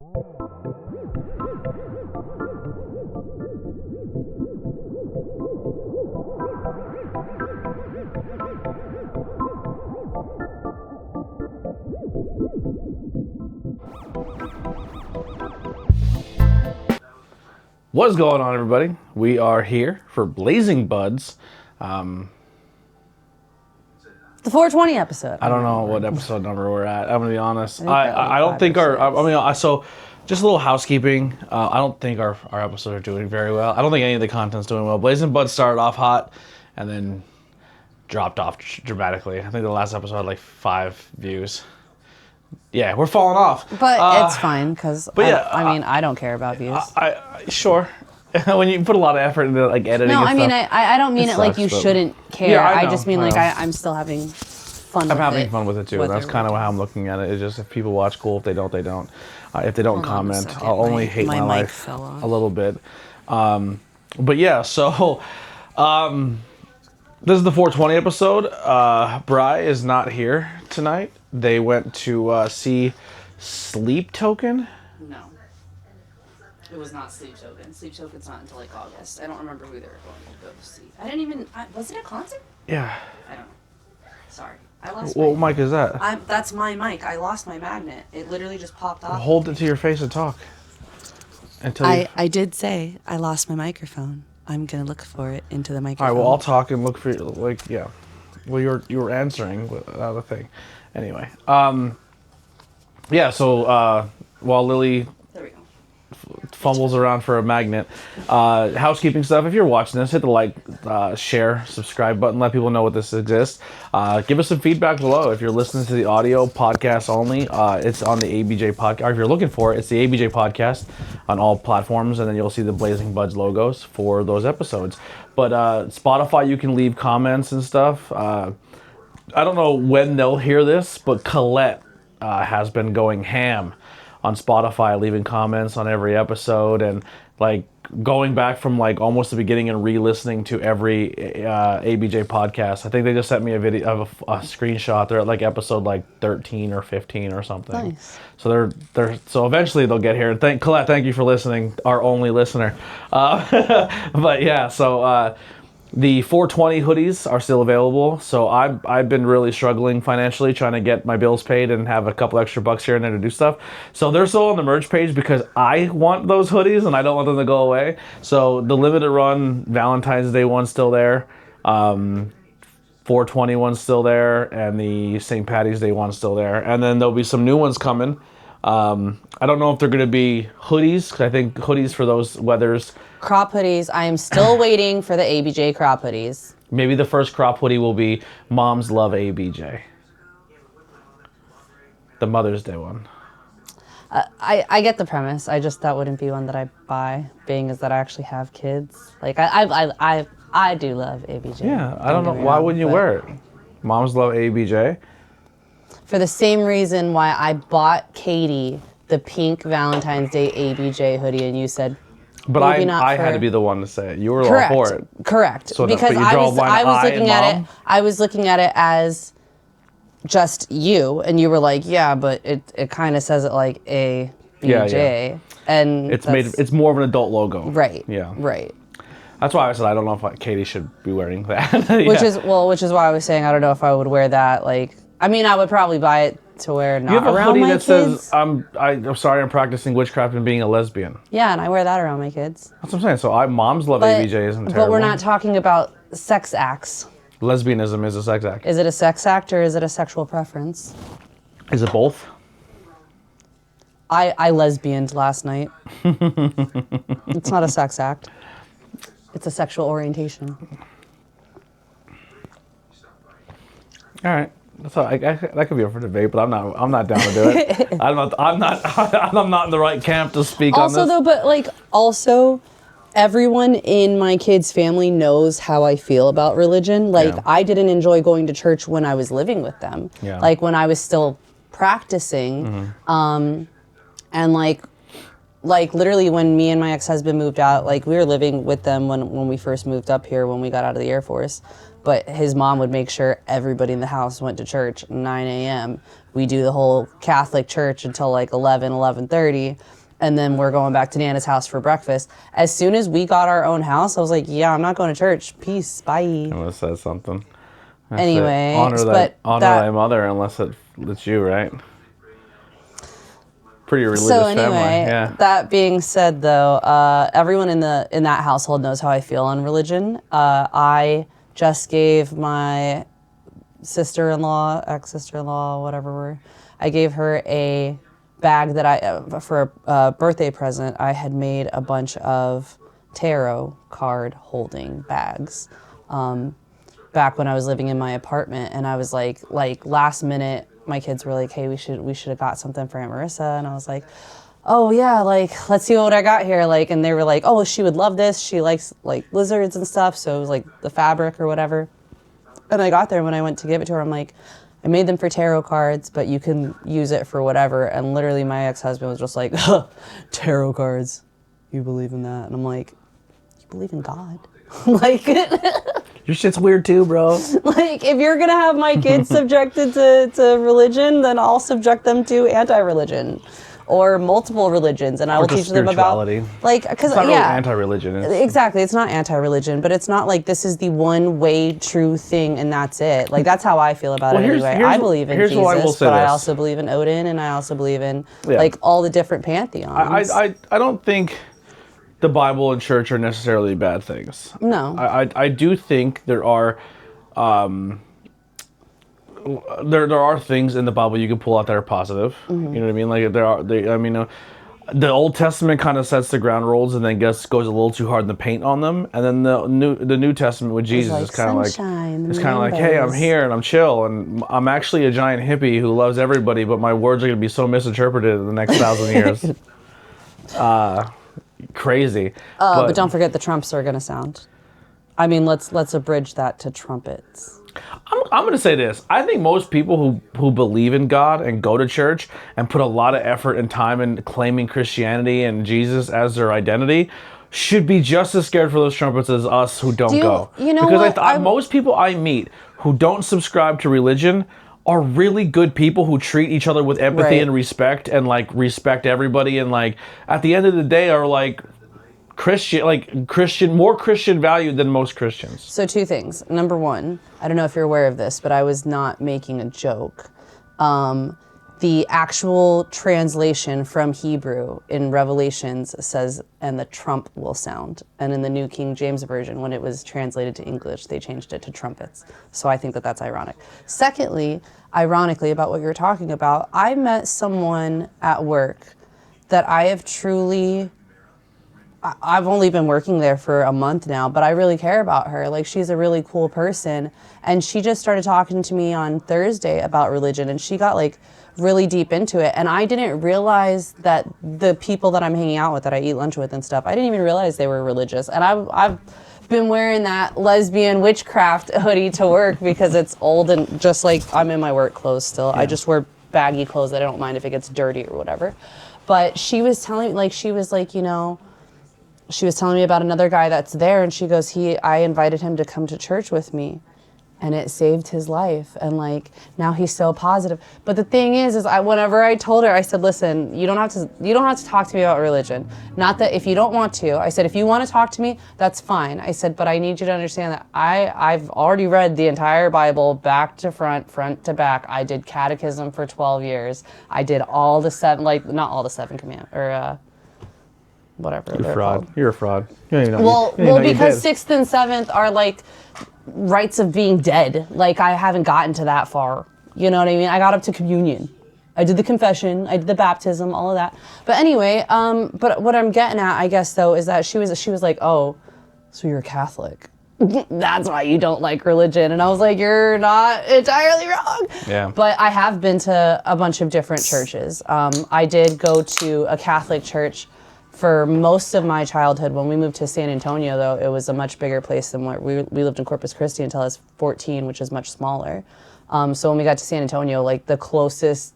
What's going on, everybody? We are here for Blazing Budz. The 420 episode. I don't know what episode number we're at. I'm gonna be honest. I don't think so just a little housekeeping. I don't think our episodes are doing very well. I don't think any of the content's doing well. Blazing Budz started off hot and then dropped off dramatically. I think the last episode had like 5 views. Yeah, we're falling off. But it's fine, because I don't care about views. Sure. When you put a lot of effort into like editing and stuff. No, I mean, I don't mean it like you shouldn't care. Yeah, I just mean like I'm still having fun with it. I'm having fun with it too. And that's kind of how I'm looking at it. It's just if people watch, cool. If they don't, they don't. If they don't comment, I'll only hate my life a little bit. But yeah, so this is the 420 episode. Bri is not here tonight. They went to see Sleep Token. No. It was not Sleep Token. Sleep Token's not until like August. I don't remember who they were going to go to see. I didn't even... was it a concert? Yeah. I don't know. Sorry. I lost What mic is that? That's my mic. I lost my magnet. It literally just popped off. Hold it to your face and talk. I did say I lost my microphone. I'm going to look for it into the microphone. All right, well, I'll talk and look for you. Like, yeah. Well, you were answering without a thing. Anyway. Yeah, so while Lily fumbles around for a magnet, housekeeping stuff. If you're watching this, hit the like, share, subscribe button. Let people know what this exists. Give us some feedback below. If you're listening to the audio podcast only, it's on the ABJ podcast. Or if you're looking for it, it's the ABJ podcast on all platforms, and then you'll see the Blazing Budz logos for those episodes. But Spotify, you can leave comments and stuff. I don't know when they'll hear this, but Colette has been going ham on Spotify, leaving comments on every episode and like going back from like almost the beginning and re-listening to every ABJ podcast. I think they just sent me a video of a screenshot. They're at like episode like 13 or 15 or something. Nice. So so eventually they'll get here. And Colette, thank you for listening, our only listener. But yeah, so the 420 hoodies are still available. So I've been really struggling financially trying to get my bills paid and have a couple extra bucks here and there to do stuff. So they're still on the merch page because I want those hoodies and I don't want them to go away. So the limited run Valentine's Day one's still there. 420 one's still there, and the St. Patty's Day one's still there. And then there'll be some new ones coming. I don't know if they're going to be hoodies, because I think hoodies for those weathers. Crop hoodies. I am still waiting for the ABJ crop hoodies. Maybe the first crop hoodie will be Moms Love ABJ. The Mother's Day one. I get the premise. That wouldn't be one that I buy, being as that I actually have kids. Like I do love ABJ. Yeah, I don't know. Why wouldn't you wear it? Moms Love ABJ. For the same reason why I bought Katie the pink Valentine's Day ABJ hoodie, and you said, but I had to be the one to say it. You were correct, all for it. Correct. So because I was looking at it as just you, and you were like, yeah, but it kind of says it like ABJ. Yeah. And it's more of an adult logo. Right. Yeah. Right. That's why I said I don't know if Katie should be wearing that. Yeah. Which is why I was saying I don't know if I would wear that. Like, I mean, I would probably buy it to wear not around my kids. You have a hoodie that says, I'm sorry, I'm practicing witchcraft and being a lesbian. Yeah, and I wear that around my kids. That's what I'm saying. So Moms Love ABJ isn't terrible. But we're not talking about sex acts. Lesbianism is a sex act. Is it a sex act or is it a sexual preference? Is it both? I lesbianed last night. It's not a sex act. It's a sexual orientation. All right. So that could be up for debate, but I'm not down to do it. I'm not in the right camp to speak on this. Also, everyone in my kids' family knows how I feel about religion. I didn't enjoy going to church when I was living with them. Yeah. Like when I was still practicing, and literally when me and my ex-husband moved out, we were living with them when we first moved up here when we got out of the Air Force. But his mom would make sure everybody in the house went to church 9 a.m. we do the whole Catholic church until like 11:30. And then we're going back to Nana's house for breakfast. As soon as we got our own house, I was like, yeah, I'm not going to church. Peace. Bye. I'm going to say something. Anyway. Honor thy mother unless it's you, right? Pretty religious family. Yeah. That being said, though, everyone in that household knows how I feel on religion. I just gave my sister-in-law, ex-sister-in-law, whatever I gave her a bag that for a birthday present. I had made a bunch of tarot card holding bags back when I was living in my apartment, and I was like last minute, my kids were like, hey, we should have got something for Aunt Marissa, and I was like, oh yeah, like let's see what I got here, like, and they were like, oh, she would love this, she likes like lizards and stuff, so it was like the fabric or whatever. And I got there, when I went to give it to her, I'm like, I made them for tarot cards, but you can use it for whatever. And literally my ex-husband was just like, tarot cards, you believe in that? And I'm like, you believe in God? Like, your shit's weird too, bro. Like, if you're gonna have my kids subjected to religion, then I'll subject them to anti-religion or multiple religions, and I will teach them about, like, because it's not really anti-religion. Exactly, it's not anti-religion, but it's not like this is the one way true thing and that's it. Like, that's how I feel about it anyway. I believe in Jesus, but I also believe in Odin, and I also believe in like all the different pantheons. I don't think the Bible and church are necessarily bad things. No. I do think there are there are things in the Bible you can pull out that are positive. Mm-hmm. You know what I mean? Like the Old Testament kind of sets the ground rules and then goes a little too hard in the paint on them. And then the New Testament with Jesus is kind of like, hey, I'm here and I'm chill and I'm actually a giant hippie who loves everybody, but my words are going to be so misinterpreted in the next 1,000 years. Crazy. But don't forget the trumps are going to sound. I mean, let's abridge that to trumpets. I'm going to say this. I think most people who believe in God and go to church and put a lot of effort and time in claiming Christianity and Jesus as their identity should be just as scared for those trumpets as us who don't go. You know because what? Most people I meet who don't subscribe to religion are really good people who treat each other with empathy and respect and like respect everybody and like at the end of the day are like more Christian value than most Christians. So 2 things. Number 1, I don't know if you're aware of this, but I was not making a joke. The actual translation from Hebrew in Revelations says, and the trump will sound. And in the New King James Version, when it was translated to English, they changed it to trumpets. So I think that that's ironic. Secondly, ironically, about what you're talking about, I met someone at work that I have truly... I've only been working there for a month now, but I really care about her. Like, she's a really cool person. And she just started talking to me on Thursday about religion, and she got like really deep into it. And I didn't realize that the people that I'm hanging out with, that I eat lunch with and stuff, I didn't even realize they were religious. And I've been wearing that lesbian witchcraft hoodie to work because it's old and just like I'm in my work clothes still. Yeah. I just wear baggy clothes that I don't mind if it gets dirty or whatever. But she was telling she was telling me about another guy that's there, and she goes, I invited him to come to church with me, and it saved his life, and like now he's so positive. But the thing is whenever I told her, I said, listen, you don't have to talk to me about religion. Not that if you don't want to. I said, if you want to talk to me, that's fine. I said, but I need you to understand that I've already read the entire Bible back to front to back. I did catechism for 12 years. I did all the 7, like not all the 7 commandments or whatever. You're a fraud. You're a fraud. You don't even know. Well, because 6th and 7th are like rites of being dead. Like, I haven't gotten to that far. You know what I mean? I got up to communion. I did the confession. I did the baptism, all of that. But anyway, but what I'm getting at, I guess, though, is that she was like, oh, so you're a Catholic. That's why you don't like religion. And I was like, you're not entirely wrong. Yeah. But I have been to a bunch of different churches. I did go to a Catholic church for most of my childhood. When we moved to San Antonio, though, it was a much bigger place than what we lived in Corpus Christi until I was 14, which is much smaller. So when we got to San Antonio, like the closest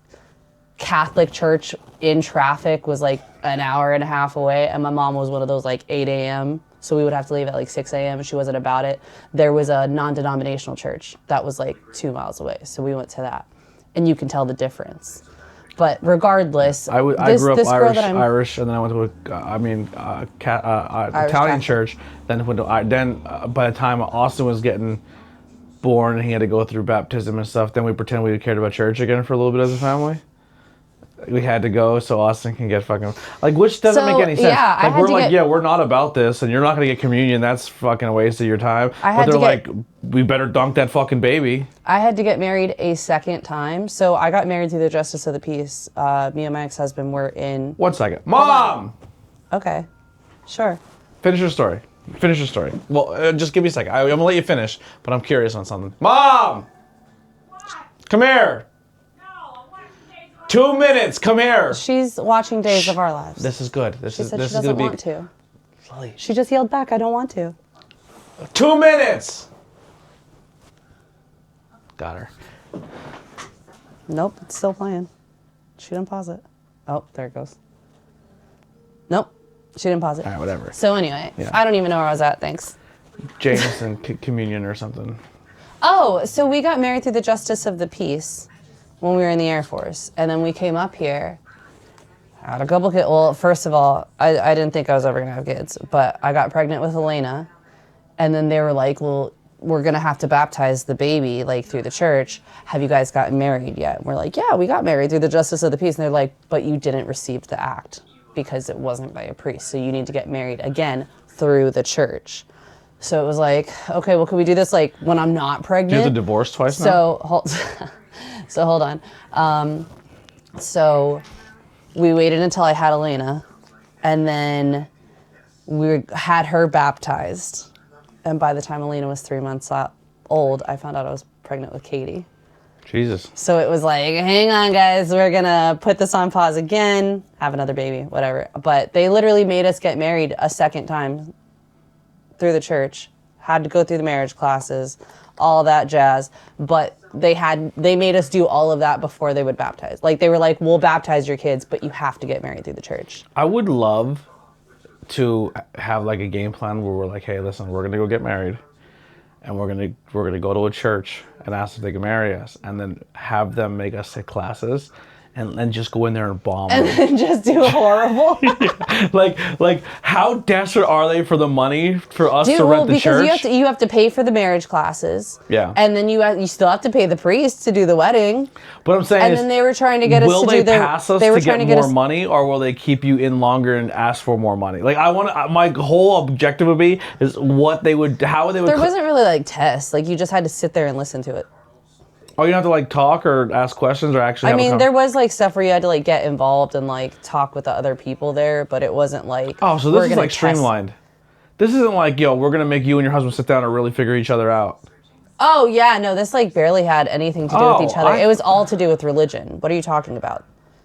Catholic church in traffic was like an hour and a half away, and my mom was one of those like 8 a.m. So we would have to leave at like 6 a.m. and she wasn't about it. There was a non-denominational church that was like 2 miles away, so we went to that. and you can tell the difference. But regardless, I grew up Irish, and then I went to Italian church. Then by the time Austin was getting born, he had to go through baptism and stuff. Then we pretended we cared about church again for a little bit as a family. We had to go so Austin can get fucking which doesn't make any sense. Yeah, we're not about this, and you're not gonna get communion. That's fucking a waste of your time. But they're we better dunk that fucking baby. I had to get married a second time, so I got married through the Justice of the Peace. Me and my ex-husband were in. 1 second, Mom. Okay, sure. Finish your story. Well, just give me a second. I'm gonna let you finish, but I'm curious on something. Mom, come here. 2 minutes, come here. She's watching Days of Our Lives. This is good. She said she doesn't want to. Lily. She just yelled back, I don't want to. 2 minutes. Got her. Nope, it's still playing. She didn't pause it. Oh, there it goes. Nope, she didn't pause it. All right, whatever. So anyway, I don't even know where I was at, thanks. James and communion or something. Oh, so we got married through the Justice of the Peace when we were in the Air Force. And then we came up here, had a couple kids. Well, first of all, I didn't think I was ever gonna have kids, but I got pregnant with Elena. And then they were like, well, we're gonna have to baptize the baby through the church. Have you guys gotten married yet? And we're like, yeah, we got married through the Justice of the Peace. And they're like, but you didn't receive the act because it wasn't by a priest. So you need to get married again through the church. So it was like, okay, well, can we do this when I'm not pregnant? Do you have to divorce twice now? So hold on. So we waited until I had Elena, and then we had her baptized. And by the time Elena was 3 months old, I found out I was pregnant with Katie. Jesus. So it was like, hang on, guys, we're gonna put this on pause again, have another baby, whatever. But they literally made us get married a second time through the church. Had to go through the marriage classes, all that jazz. But they made us do all of that before they would baptize. They were like, we'll baptize your kids, but you have to get married through the church. I would love to have a game plan where we're like, hey, listen, we're gonna go get married, and we're gonna go to a church and ask if they can marry us, and then have them make us take classes. And just go in there and bomb and then just do horrible. Yeah. How desperate are they for the money for us to rent the church? Because you have to pay for the marriage classes. Yeah. And then you still have to pay the priest to do the wedding. But I'm saying, and then they were trying to get us to do will they pass us to get more money, or will they keep you in longer and ask for more money? My whole objective would be is how they would. There wasn't really tests. You just had to sit there and listen to it. Oh, you don't have to talk or ask questions or actually. I mean, there was stuff where you had to get involved and talk with the other people there, but it wasn't Oh, so this is streamlined. This isn't we're gonna make you and your husband sit down and really figure each other out. Oh yeah, no, this barely had anything to do with each other. It was all to do with religion. What are you talking about?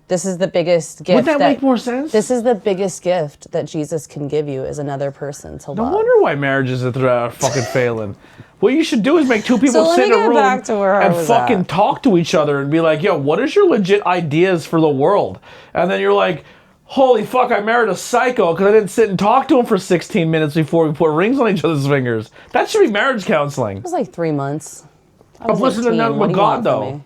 This is the biggest gift. Would that make more sense? This is the biggest gift that Jesus can give you is another person to love. No wonder why marriages are fucking failing. What you should do is make two people sit in a room and fucking talk to each other and be like, yo, what is your legit ideas for the world? And then you're like, holy fuck, I married a psycho because I didn't sit and talk to him for 16 minutes before we put rings on each other's fingers. That should be marriage counseling. It was 3 months. I've listened to nothing but God, though.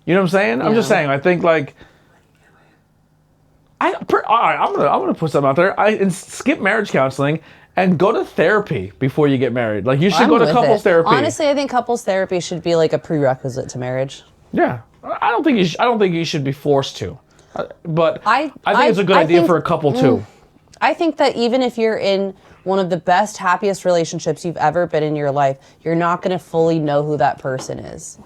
You know what I'm saying? Yeah. I'm just saying, I think all right, I'm gonna put something out there. Skip marriage counseling and go to therapy before you get married. You should go to couples therapy. Honestly, I think couples therapy should be a prerequisite to marriage. Yeah, I don't think you should be forced to, but I think it's a good idea for a couple too. I think that even if you're in one of the best, happiest relationships you've ever been in your life, you're not going to fully know who that person is.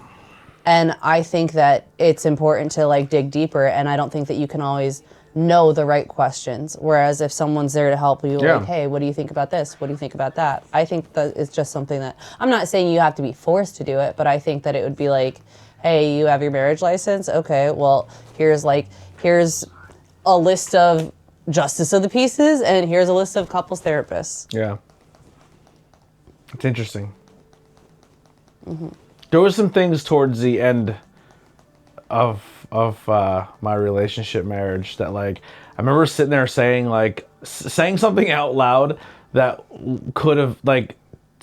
And I think that it's important to dig deeper, and I don't think that you can always know the right questions. Whereas if someone's there to help you, hey, what do you think about this? What do you think about that? I think that it's just something that, I'm not saying you have to be forced to do it, but I think that it would be hey, you have your marriage license? Okay, well, here's a list of Justice of the Pieces, and here's a list of couples therapists. Yeah. It's interesting. Mm-hmm. There were some things towards the end of my relationship marriage that I remember sitting there saying something out loud that could have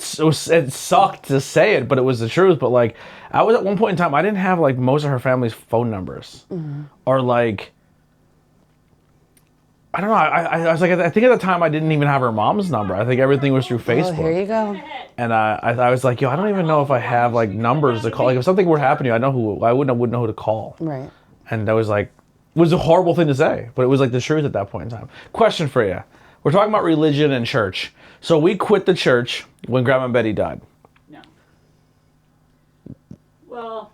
it sucked to say it, but it was the truth. But like, I was at one point in time, I didn't have like most of her family's phone numbers, or like, I don't know. I was like, I think at the time I didn't even have her mom's number. I think everything was through Facebook. Oh, here you go. And I was like, yo, I don't even know if I have like numbers to call. Like if something were happening, I wouldn't know who to call. Right. And I was like, it was a horrible thing to say, but it was like the truth at that point in time. Question for you. We're talking about religion and church. So we quit the church when Grandma Betty died. No. Well,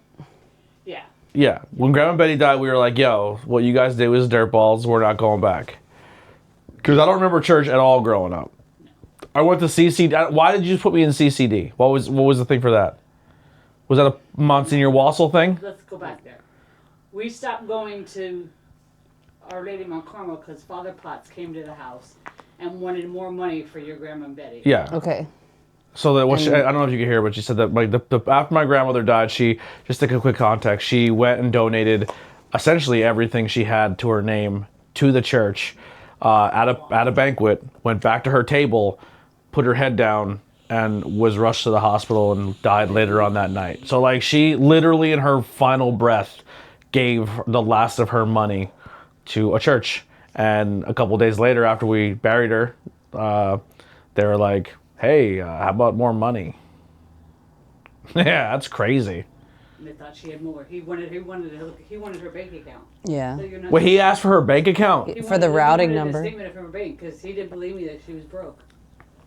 yeah. Yeah. When Grandma Betty died, we were like, yo, what you guys did was dirtballs. We're not going back. Because I don't remember church at all growing up. No. I went to CCD. Why did you just put me in CCD? What was the thing for that? Was that a Monsignor Wassel thing? Let's go back there. We stopped going to Our Lady Mount Carmel because Father Potts came to the house and wanted more money for your Grandma Betty. Yeah. Okay. So that I don't know if you could hear, but she said that like after my grandmother died, she just to give a quick context, she went and donated essentially everything she had to her name to the church at a banquet. Went back to her table, put her head down, and was rushed to the hospital and died later on that night. So like she literally in her final breath gave the last of her money to a church. And a couple days later, after we buried her, they were like, "Hey, how about more money?" Yeah, that's crazy. And they thought she had more. He wanted her bank account. Yeah. So Wait, he asked for her bank account? For the routing number. A statement from her bank because he didn't believe me that she was broke.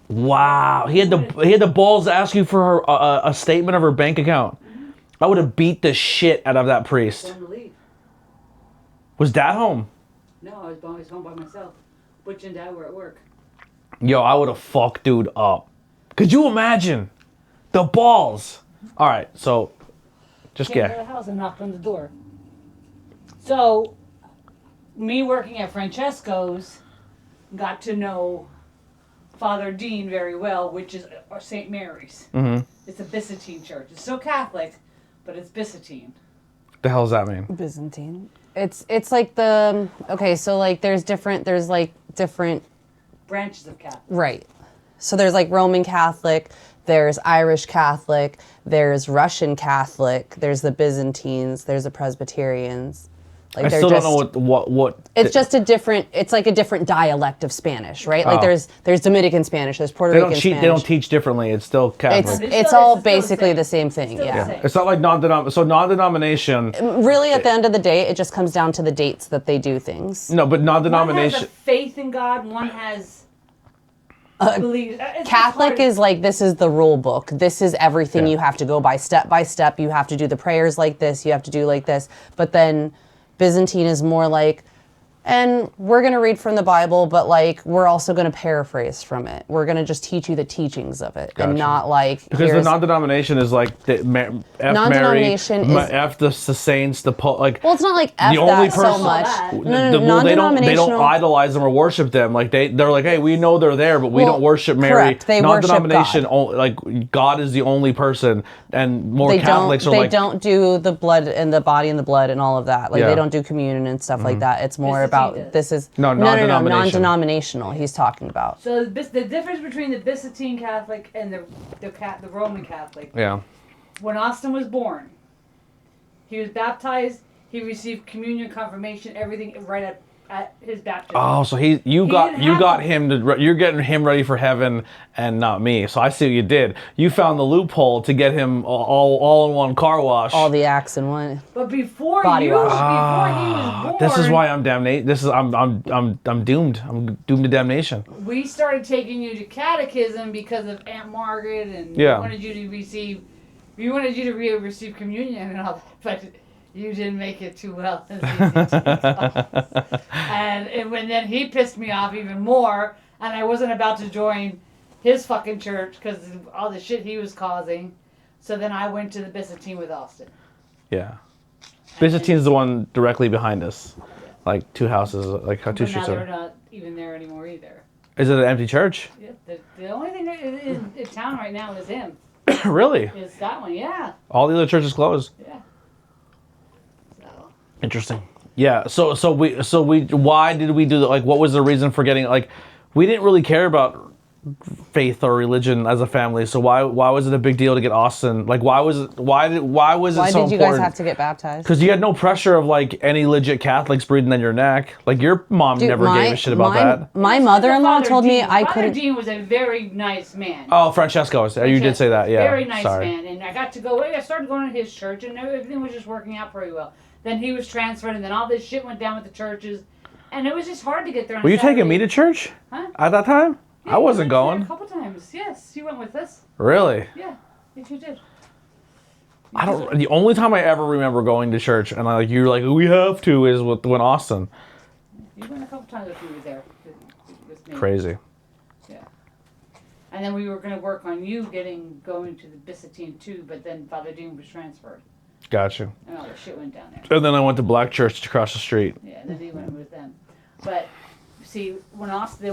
Wow, he had the balls to ask you for her a statement of her bank account. I would have beat the shit out of that priest. Wanted to leave. Was Dad home? No, I was home by myself. Butch and Dad were at work. Yo, I would have fucked dude up. Could you imagine? The balls. All right, so just Came to get. the house and knocked on the door. So, me working at Francesco's got to know Father Dean very well, which is St. Mary's. Mm-hmm. It's a Byzantine church. It's still Catholic, but it's Byzantine. The hell does that mean? Byzantine. It's like the so like there's different Branches of Catholic. right. So there's like Roman Catholic, there's Irish Catholic, there's Russian Catholic, there's the Byzantines, there's the Presbyterians. Like I still don't know what. It's just a different. It's like a different dialect of Spanish, right? Like there's Dominican Spanish, there's Puerto Rican Spanish. They don't teach differently. It's still Catholic. It's all basically the same thing. Yeah. It's not like non-denomination. Really, at the end of the day, it just comes down to the dates that they do things. No, but non-denomination. One has a faith in God. One has belief. Catholic is like, this is the rule book. This is everything you have to go by step. You have to do the prayers like this. You have to do like this. But then Byzantine is more like, and we're going to read from the Bible, but like we're also going to paraphrase from it. We're going to just teach you the teachings of it, and not like because the non-denomination is like F non-denomination Mary, is F the saints, the like. Well, it's not like F the only that person, so much. They don't idolize them or worship them. Like they're like, hey, we know they're there, but we don't worship Mary. Correct. They non-denomination, worship God. like God is the only person, and more Catholics are like. They don't do the blood and the body and the blood and all of that. Like they don't do communion and stuff like that. It's more about this is non-denominational. He's talking about. So the difference between the Byzantine Catholic and the Roman Catholic. Yeah. When Austin was born, he was baptized. He received communion, confirmation, everything right at his baptism. Oh, so you're getting him ready for heaven and not me. So I see what you did. You found the loophole to get him all in one car wash. All the acts in one. But before he was born, this is why I'm damned. I'm doomed. I'm doomed to damnation. We started taking you to catechism because of Aunt Margaret, and we wanted you to receive communion and all that, but you didn't make it too well. and then he pissed me off even more, and I wasn't about to join his fucking church because of all the shit he was causing. So then I went to the Byzantine with Austin. Yeah. Byzantine's the one directly behind us. Like two houses, like two streets over. They're not even there anymore either. Is it an empty church? Yeah, the only thing that is in town right now is him. Really? Is that one, yeah. All the other churches closed. Yeah. Interesting. Yeah. So we why did we do that? Like, what was the reason for getting, like, we didn't really care about faith or religion as a family. So why was it a big deal to get Austin? Like, why was it so important? Why did you guys have to get baptized? Because you had no pressure of like any legit Catholics breathing on your neck. Like your mom never gave a shit about that. My mother-in-law told me I couldn't. Father Dean was a very nice man. Oh, Francesco, you did say that, yeah. Very nice man, and I got to go. I started going to his church, and everything was just working out pretty well. Then he was transferred, and then all this shit went down with the churches, and it was just hard to get there. Were you taking me to church? Huh? At that time? Yeah, I wasn't going. A couple times, yes. You went with us. Really? Yeah, yes, you did. The only time I ever remember going to church and you were like, we have to, is when Austin. You went a couple times if you were there. Crazy. Yeah. And then we were going to work on you going to the Byzantine too, but then Father Dean was transferred. Gotcha. And all the shit went down there. And then I went to Black Church across the street. Yeah, then he went with them. But see, when Austin,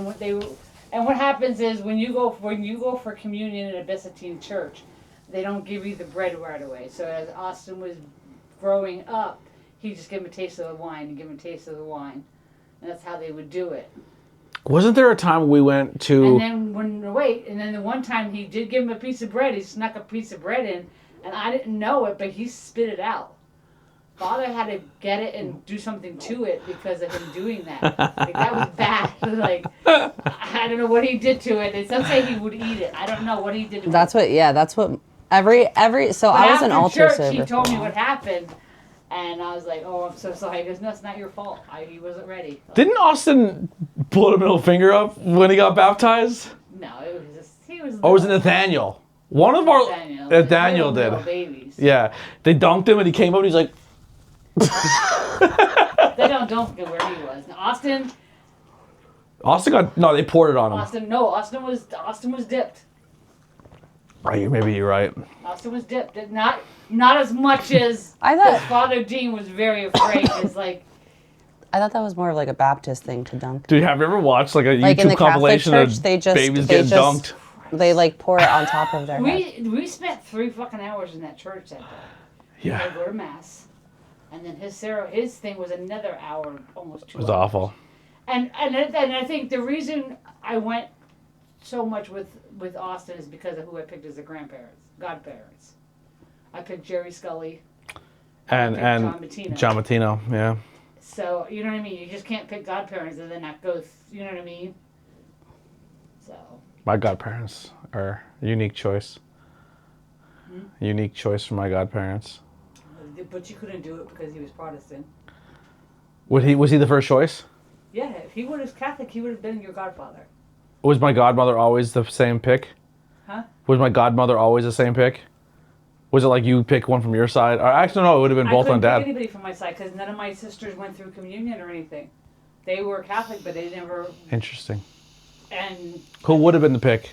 and what happens is when you go for communion in a Byzantine church, they don't give you the bread right away. So as Austin was growing up, he just gave him a taste of the wine and give him a taste of the wine, and that's how they would do it. Wasn't there a time we went to? And then the one time he did give him a piece of bread. He snuck a piece of bread in, and I didn't know it, but he spit it out. Father had to get it and do something to it because of him doing that. Like, that was bad. Like, I don't know what he did to it. Some say he would eat it. I don't know what he did to it. That's what every so but I was an altar church, server. He told me what happened, and I was like, "Oh, I'm so sorry." He goes, "No, it's not your fault. He wasn't ready." Like, didn't Austin pull the middle finger up when he got baptized? No, it was just he was. Or was it Nathaniel? One of our Nathaniel did. Little babies. Yeah, they dunked him, and he came up, and he's like. They don't get where he was. Now, Austin they poured it on him. Austin was dipped. Right, maybe you're right. Austin was dipped. Not as much as I thought. Father Dean was very afraid. It's like. I thought that was more of like a Baptist thing to dunk. Dude, have you ever watched like a like YouTube compilation church, of babies getting dunked? They like pour it on top of their head. We spent 3 fucking hours in that church that day. Yeah. We had to go to mass. And then his thing was another hour, almost 2 hours. It was awful. And I think the reason I went so much with Austin is because of who I picked as the godparents. I picked Jerry Scully. And John Mattino, yeah. So, you know what I mean? You just can't pick godparents and then not go, you know what I mean? So. My godparents are a unique choice. Unique choice for my godparents. But you couldn't do it because he was Protestant. Was he the first choice? Yeah, if he was Catholic, he would have been your godfather. Was my godmother always the same pick? Huh? Was my godmother always the same pick? Was it like you pick one from your side? Or actually, no, it would have been both on dad. I couldn't pick anybody from my side because none of my sisters went through communion or anything. They were Catholic, but they never. Interesting. And who would have been the pick?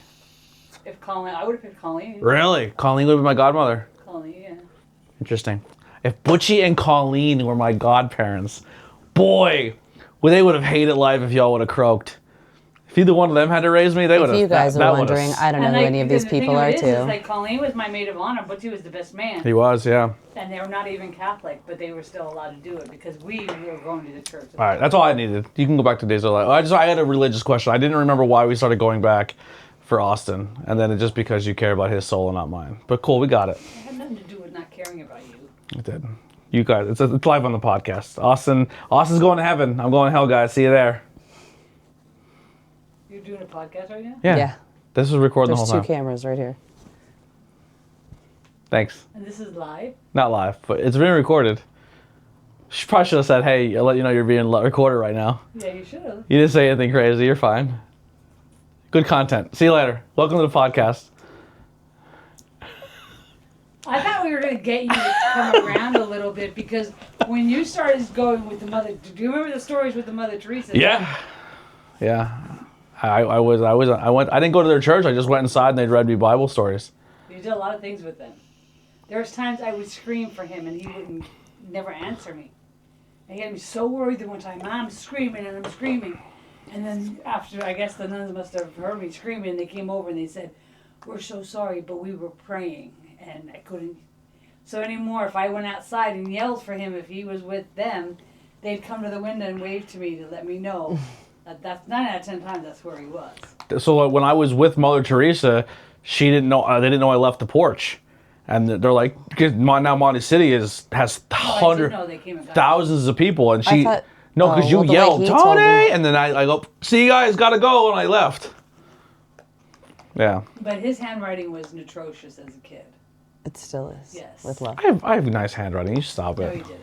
If Colleen, I would have picked Colleen. Really? Colleen would have been my godmother. Colleen, yeah. Interesting. If Butchie and Colleen were my godparents, boy, they would have hated life if y'all would have croaked. If either one of them had to raise me, they would have. If you guys are wondering, I don't know who any of these people are, too. Is, like, Colleen was my maid of honor, Butchie was the best man. He was, yeah. And they were not even Catholic, but they were still allowed to do it because we were going to the church. All right, that's all I needed. You can go back to days of life. I had a religious question. I didn't remember why we started going back for Austin, and then it's just because you care about his soul and not mine. But cool, we got it. It had nothing to do with not caring about you. It did. You guys, it's live on the podcast. Austin's going to heaven. I'm going to hell, guys. See you there. You're doing a podcast right now? Yeah. This is recording the whole time. There's 2 cameras right here. Thanks. And this is live? Not live, but it's being recorded. She probably should have said, hey, I'll let you know you're being recorded right now. Yeah, you should have. You didn't say anything crazy. You're fine. Good content. See you later. Welcome to the podcast. I thought we were going to get you to come around a little bit because when you started going with the Mother... Do you remember the stories with the Mother Teresa? Yeah. Yeah. I didn't go to their church. I just went inside and they'd read me Bible stories. You did a lot of things with them. There was times I would scream for him and he wouldn't never answer me. And he had me so worried that one time, I'm screaming and I'm screaming. And then after, I guess the nuns must have heard me screaming and they came over and they said, we're so sorry, but we were praying. And I couldn't. So anymore, if I went outside and yelled for him, if he was with them, they'd come to the window and wave to me to let me know That's 9 out of 10 times that's where he was. So when I was with Mother Teresa, she didn't know. They didn't know I left the porch, and they're like, because now Monty City has thousands of people, and she because you yelled Tony, and then I go, see you guys, gotta go, and I left. Yeah. But his handwriting was atrocious as a kid. It still is. Yes. With love. I have nice handwriting. You stop it. No, he didn't.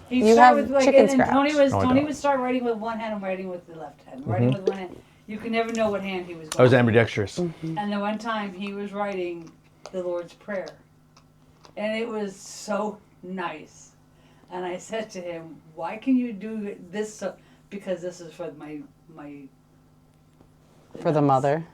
You have chicken scratch. Tony would start writing with one hand and writing with the left hand. Writing with one hand. You could never know what hand he was going. I was ambidextrous. And the one time he was writing the Lord's Prayer, and it was so nice. And I said to him, "Why can you do this?" Because this is for my for the mother.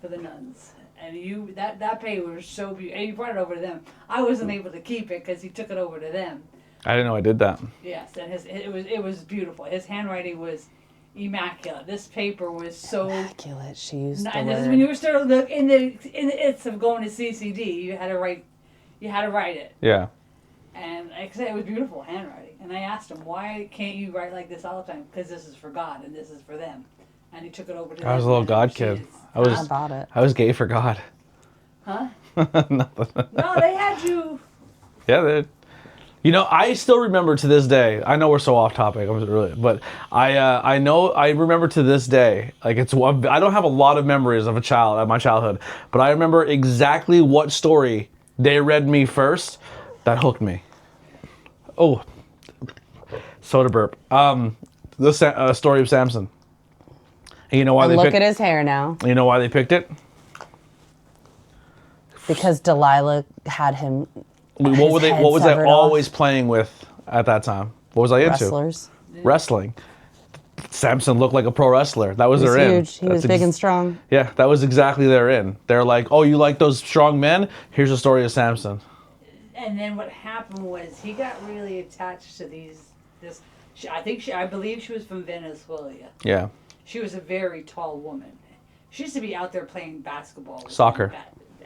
For the nuns. And that paper was so beautiful. And you brought it over to them. I wasn't able to keep it because he took it over to them. I didn't know I did that. Yes, and it was beautiful. His handwriting was immaculate. This paper was so immaculate. She used the and word. this is when you were starting to look in the it's of going to CCD. You had to write it. Yeah. And like I said, it was beautiful handwriting. And I asked him, why can't you write like this all the time? Because this is for God and this is for them. And he took it over to them. I was a little God kid. I was gay for God. Huh? Nothing. No, they had you. Yeah, they. You know, I still remember to this day. I know we're so off topic, but I remember to this day. Like I don't have a lot of memories of my childhood, but I remember exactly what story they read me first that hooked me. Oh, soda burp. The story of Samson. And you know why look at his hair now. You know why they picked it? Because Delilah had him. What was I always playing with at that time? What was I into? Wrestling. Samson looked like a pro wrestler. That was their in. Huge. He was big and strong. Yeah, that was exactly their in. They're like, oh, you like those strong men? Here's the story of Samson. And then what happened was he got really attached to I believe she was from Venezuela. Yeah. She was a very tall woman. She used to be out there playing basketball. Soccer.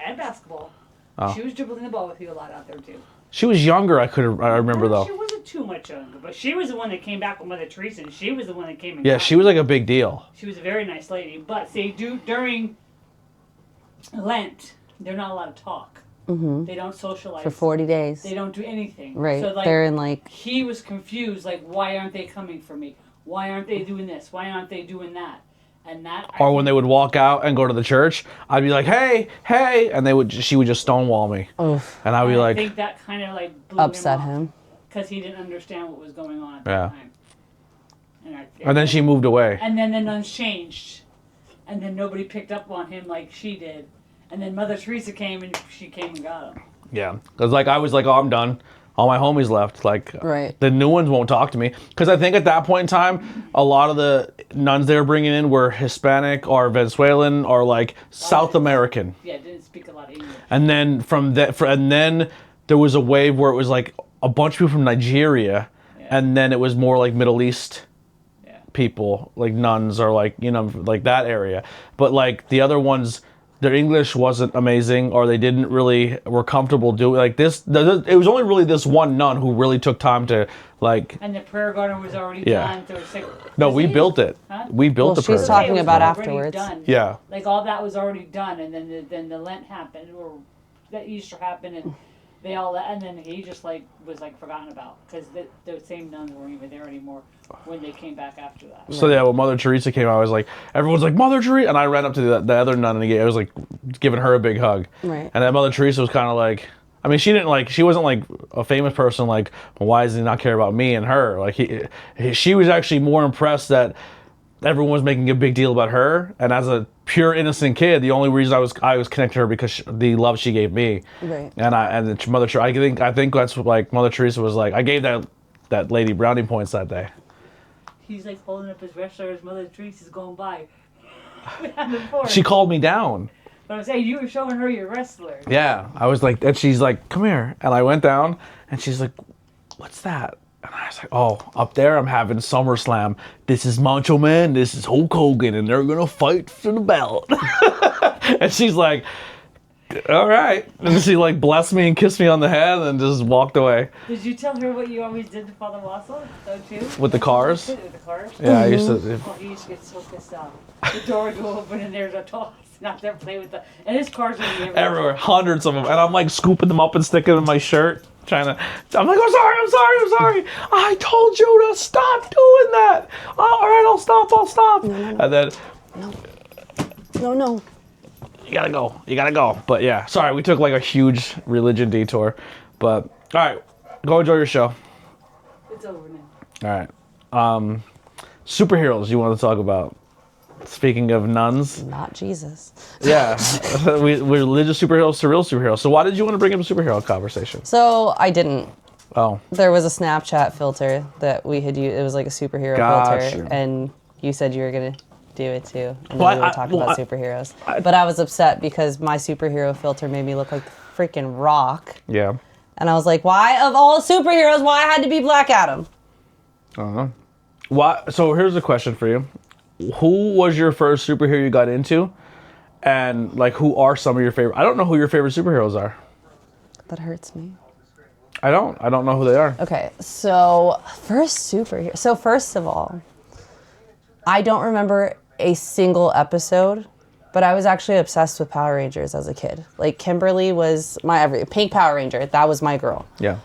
And basketball. Oh. She was dribbling the ball with you a lot out there too. She was younger, I remember though. She wasn't too much younger, but she was the one that came back with Mother Teresa, and she was the one that came and yeah, she was like a big deal. She was a very nice lady, but during Lent, they're not allowed to talk. Mm-hmm. They don't socialize. For 40 days. They don't do anything. Right. So, they're in like... He was confused, like, why aren't they coming for me? Why aren't they doing this? Why aren't they doing that? And that... Or when they would walk out and go to the church, I'd be like, hey, and she would just stonewall me. Oof. And I'd be like... I think that kind of like blew upset him. Because he didn't understand what was going on at that time. And then she moved away. And then the nuns changed. And then nobody picked up on him like she did. And then Mother Teresa came and she came and got him. Yeah. Because like I was like, oh, I'm done. All my homies left. Like, the new ones won't talk to me. Because I think at that point in time, a lot of the nuns they were bringing in were Hispanic or Venezuelan or like South American. Yeah, didn't speak a lot of English. And then and then there was a wave where it was like a bunch of people from Nigeria, and then it was more like Middle East people, like nuns or like, you know, like that area. But like the other ones, their English wasn't amazing, or they didn't really were comfortable doing like this. It was only really this one nun who really took time to like. And the prayer garden was already done. So it's like, no, we built it. Huh? We built the prayer garden. She's talking about afterwards. Done. Yeah. Like all that was already done, and then the Lent happened, or the Easter happened, and they all and then he just like was like forgotten about because the same nuns weren't even there anymore when they came back after that. So yeah, when Mother Teresa came out, I was like, everyone's like, Mother Teresa, and I ran up to the other nun and I was like giving her a big hug. Right. And that Mother Teresa was kind of like, I mean, she wasn't like a famous person. Like, well, why does he not care about me and her? Like she was actually more impressed that everyone was making a big deal about her. And as a pure innocent kid, the only reason I was connected to her because the love she gave me. Right. And Mother Teresa, I think that's what, like Mother Teresa was like. I gave that lady brownie points that day. He's like holding up his wrestler as Mother Teresa's going by. She called me down. But I'm saying you were showing her your wrestler. Yeah, I was like, and she's like, come here. And I went down and she's like, what's that? And I was like, oh, up there I'm having SummerSlam. This is Macho Man, this is Hulk Hogan, and they're going to fight for the belt. And she's like, all right. And she like blessed me and kissed me on the head and just walked away. Did you tell her what you always did to Father Wassel, though, too? With the cars? With the cars? Yeah, I used to. Oh, he used to get so pissed off. The door would go open and there's a toy. Not there playing with and his cars would be everywhere. Hundreds of them. And I'm like scooping them up and sticking them in my shirt. I'm like, I'm sorry. I told you to stop doing that. Oh, all right, I'll stop. No. And then. No. You gotta go. But yeah, sorry, we took like a huge religion detour. But all right, go enjoy your show. It's over now. All right. Superheroes you want to talk about? Speaking of nuns. Not Jesus. Yeah. We're religious superheroes to real superheroes. So why did you want to bring up a superhero conversation? So I didn't. Oh. There was a Snapchat filter that we had used. It was like a superhero filter. And you said you were going to do it too. And then we were talking about superheroes. But I was upset because my superhero filter made me look like the freaking Rock. Yeah. And I was like, why of all superheroes, why I had to be Black Adam? I don't know. Why? So here's a question for you. Who was your first superhero you got into? And like, who are some of your favorite? I don't know who your favorite superheroes are. That hurts me. I don't know who they are. Okay, so first superhero. So first of all, I don't remember a single episode, but I was actually obsessed with Power Rangers as a kid. Like Kimberly was my Pink Power Ranger. That was my girl. Yeah.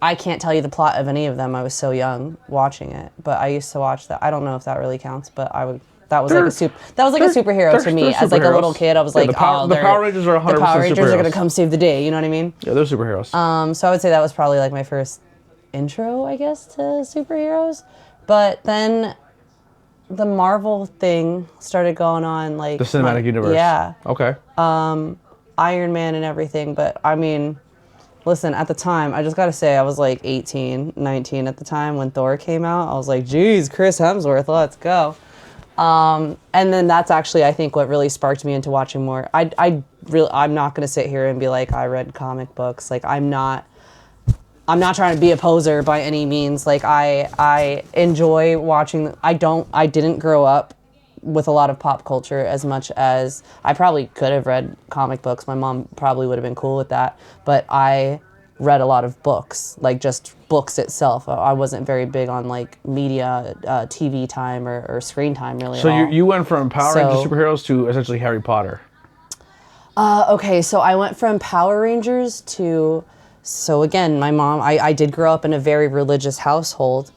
I can't tell you the plot of any of them. I was so young watching it, but I used to watch that. I don't know if that really counts, but I would. That was like a superhero to me as like a little kid. I was like, the Power Rangers are 100% the Power Rangers are superheroes. gonna come save the day. You know what I mean? Yeah, they're superheroes. So I would say that was probably like my first intro, I guess, to superheroes. But then the Marvel thing started going on, like the cinematic universe. Yeah. Okay. Iron Man and everything, but I mean, listen, at the time, I just gotta say, I was like 18, 19 at the time when Thor came out. I was like, geez, Chris Hemsworth, let's go. And then that's actually, I think, what really sparked me into watching more. I'm not gonna sit here and be like, I read comic books. Like, I'm not trying to be a poser by any means. Like, I enjoy watching. I didn't grow up with a lot of pop culture as much as I probably could have read comic books. My mom probably would have been cool with that, but I read a lot of books, like just books itself. I wasn't very big on like media, TV time or screen time really. So you went from Power Rangers superheroes to essentially Harry Potter. Okay, so I went from Power Rangers to, so again, my mom, I did grow up in a very religious household.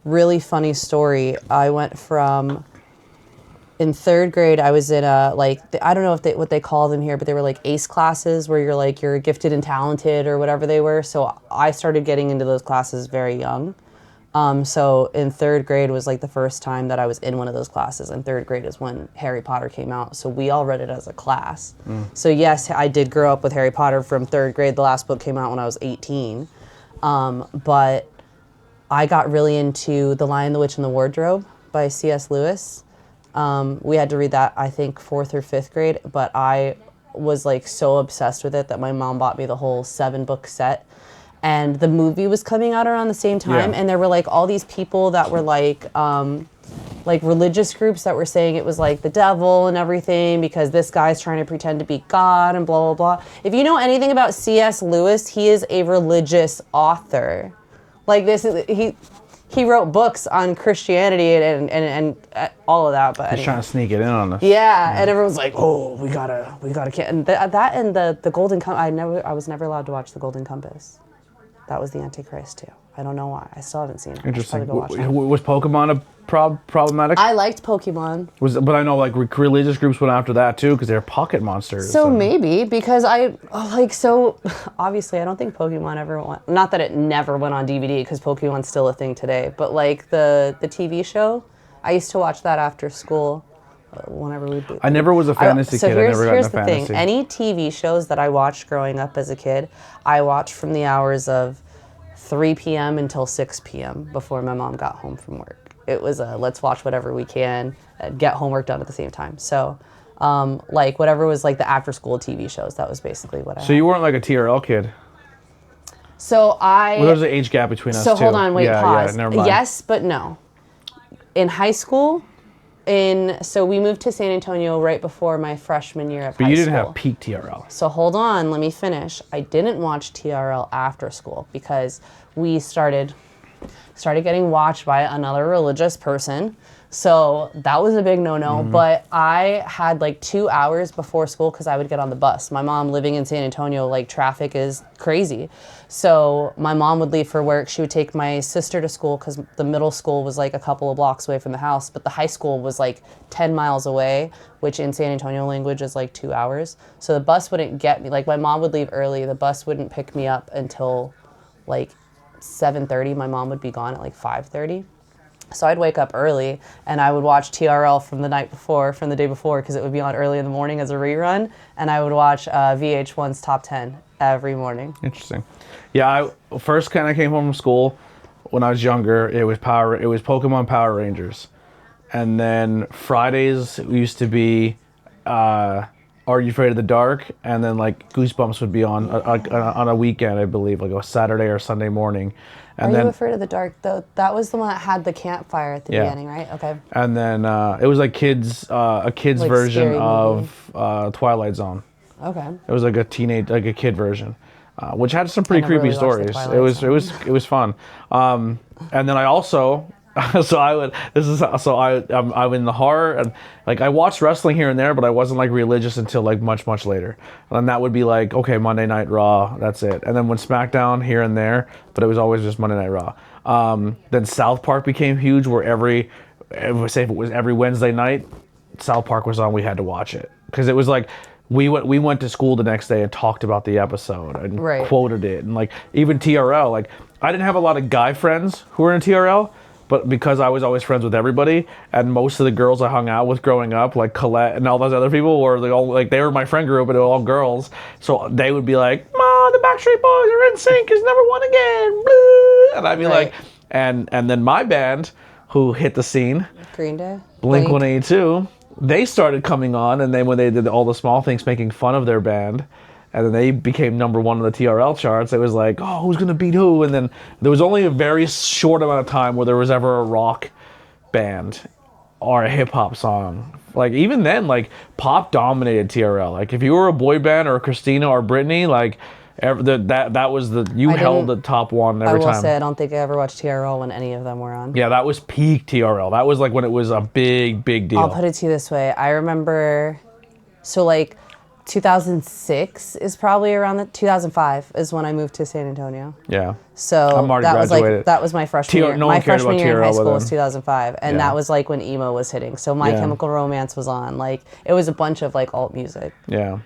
Really funny story. I went from, in third grade, I was in a, like, I don't know if what they call them here, but they were like ACE classes where you're gifted and talented or whatever they were. So I started getting into those classes very young. So in third grade was like the first time that I was in one of those classes. And third grade is when Harry Potter came out. So we all read it as a class. So yes, I did grow up with Harry Potter from third grade. The last book came out when I was 18. But I got really into The Lion, the Witch, and the Wardrobe by C.S. Lewis. We had to read that, I think, 4th or 5th grade, but I was like so obsessed with it that my mom bought me the whole 7-book set. And the movie was coming out around the same time, and there were like all these people that were like religious groups that were saying it was like the devil and everything because this guy's trying to pretend to be God and blah, blah, blah. If you know anything about C.S. Lewis, he is a religious author. Like he wrote books on Christianity and all of that, but He's trying to sneak it in on us. Yeah, and everyone's like, "Oh, we gotta," and that and the Golden Compass. I was never allowed to watch the Golden Compass. That was the Antichrist too. I don't know why. I still haven't seen it. Interesting. Was Pokemon problematic? I liked Pokemon. But I know like religious groups went after that too because they're pocket monsters. So maybe because obviously I don't think Pokemon ever went. Not that it never went on DVD because Pokemon's still a thing today. But like the TV show, I used to watch that after school. Whenever we. I never was a fantasy kid. I never got into fantasy. So here's the thing. Any TV shows that I watched growing up as a kid, I watched from the hours of 3 p.m. until 6 p.m. before my mom got home from work. It was let's watch whatever we can, get homework done at the same time. So, like whatever was like the after-school TV shows, that was basically what I. So you weren't like a TRL kid. So Well, there's an age gap between us. So hold on, wait, pause. Yeah, never mind. Yes, but no. In high school, So we moved to San Antonio right before my freshman year of high school. But you didn't have peak TRL. So hold on, let me finish. I didn't watch TRL after school because we started getting watched by another religious person. So that was a big no-no, but I had like 2 hours before school because I would get on the bus. My mom living in San Antonio, like traffic is crazy. So my mom would leave for work. She would take my sister to school because the middle school was like a couple of blocks away from the house, but the high school was like 10 miles away, which in San Antonio language is like 2 hours. So the bus wouldn't get me, like my mom would leave early. The bus wouldn't pick me up until like 7:30. My mom would be gone at like 5:30. So I'd wake up early and I would watch TRL from the day before, because it would be on early in the morning as a rerun, and I would watch VH1's Top 10 every morning. Interesting. Yeah, I first kind of came home from school when I was younger. It was Pokemon Power Rangers, and then Fridays used to be Are You Afraid of the Dark, and then like Goosebumps would be on a weekend, I believe, like a Saturday or Sunday morning. And Are You Afraid of the Dark, though? That was the one that had the campfire at the beginning, right? Okay. And then it was like a kid's Like version scary of Twilight Zone. Okay. It was like a kid version, which had some pretty creepy really watched the stories. Twilight It was fun. And then I also I'm in the horror, and like I watched wrestling here and there, but I wasn't like religious until like much later. And then that would be like, okay, Monday Night Raw, that's it. And then when SmackDown here and there, but it was always just Monday Night Raw. Then South Park became huge, where if it was every Wednesday night, South Park was on, we had to watch it, because it was like we went to school the next day and talked about the episode and quoted it, and like even TRL. Like I didn't have a lot of guy friends who were in TRL. But because I was always friends with everybody, and most of the girls I hung out with growing up, like Colette and all those other people, were they were my friend group, but they were all girls. So they would be like, "Ma, the Backstreet Boys are in sync, is number one again," blah. And I'd be like, and then my band, who hit the scene, Green Day, Blink 182, they started coming on, and then when they did all the small things, making fun of their band. And then they became number one on the TRL charts. It was like, oh, who's going to beat who? And then there was only a very short amount of time where there was ever a rock band or a hip-hop song. Like, even then, like, pop dominated TRL. Like, if you were a boy band or a Christina or Britney, like, held the top one every time. I will say, I don't think I ever watched TRL when any of them were on. Yeah, that was peak TRL. That was, like, when it was a big deal. I'll put it to you this way. I remember, so, like, 2006 is probably around 2005 is when I moved to San Antonio. Yeah. So I'm already graduated. That was my freshman year. No my one cared freshman about year in high TRL school with was them. 2005, and that was like when emo was hitting. So My Chemical Romance was on. Like it was a bunch of like alt music. Yeah.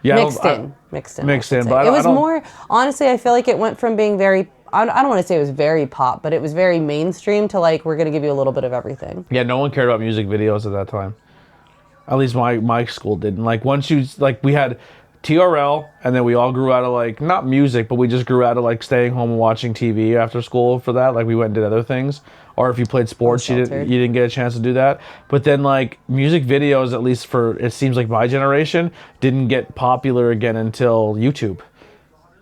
Mixed in. But it was more, honestly, I feel like it went from being very, I don't want to say it was very pop, but it was very mainstream to like, we're going to give you a little bit of everything. Yeah, no one cared about music videos at that time. At least my school didn't. Like once we had TRL, and then we all grew out of like, not music, but we just grew out of like staying home and watching TV after school for that. Like we went and did other things. Or if you played sports, you didn't get a chance to do that. But then like music videos, at least for, it seems like my generation, didn't get popular again until YouTube.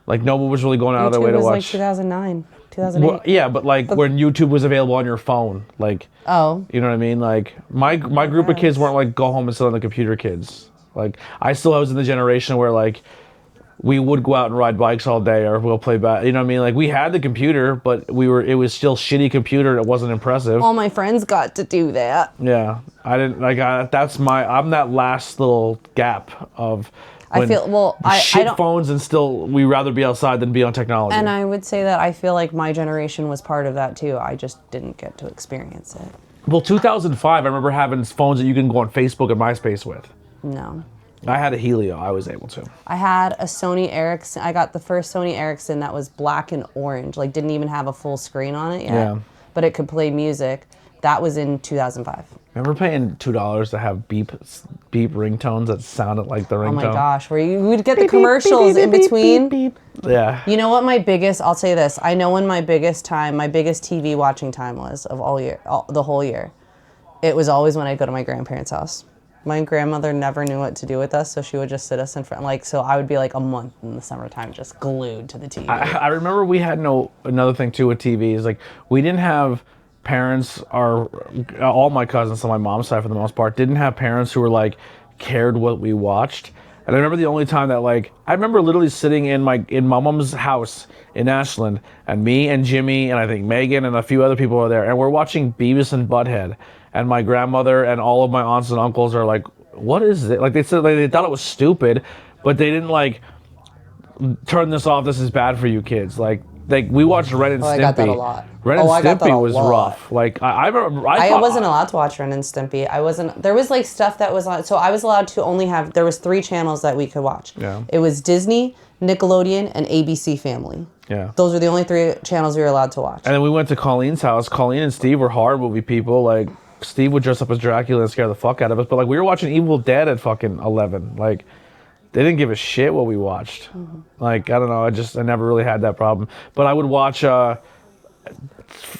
Like no one was really going out of their way to watch. YouTube was like 2009, 2008. Well, yeah, but like when YouTube was available on your phone, like, you know what I mean? Like my group of kids weren't like go home and sit on the computer kids. Like I still was in the generation where like we would go out and ride bikes all day, or we'll play you know what I mean? Like we had the computer, but it was still shitty computer. It wasn't impressive. All my friends got to do that. Yeah, I didn't like. I'm that last little gap of. I feel I don't, phones, and still we rather be outside than be on technology. And I would say that I feel like my generation was part of that too. I just didn't get to experience it. Well, 2005, I remember having phones that you can go on Facebook and MySpace with. No. I had a Helio. I was able to. I had a Sony Ericsson. I got the first Sony Ericsson that was black and orange. Like didn't even have a full screen on it yet. Yeah. But it could play music. That was in 2005. Remember paying $2 to have beep ringtones that sounded like the ringtone? Oh my gosh, where you would get the commercials in between. Beep. Yeah. You know what I'll say this. I know when my biggest TV watching time was of the whole year. It was always when I go to my grandparents' house. My grandmother never knew what to do with us, so she would just sit us in front. So I would be like a month in the summertime just glued to the TV. I remember we had another thing too with TV is like we didn't have parents are, all my cousins on my mom's side for the most part, didn't have parents who were like, cared what we watched. And I remember the only time that like, I remember literally sitting in my mom's house in Ashland, and me and Jimmy and I think Megan and a few other people are there, and we're watching Beavis and Butthead. And my grandmother and all of my aunts and uncles are like, what is it? Like they said, like, they thought it was stupid, but they didn't like turn this off. This is bad for you kids. Like we watched Ren and Stimpy. I got that a lot. Ren and Stimpy was rough. Like I remember, I wasn't allowed to watch Ren and Stimpy. I wasn't. There was like stuff that was on. So I was allowed to only have. There was 3 channels that we could watch. Yeah. It was Disney, Nickelodeon, and ABC Family. Yeah. Those were the only 3 channels we were allowed to watch. And then we went to Colleen's house. Colleen and Steve were horror movie people. Like Steve would dress up as Dracula and scare the fuck out of us. But like we were watching Evil Dead at fucking 11. Like they didn't give a shit what we watched. Mm-hmm. Like I don't know. I never really had that problem. But I would watch.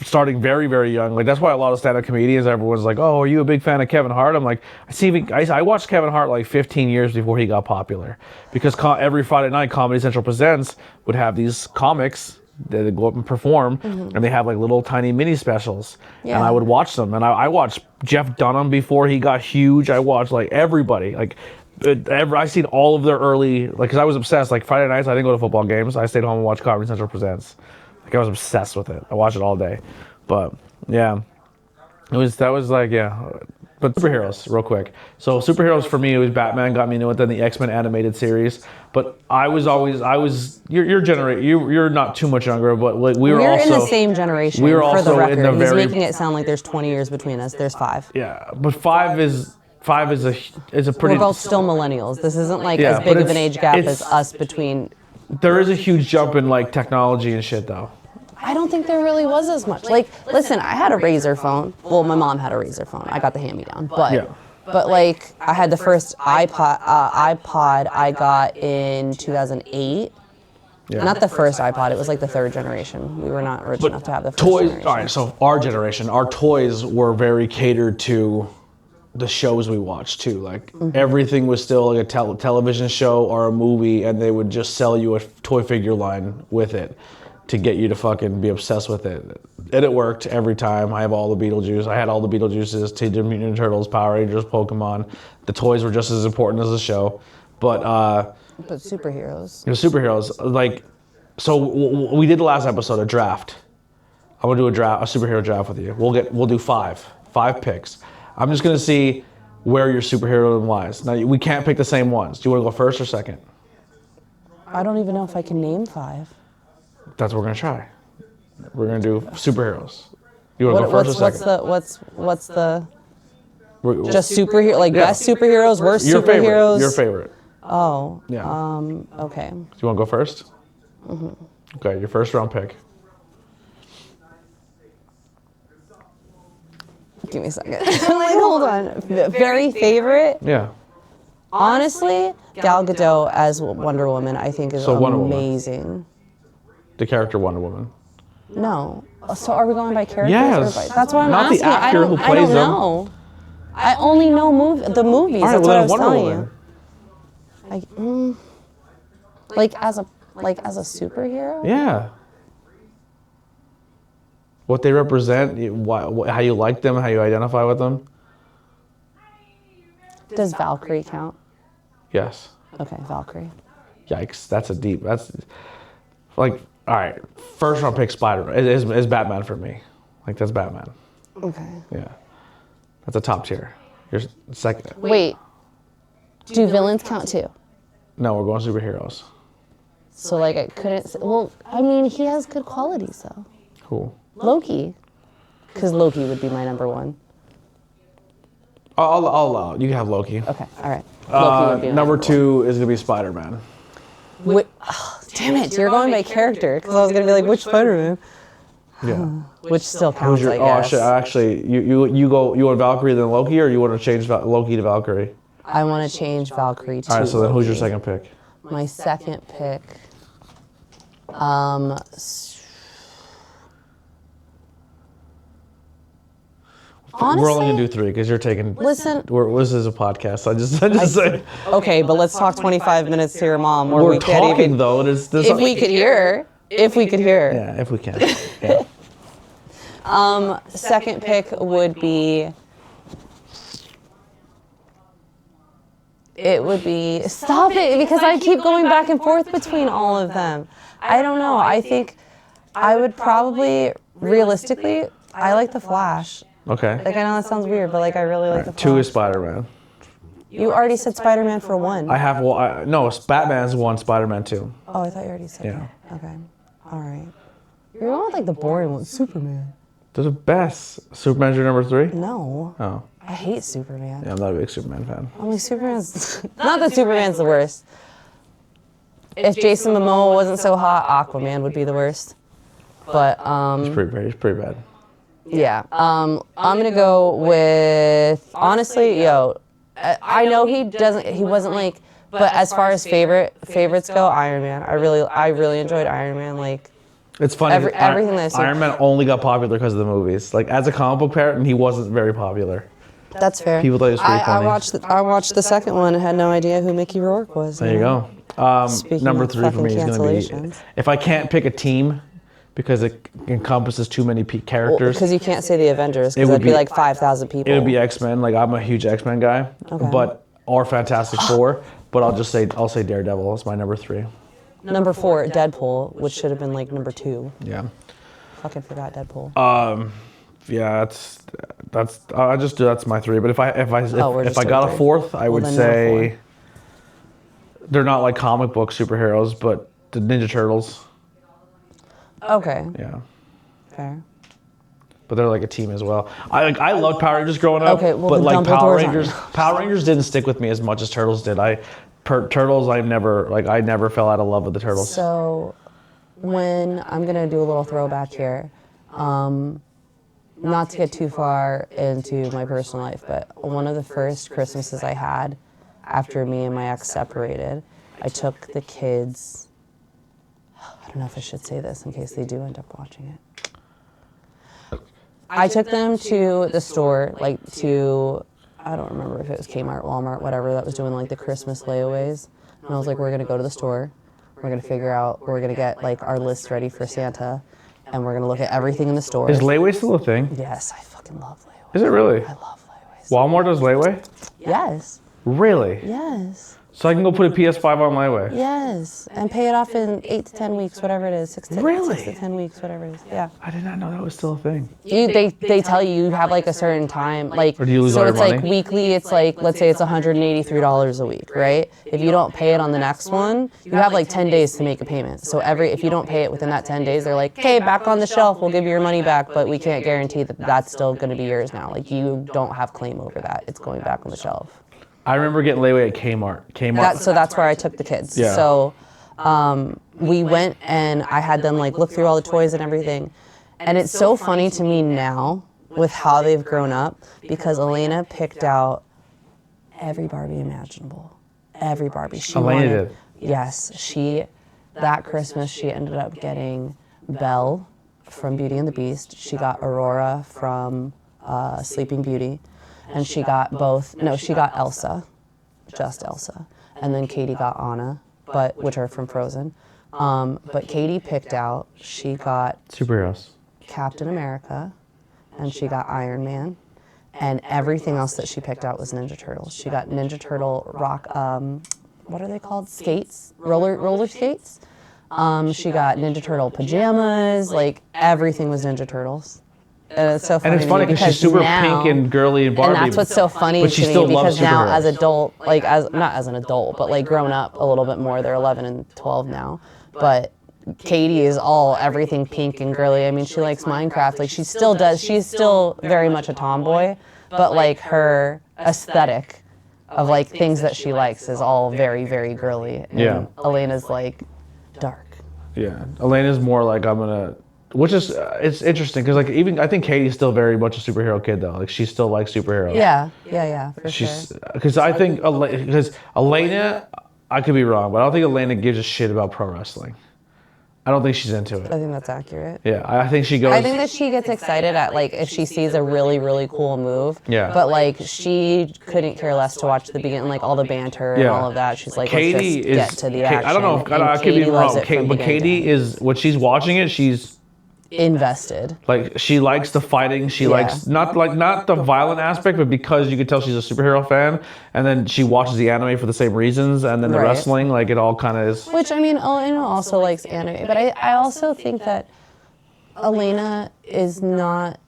Starting very, very young. Like that's why a lot of stand-up comedians, everyone's like, oh, are you a big fan of Kevin Hart? I'm like, I watched Kevin Hart like 15 years before he got popular, because every Friday night Comedy Central Presents would have these comics that they go up and perform, and they have like little tiny mini specials, and I would watch them. And I watched Jeff Dunham before he got huge. I watched like everybody, like I seen all of their early, like, because I was obsessed. Like Friday nights I didn't go to football games. I stayed home and watched Comedy Central Presents. I was obsessed with it. I watched it all day. But yeah, that was like, yeah. But superheroes, real quick. So superheroes for me, it was Batman got me into it, then the X-Men animated series. But you're not too much younger, but like we're also in the same generation. We were for the also record. in the He's very, making it sound like there's 20 years between us. There's 5. Yeah, but 5 is a pretty. We're both still millennials. This isn't like as big of an age gap as us between. There is a huge jump in like technology and shit though. I don't think there really was as much. Like, listen, I had a Razor phone. Well, my mom had a Razor phone. I got the hand-me-down. But like, I had the first iPod I got in 2008. Yeah. Not the first iPod. It was like the 3rd generation. We were not rich enough to have the first generation. All right, so our generation, our toys were very catered to the shows we watched too. Like everything was still like a television show or a movie, and they would just sell you a toy figure line with it to get you to fucking be obsessed with it. And it worked every time. I have all the Beetlejuice. I had all the Beetlejuices, Teenage Mutant Ninja Turtles, Power Rangers, Pokemon. The toys were just as important as the show. But superheroes. Superheroes. Like, so we did the last episode, a draft. I'm gonna do a superhero draft with you. We'll do 5 picks. I'm just gonna see where your superhero lies. Now we can't pick the same ones. Do you want to go first or second? I don't even know if I can name 5. That's what we're gonna try. We're gonna do superheroes. You want to go first or second? What's the just superhero, like best superheroes, worst superheroes? Your favorite. Oh. Yeah. Okay. Do you want to go first? Mm-hmm. Okay, your first round pick. Give me a second. I'm like, hold on. Very favorite? Yeah. Honestly, Gal Gadot as Wonder Woman, I think is amazing. The character Wonder Woman. No. So are we going by characters? Yes. That's what I'm asking. Not the actor who plays them. I don't know. I only know the movies. That's what I was telling you. Like as a superhero? Yeah. What they represent, how you like them, how you identify with them. Does Valkyrie count? Yes. Okay, Valkyrie. Yikes, that's like, all right, first round pick Spider-Man is Batman for me. Like, that's Batman. Okay. Yeah. That's a top tier. Your second. Wait. Do villains count too? No, we're going superheroes. So, like, I couldn't... Well, I mean, he has good qualities, though. Cool. Loki. Because Loki would be my number 1. I'll allow. You can have Loki. Okay, all right. Loki would be number 2 is going to be Spider-Man. Damn it, you're going by character. Because I was going to be like, which Spider-Man? Yeah. Which still counts, I guess. Actually, you want Valkyrie then Loki, or you want to change Loki to Valkyrie? I want to change Valkyrie to All right, so then Loki. who's your second pick? My second pick... Honestly, we're only gonna do 3 because you're taking. Listen, this is a podcast. So I just say. Okay, but let's talk 25 minutes to your mom. Where We're we can't talking even, though. if we could hear. Yeah, if we can. Yeah. Second pick would be. It would be. Stop it, because I keep going back and forth between all of them. I don't know. I think I would probably, realistically, I like the Flash. Okay. Like, I know that sounds weird, but like, I really like the Flash. 2 is Spider-Man. You already said Spider-Man for 1. I have no. Batman's 1, Spider-Man 2. Oh, I thought you already said Yeah. that. Okay. All right. You're going with like the boring one, Superman. They're the best. Superman's your number 3? No. Oh. I hate Superman. Yeah, I'm not a big Superman fan. I mean, Superman's not that Superman's the worst. If Jason Momoa wasn't so hot, Aquaman would be the worst. But It's pretty bad. yeah. I'm gonna go with, honestly, I know he wasn't like, but as far as favorites go, Iron Man. I really enjoyed Iron Man. Like, It's funny. everything that I've seen. Iron Man only got popular because of the movies. Like, as a comic book parent, he wasn't very popular. That's fair. People thought it was pretty funny. I watched the second one and had no idea who Mickey Rourke was. There you go. Number 3 for me is going to be, if I can't pick a team because it encompasses too many characters. Because you can't say the Avengers, because it'd be like 5,000 people. It would be X-Men. Like, I'm a huge X-Men guy, or Fantastic Four. But I'll say Daredevil is my number 3. Number 4, Deadpool, which should have been like number 2. Yeah. Fucking forgot Deadpool. Yeah, that's my 3. But if I got a 4th, I would say they're not like comic book superheroes, but the Ninja Turtles. Okay. Yeah. Fair. But they're like a team as well. I loved Power Rangers growing up, okay, well, but like Power Dumbledore's Rangers didn't stick with me as much as Turtles did. Turtles, I never fell out of love with the Turtles. So, when I'm gonna do a little throwback here, not to get too far into my personal life, but one of the first Christmases I had after me and my ex separated, I took the kids. I don't know if I should say this in case they do end up watching it. I took them to the store, like to, I don't remember if it was Kmart, Walmart, whatever, that was doing like the Christmas layaways. And I was like, we're gonna go to the store. We're gonna figure out, we're gonna get like our list ready for Santa. And we're gonna look at everything in the store. Is layaway still a thing? Yes, I fucking love layaway. Is it really? I love layaways. Walmart does layaway? Yes. Really? Yes. So I can go put a PS5 on layaway? Yes, and pay it off in 8 to 10 weeks, whatever it is. 6 to 10 weeks, whatever it is. Yeah. I did not know that was still a thing. They tell you have like a certain time, like, or do you lose so all it's your like money? weekly. It's like, let's say it's $183 a week, right? If you don't pay it on the next one, you have like 10 days to make a payment. So if you don't pay it within that 10 days, they're like, okay, back on the shelf. We'll give you your money back, but we can't guarantee that that's still going to be yours now. Like, you don't have claim over that. It's going back on the shelf. I remember getting layaway at Kmart. So that's where I took the kids. Yeah. So we went and I had them like look through all the toys and everything. And it's so funny to me now with how they've grown up, because Elena picked out every Barbie imaginable. Every Barbie. Elena did? Yes. That Christmas she ended up getting Belle from Beauty and the Beast. She got Aurora from Sleeping Beauty. And she got she got Elsa, just Elsa. And then Katie got Anna, which are from Frozen. But Katie picked out, she got superheroes. Captain America, and she got Iron Man. And everything else that she picked out was Ninja Turtles. She got Ninja Turtle rock, what are they called? Skates? Roller skates? She got Ninja Turtle pajamas, like everything was Ninja Turtles. And it's so funny. And it's funny because she's super pink and girly and Barbie. And that's what's so funny to me, because now as adult, like not as an adult, but like grown up a little bit more, they're 11 and 12 now. But Katie is all everything pink and girly. I mean, she likes Minecraft. Like, she still does. She's still very much a tomboy, but like her aesthetic of like things that she likes is all very, very girly. And Elena's like dark. Yeah, Elena's more like which is it's interesting because like even I think Katie's still very much a superhero kid though. Like, she still likes superheroes. Yeah, for sure. Because I think because Elena, I could be wrong, but I don't think Elena gives a shit about pro wrestling. I don't think she's into it. I think that's accurate. Yeah, I think she goes. I think that she gets excited at like if she sees a really, really cool move. Yeah. But like she couldn't care less to watch the beginning, like all the banter and all of that. She's like, Katie let's just get to the action. I don't know. I could be wrong. But Katie is when she's watching it, she's invested. Like she likes the fighting. She likes not the violent aspect, but because you could tell she's a superhero fan, and then she watches the anime for the same reasons, and then the wrestling, like it all kind of is. Which I mean, Elena also likes anime, but I also think that Elena is not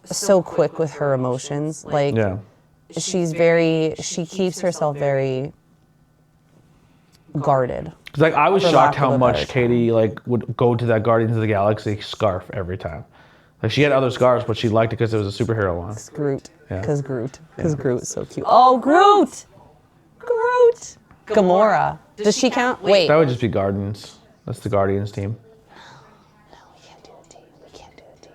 so quick with her emotions. Like she keeps herself very guarded. Like I was shocked how much Katie like would go to that Guardians of the Galaxy scarf every time. Like she had other scarves, but she liked it because it was a superhero one. It's Groot. Because Groot is so cute. Oh, Groot! Groot! Gamora. Does she count? Wait. That would just be Guardians. That's the Guardians team. No, we can't do a team. We can't do a team.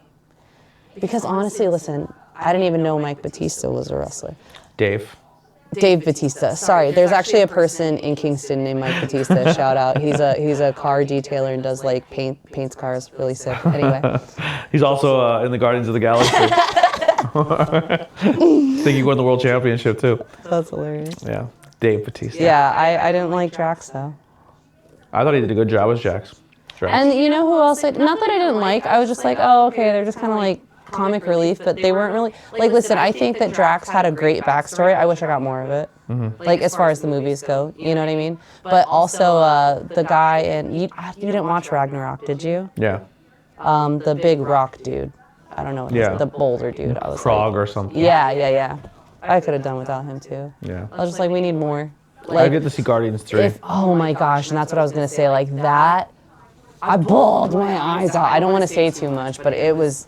Because honestly, listen, I didn't even know Mike Batista was a wrestler. Dave Batista. Sorry, there's actually a person in Kingston named Mike Batista. Shout out. He's a car detailer and does like paints cars really sick. Anyway. He's also in the Guardians of the Galaxy. I think he won the world championship too. That's hilarious. Yeah, Dave Batista. Yeah, I didn't like Drax though. I thought he did a good job as Drax. And you know who else? Not that I didn't like. I was just like, oh, okay, they're just kind of like comic relief, but they weren't really like. Listen, I think that Drax had a great backstory. I wish I got more of it. Like as far as the movies go, you know what I mean? But also the guy and you didn't watch Ragnarok, did you? Yeah. The big rock dude. I don't know what his, the boulder dude. I was Krog like, or something. Yeah. I could have done without him too. Yeah. I was just like, we need more. Like, I get to see Guardians 3. Oh my gosh, and that's what I was gonna say. Like that, I bawled my eyes out. I don't want to say too much, but it was.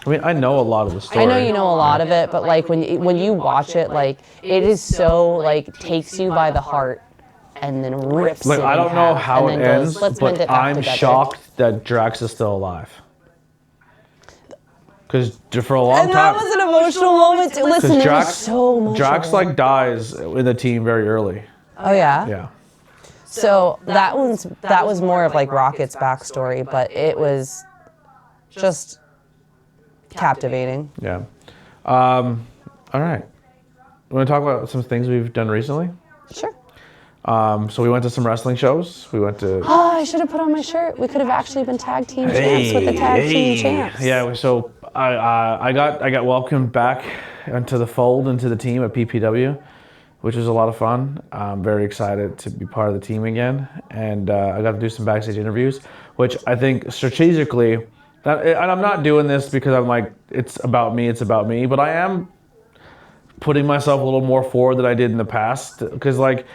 I mean, I know a lot of the story. I know you know a lot of it, but like when you watch it, like it is so like takes you by the heart and then rips. Like it I don't know how it ends, but but I'm shocked that Drax is still alive. Because for a long time, that was an emotional moment. Listen, it was so emotional. Drax like dies in the team very early. Oh yeah. Yeah. So that was more of like Rocket's backstory, but it was just captivating. Yeah. All right. We want to talk about some things we've done recently? Sure. So we went to some wrestling shows. We went to. Oh, I should have put on my shirt. We could have actually been tag team champs with the tag team champs. Yeah. So I got welcomed back into the fold, into the team at PPW, which was a lot of fun. I'm very excited to be part of the team again, and I got to do some backstage interviews, which I think strategically. And I'm not doing this because I'm like, it's about me, but I am putting myself a little more forward than I did in the past. Because like,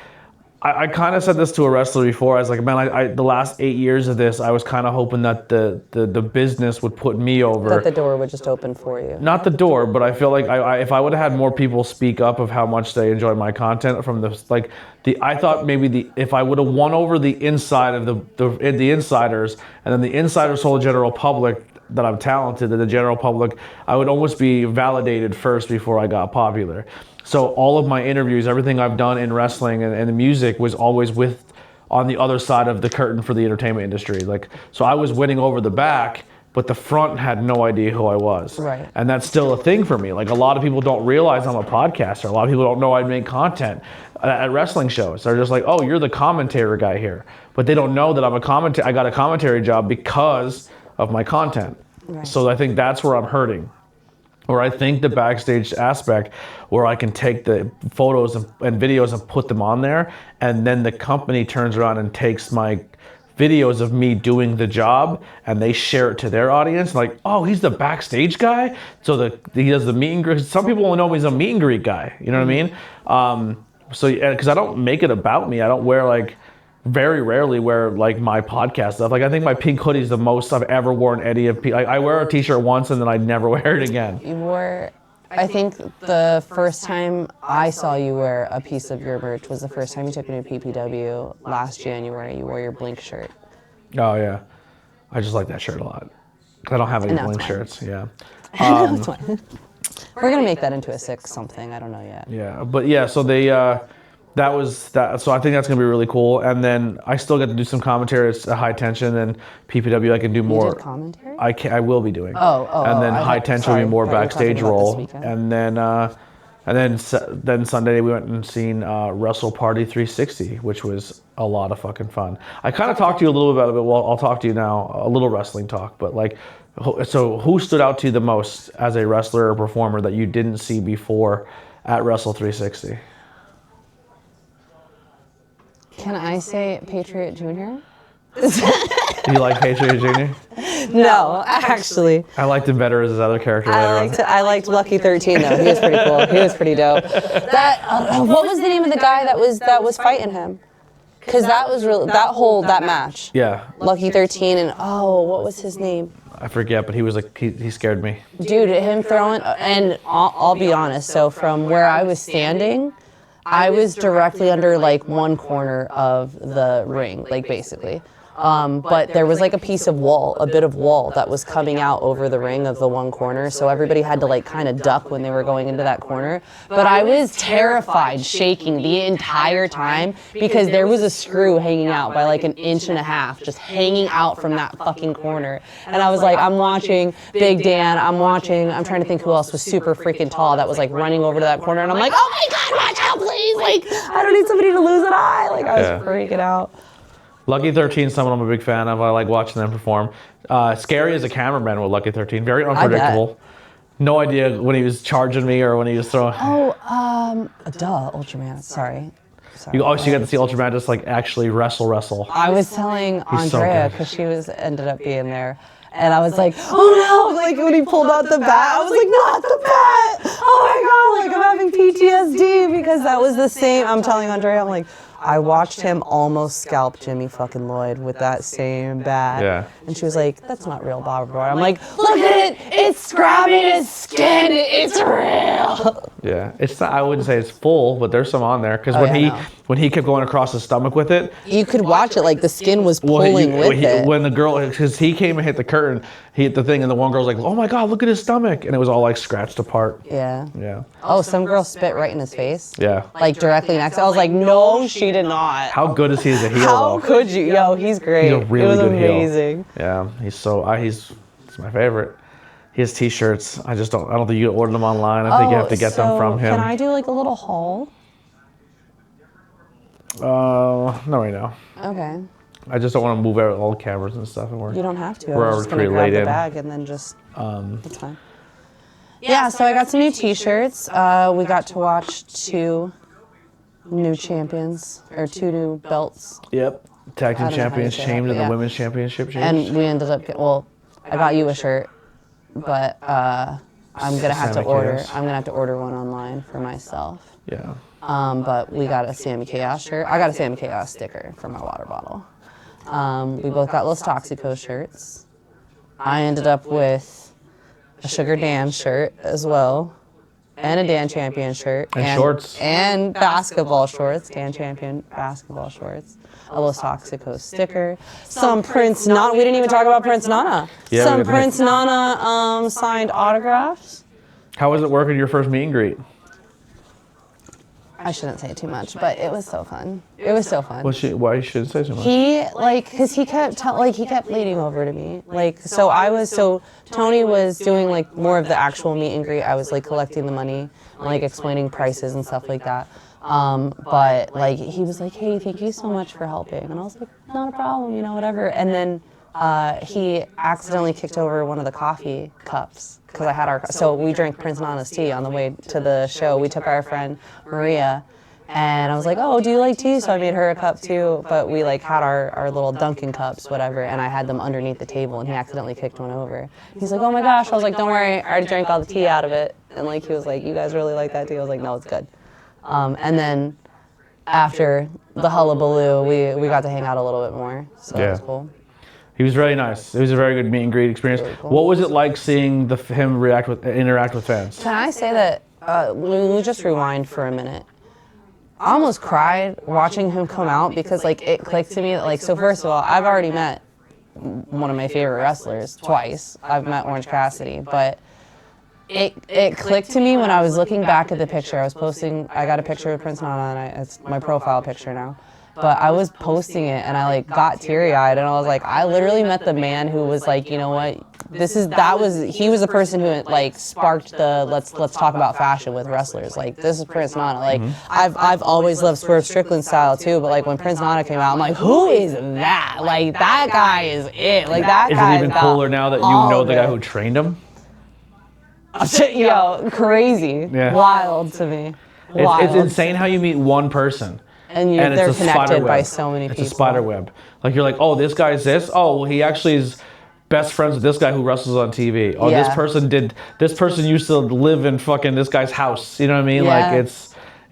I kind of said this to a wrestler before. I was like, man, I the last 8 years of this, I was kind of hoping that the business would put me over. That the door would just open for you. Not the door, but I feel like if I would have had more people speak up of how much they enjoy my content from I thought maybe if I would have won over the inside of the insiders, and then the insiders told the general public that I'm talented, and the general public, I would almost be validated first before I got popular. So all of my interviews, everything I've done in wrestling and the music was always on the other side of the curtain for the entertainment industry. Like, so I was winning over the back, but the front had no idea who I was. Right. And that's still a thing for me. Like a lot of people don't realize I'm a podcaster. A lot of people don't know I make content at wrestling shows. They're just like, oh, you're the commentator guy here. But they don't know that I got a commentary job because of my content. Right. So I think that's where I'm hurting. Or I think the backstage aspect where I can take the photos and videos and put them on there, and then the company turns around and takes my videos of me doing the job and they share it to their audience. Like, oh, he's the backstage guy? So he does the meet and greet. Some people will know he's a meet and greet guy. You know what I mean? So because I don't make it about me. I don't wear very rarely wear my podcast stuff. Like I think my pink hoodie is the most I've ever worn any of. I wear a t-shirt once and then I never wear it again. You wore. I think the first time I saw you wear a piece of your merch was the first time you took me to PPW last January. You wore your Blink shirt. Oh yeah, I just like that shirt a lot. I don't have any Blink shirts. Yeah. We're gonna make that into a 6 something. I don't know yet. Yeah, but yeah. So they. That was that. So I think that's gonna be really cool. And then I still get to do some commentary at High Tension and PPW. I can do more. You did commentary? I will be doing. Oh. And then High Tension will be more backstage role. And then Sunday we went and seen Wrestle Party 360, which was a lot of fucking fun. I kind of talked to you a little bit about it. Well, I'll talk to you now. A little wrestling talk, but So who stood out to you the most as a wrestler or performer that you didn't see before at Wrestle 360? Can I say Patriot Jr.? You like Patriot Jr.? No, actually. I liked him better as his other character later on. I liked Lucky 13 though. He was pretty cool. He was pretty dope. What was the name of the guy that was fighting him? Because that was really that match. Yeah. Lucky 13 and what was his name? I forget, but he was like he scared me. Dude, him throwing and I'll be honest. So from where I was standing, I was directly under like one corner of the ring, like basically. But there was like a piece of wall, a bit of wall that was coming out over the ring of the one corner. So everybody had to like kind of duck when they were going into that corner. But I was terrified, shaking the entire time because there was a screw hanging out by like 1.5 inches, just hanging out from that fucking corner. And I was like, I'm watching Big Dan, I'm trying to think who else was super freaking tall that was like running over to that corner. And I'm like, oh my God, watch out, please. Like, I don't need somebody to lose an eye. Like, I was freaking out. Lucky 13 is someone I'm a big fan of. I like watching them perform. Scary as a cameraman with Lucky 13. Very unpredictable. No idea when he was charging me or when he was throwing. Ultraman. Sorry. So you got to see Ultraman just like actually wrestle. I was telling Andrea because she ended up being there. And I was like, oh no, like when he pulled out the bat, I was like, not the bat. Oh my God, like I'm having PTSD because that was the same. I'm telling Andrea, I'm like, I watched him almost scalp Jimmy fucking Lloyd with that same bat. Yeah. And she was like, that's not real barbed wire. I'm like, look at it, it's scrapping his skin, it's real. Yeah, it's not, I wouldn't say it's full, but there's some on there. Because when he kept going across his stomach with it. You could watch it like the skin was pulling with it. When the girl, because he came and hit the curtain, he hit the thing, and the one girl's like, oh my God, look at his stomach. And it was all like scratched apart. Yeah. Yeah. Oh, some girl spit right in his face? Yeah. Like directly next to I was like, no, she did not. How good is he as a heel, How could you? Yo, he's great. He's a really good amazing. heel. Yeah, he's my favorite. He has t-shirts. I don't think you can order them online. I think you have to get them from him. Can I do like a little haul? Not right now. Okay. I just don't want to move out all the cameras and stuff. And you don't have to. We're I'm just pretty gonna grab late the in. bag and then just. That's fine. Yeah, so I got some new t-shirts. We got to watch 2 new champions or 2 new belts. Yep. Tag team champions changed and the women's championship changed. And we ended up I got you a shirt, but I'm gonna have to order one online for myself. Yeah. But we got a Sammy Chaos shirt. I got a Sammy Chaos sticker for my water bottle. We both got Los Toxicos shirts. I ended up with a Sugar Dan shirt as well, and a Dan Champion shirt. And shorts. And basketball shorts, Dan Champion basketball shorts. A Los Toxicos sticker. Some Prince Nana, we didn't even talk about Prince Nana. Yeah, some Prince Nana signed autographs. How was it working your first meet and greet? I shouldn't say too much, but it was so fun. It was so fun. Why you shouldn't say too much? Because he kept leading over to me. Tony was doing like more of the actual meet and greet. I was like collecting the money and like explaining prices and stuff like that. But like he was like, hey, thank you so much for helping. And I was like, not a problem, whatever. And then he accidentally kicked over one of the coffee cups because I had so we drank Prince Nana's tea on the way to the show. We took our friend Maria and I was like, oh, do you like tea? So I made her a cup too, but we like had our little Dunkin' cups, whatever, and I had them underneath the table and he accidentally kicked one over. He's like, oh my gosh. I was like, don't worry, I already drank all the tea out of it. And like he was like, you guys really like that tea? I was like, no, it's good. And then after the hullabaloo, we got to hang out a little bit more, so that was cool. He was really nice. It was a very good meet and greet experience. Cool. What was it like seeing him interact with fans? Can I say that? We'll just rewind for a minute. I almost cried watching him come out because like it clicked to me that like, so first of all, I've already met one of my favorite wrestlers twice. I've met Orange Cassidy, but it clicked to me when I was looking back at the picture. I got a picture of Prince Nana and it's my profile picture now. but I was posting it and I like got teary-eyed and I was like, I literally met the man who was like, you know what, he was the person who like sparked the let's talk about fashion with wrestlers. Like, this is Prince Nana. Like, I've always loved Swerve Strickland style too, but like when Prince Nana came out, I'm like, who is that? Like, that guy is it. Like, that guy is it even cooler now that you know the guy who trained him? Yo, crazy. Yeah. Wild to me. It's insane how you meet one person. And they're connected by so many people. It's a spider web. Like, you're like, oh, this guy's this. Oh, he actually is best friends with this guy who wrestles on TV. Oh, this person used to live in fucking this guy's house. You know what I mean? Yeah. Like,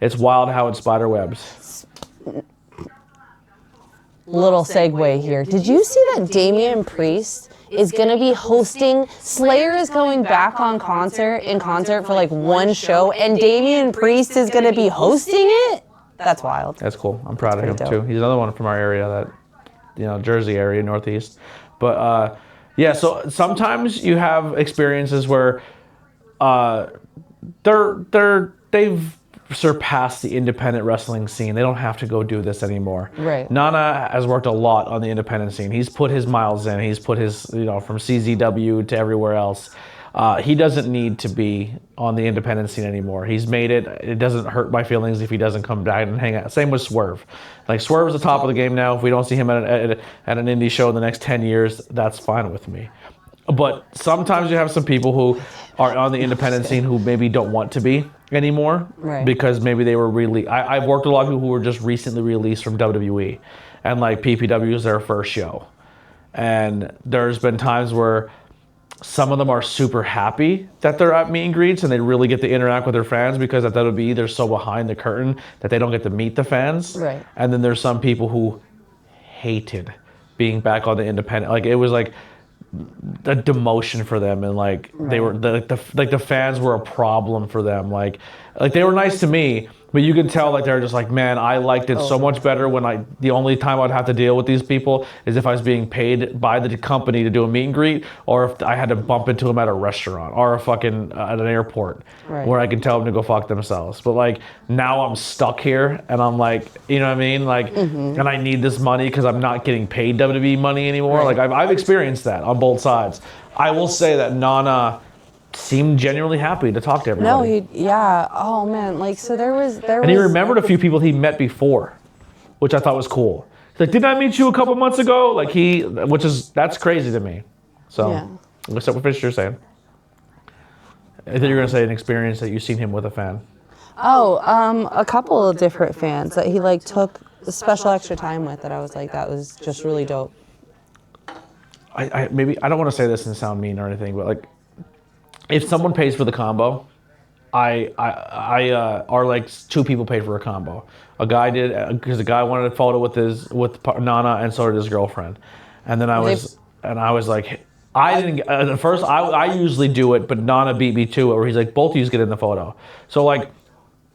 it's wild how it spider webs. Little segue here. Did you see that Damian Priest is going to be hosting? Slayer is going back on concert for like one show, and Damian Priest is going to be hosting it? That's wild. That's cool. I'm proud of him too. He's another one from our area, that Jersey area, Northeast. But yeah, so sometimes you have experiences where they've surpassed the independent wrestling scene. They don't have to go do this anymore. Right. Nana has worked a lot on the independent scene. He's put his miles in. He's put his, from CZW to everywhere else. He doesn't need to be on the independent scene anymore. He's made it. It doesn't hurt my feelings if he doesn't come back and hang out. Same with Swerve. Like, Swerve's the top of the game now. If we don't see him at an indie show in the next 10 years, that's fine with me. But sometimes you have some people who are on the independent scene who maybe don't want to be anymore, right, because maybe they were really... I've worked with a lot of people who were just recently released from WWE, and like PPW is their first show. And there's been times where some of them are super happy that they're at meet and greets and they really get to interact with their fans, because at WWE they're so behind the curtain that they don't get to meet the fans. Right. And then there's some people who hated being back on the independent. Like, it was like a demotion for them, and like, right, they were the fans were a problem for them. Like they were nice to me, but you could tell like they're just like, man, I liked it so much better when the only time I'd have to deal with these people is if I was being paid by the company to do a meet and greet, or if I had to bump into them at a restaurant or a fucking at an airport, right, where I can tell them to go fuck themselves. But like, now I'm stuck here and I'm like, you know what I mean? Like, and I need this money because I'm not getting paid WWE money anymore. Right. Like, I've experienced that on both sides. I will say that Nana seemed genuinely happy to talk to everybody. No, oh man, like, so there was. And he remembered a few people he met before, which I thought was cool. He's like, didn't I meet you a couple months ago? Like, that's crazy to me. So, yeah. What's up with what you're saying? I think you're gonna say an experience that you've seen him with a fan. Oh, a couple of different fans that he like took special extra time with, that I was like, that was just really dope. I don't want to say this and sound mean or anything, but like, if someone pays for the combo, or like two people paid for a combo. A guy did, because the guy wanted a photo with Nana, and so did his girlfriend. And then I was like, I didn't at first. I usually do it, but Nana beat me to it, where he's like, both of you get in the photo. So like,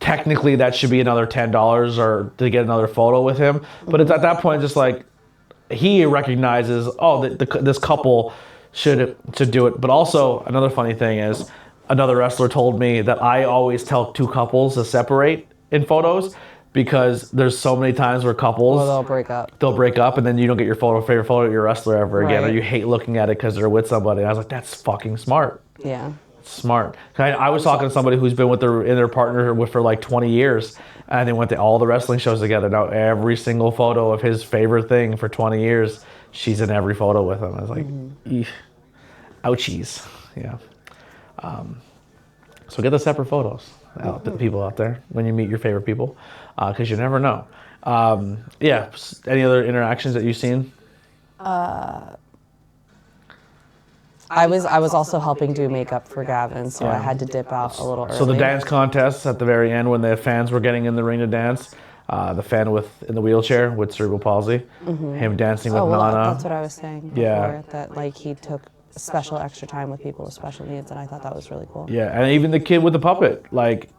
technically that should be another $10 or to get another photo with him. But it's at that point just like, he recognizes, this couple should do it. But also, another funny thing is, another wrestler told me that I always tell two couples to separate in photos, because there's so many times where couples they'll break up, and then you don't get your favorite photo of your wrestler ever again, or you hate looking at it because they're with somebody. And I was like, that's fucking smart. Yeah. Smart. I was talking to somebody who's been with their partner for like 20 years, and they went to all the wrestling shows together. Now every single photo of his favorite thing for 20 years, she's in every photo with him. I was like, ouchies. Yeah. So get the separate photos out to the people out there when you meet your favorite people, because you never know. Yeah. Any other interactions that you've seen? I was also helping do makeup for Gavin, so I had to dip out a little early. So the dance contests at the very end, when the fans were getting in the ring to dance, the fan in the wheelchair with cerebral palsy, him dancing with Nana. That's what I was saying before, that like he took special extra time with people with special needs, and I thought that was really cool. Yeah, and even the kid with the puppet. Like,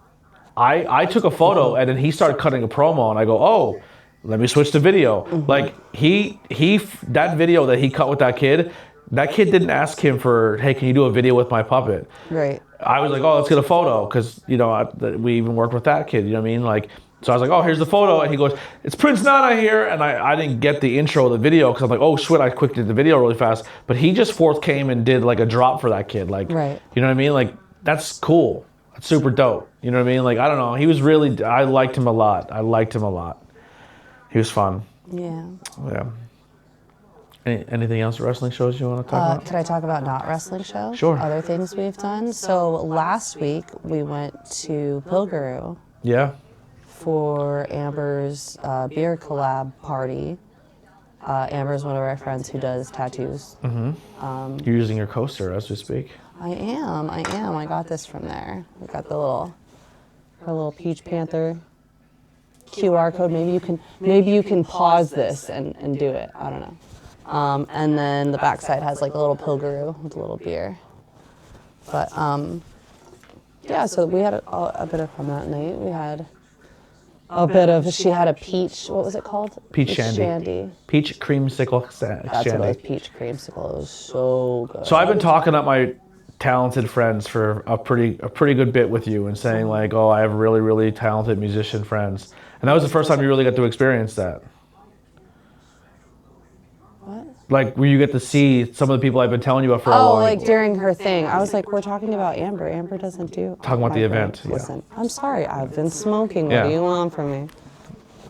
I took a photo, and then he started cutting a promo, and I go, oh, let me switch to video. Like, that video that he cut with that kid didn't ask him for, hey, can you do a video with my puppet? Right. I was like, oh, let's get a photo, because, we even worked with that kid, you know what I mean? Like, So I was like, oh, here's the photo. And he goes, it's Prince Nana here. And I didn't get the intro of the video because I'm like, oh, shit, I quick did the video really fast. But he just came and did like a drop for that kid. Like, right. You know what I mean? Like, that's cool. That's super dope. You know what I mean? Like, I don't know. He was really, I liked him a lot. He was fun. Yeah. Yeah. Anything else wrestling shows you want to talk about? Could I talk about not wrestling shows? Sure. Other things we've done. So last week we went to Pilguru. Yeah. For Amber's beer collab party. Amber's one of our friends who does tattoos. Mm-hmm. You're using your coaster as we speak. I am. I got this from there. We got her little Peach Panther QR code. Maybe you can pause this and do it. I don't know. And then the backside has like a little Pilguru with a little beer. But yeah, so we had a bit of fun that night. We had a bit of, she had a peach, what was it called? Peach shandy. Peach creamsicle shandy. That's what it was, peach creamsicle. It was so good. So I've been talking up my talented friends for a pretty good bit with you and saying like, oh, I have really, really talented musician friends. And that was the first time you really got to experience that. What? Like, where you get to see some of the people I've been telling you about for a long time. Oh, like during her thing. I was like, we're talking about Amber. Amber doesn't do... Talking about the event, yeah. Listen, I'm sorry. I've been smoking. What do you want from me?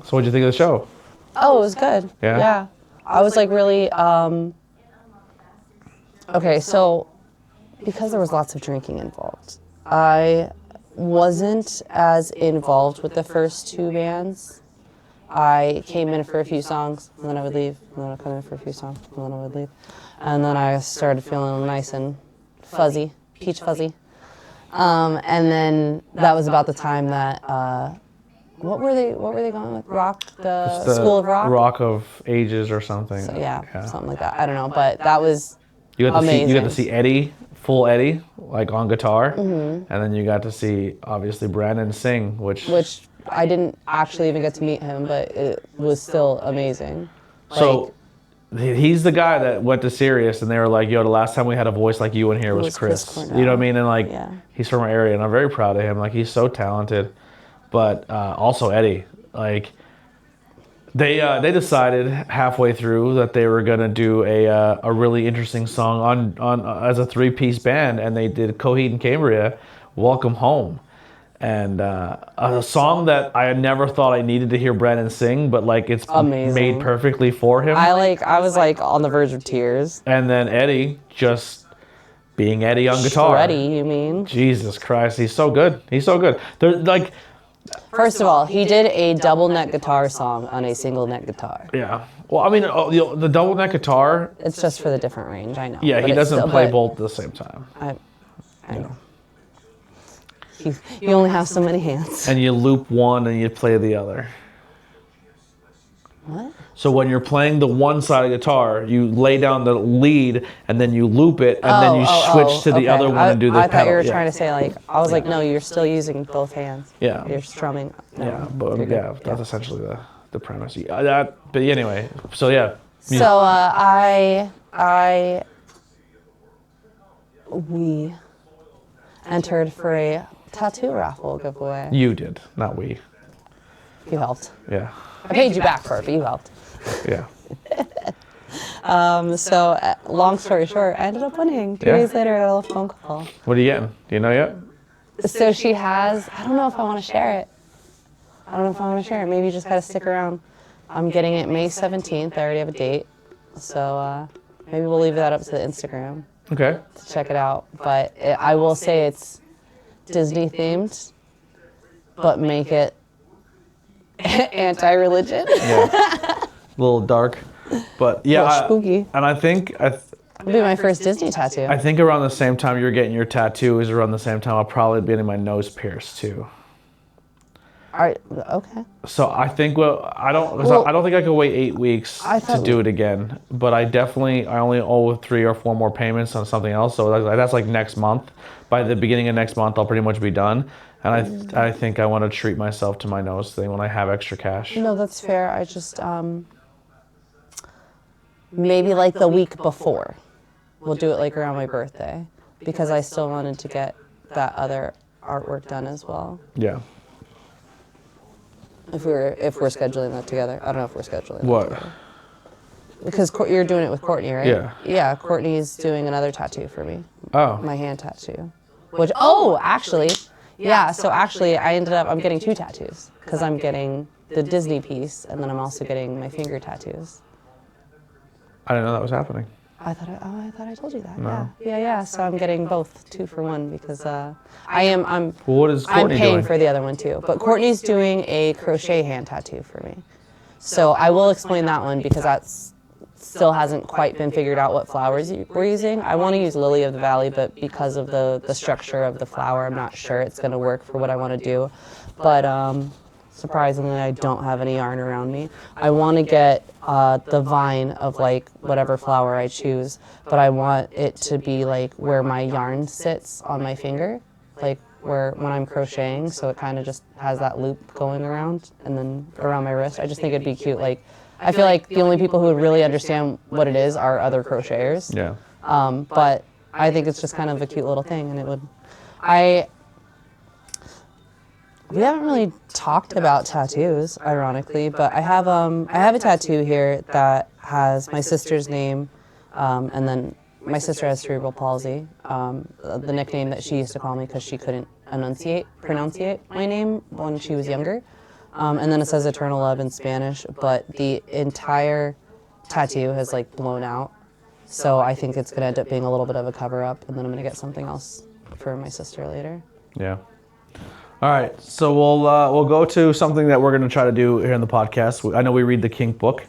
So what'd you think of the show? Oh, it was good. Yeah. I was like really... Okay, so because there was lots of drinking involved, I wasn't as involved with the first two bands. I came in for a few songs, and then I would leave, and then I'd come in for a few songs, and then I would leave. And then I started feeling nice and fuzzy, peach fuzzy. And then that was about the time that, what were they going with? The School of Rock? Rock of Ages or something. So, yeah, something like that. I don't know, but that was amazing. You got to see Eddie, full Eddie, like on guitar. Mm-hmm. And then you got to see, obviously, Brandon sing, which I didn't actually even get to meet him, but it was still amazing. So he's the guy that went to Sirius, and they were like, yo, the last time we had a voice like you in here was Chris. You know what I mean? And like, he's from our area, and I'm very proud of him. Like, he's so talented. But also Eddie, like, they decided halfway through that they were gonna do a really interesting song on as a 3-piece band, and they did Coheed and Cambria, Welcome Home. And a song that I never thought I needed to hear Brandon sing, but like it's amazing. Made perfectly for him. I was like on the verge of tears. And then Eddie just being Eddie on guitar. Eddie, you mean? Jesus Christ, he's so good. He's so good. They're like. First of all, he did a double neck guitar song on a single neck guitar. Yeah. Well, I mean, the double neck guitar. It's just for the different range, I know. Yeah, he doesn't play both at the same time. I know. You only have so many hands. And you loop one and you play the other. What? So when you're playing the one side of the guitar, you lay down the lead and then you loop it and then you switch to the other one and do the pedal. I thought you were trying to say like, I was like, no, you're still using both hands. Yeah. You're strumming. No, that's essentially the premise. But anyway, so yeah. So we entered for a tattoo raffle giveaway. You did, not we. You helped. Yeah. I paid you back for it, but you helped. Yeah. So long story short, I ended up winning. 2 days later, I got a little phone call. What are you getting? Do you know yet? So she has, I don't know if I want to share it. Maybe you just got to stick around. I'm getting it May 17th. I already have a date. So maybe we'll leave that up to the Instagram. Okay. To check it out. But I will say it's Disney themed, but make it anti-religion. Yeah. A little dark. But yeah. A little spooky. And I think It'll be my first Disney tattoo. I think around the same time you're getting your tattoo is around the same time I'll probably be getting my nose pierced too. Okay. So I think I don't think I could wait 8 weeks to do it again. But I only owe 3 or 4 more payments on something else. So that's like next month. By the beginning of next month, I'll pretty much be done. And I think I want to treat myself to my nose thing when I have extra cash. No, that's fair. I just maybe like the week before, we'll do it like around my birthday because I still wanted to get that other artwork done as well. Yeah. If we're scheduling that together. I don't know if we're scheduling What? that together. Because you're doing it with Courtney, right? Yeah. Yeah, Courtney's doing another tattoo for me. Oh. My hand tattoo. Actually, yeah, so actually I'm getting 2 tattoos. Because I'm getting the Disney piece, and then I'm also getting my finger tattoos. I didn't know that was happening. I thought I told you that. No. Yeah. So I'm getting both 2 for 1 because I'm Well, what is Courtney I'm paying doing? for the other one too. But Courtney's doing a crochet hand tattoo for me. So I will explain that one because that's still hasn't quite been figured out what flowers we're using. I want to use Lily of the Valley, but because of the structure of the flower, I'm not sure it's going to work for what I want to do. But surprisingly, I don't have any yarn around me. I want to get the vine of like whatever flower I choose, but I want it to be like where my yarn sits on my finger, like where when I'm crocheting, so it kind of just has that loop going around and then around my wrist. I just think it'd be cute. Like I feel like the only people who would really understand what it is are other crocheters. Yeah. But I think it's just kind of a cute little thing, and it would. We haven't really talked about tattoos, ironically, but I have a tattoo here that has my sister's name, and then my sister has cerebral palsy. The nickname that she used to call me because she couldn't pronunciate my name when she was younger. And then it says Eternal Love in Spanish, but the entire tattoo has like blown out. So I think it's gonna end up being a little bit of a cover up, and then I'm gonna get something else for my sister later. Yeah. All right, so we'll go to something that we're gonna try to do here in the podcast. I know we read the kink book.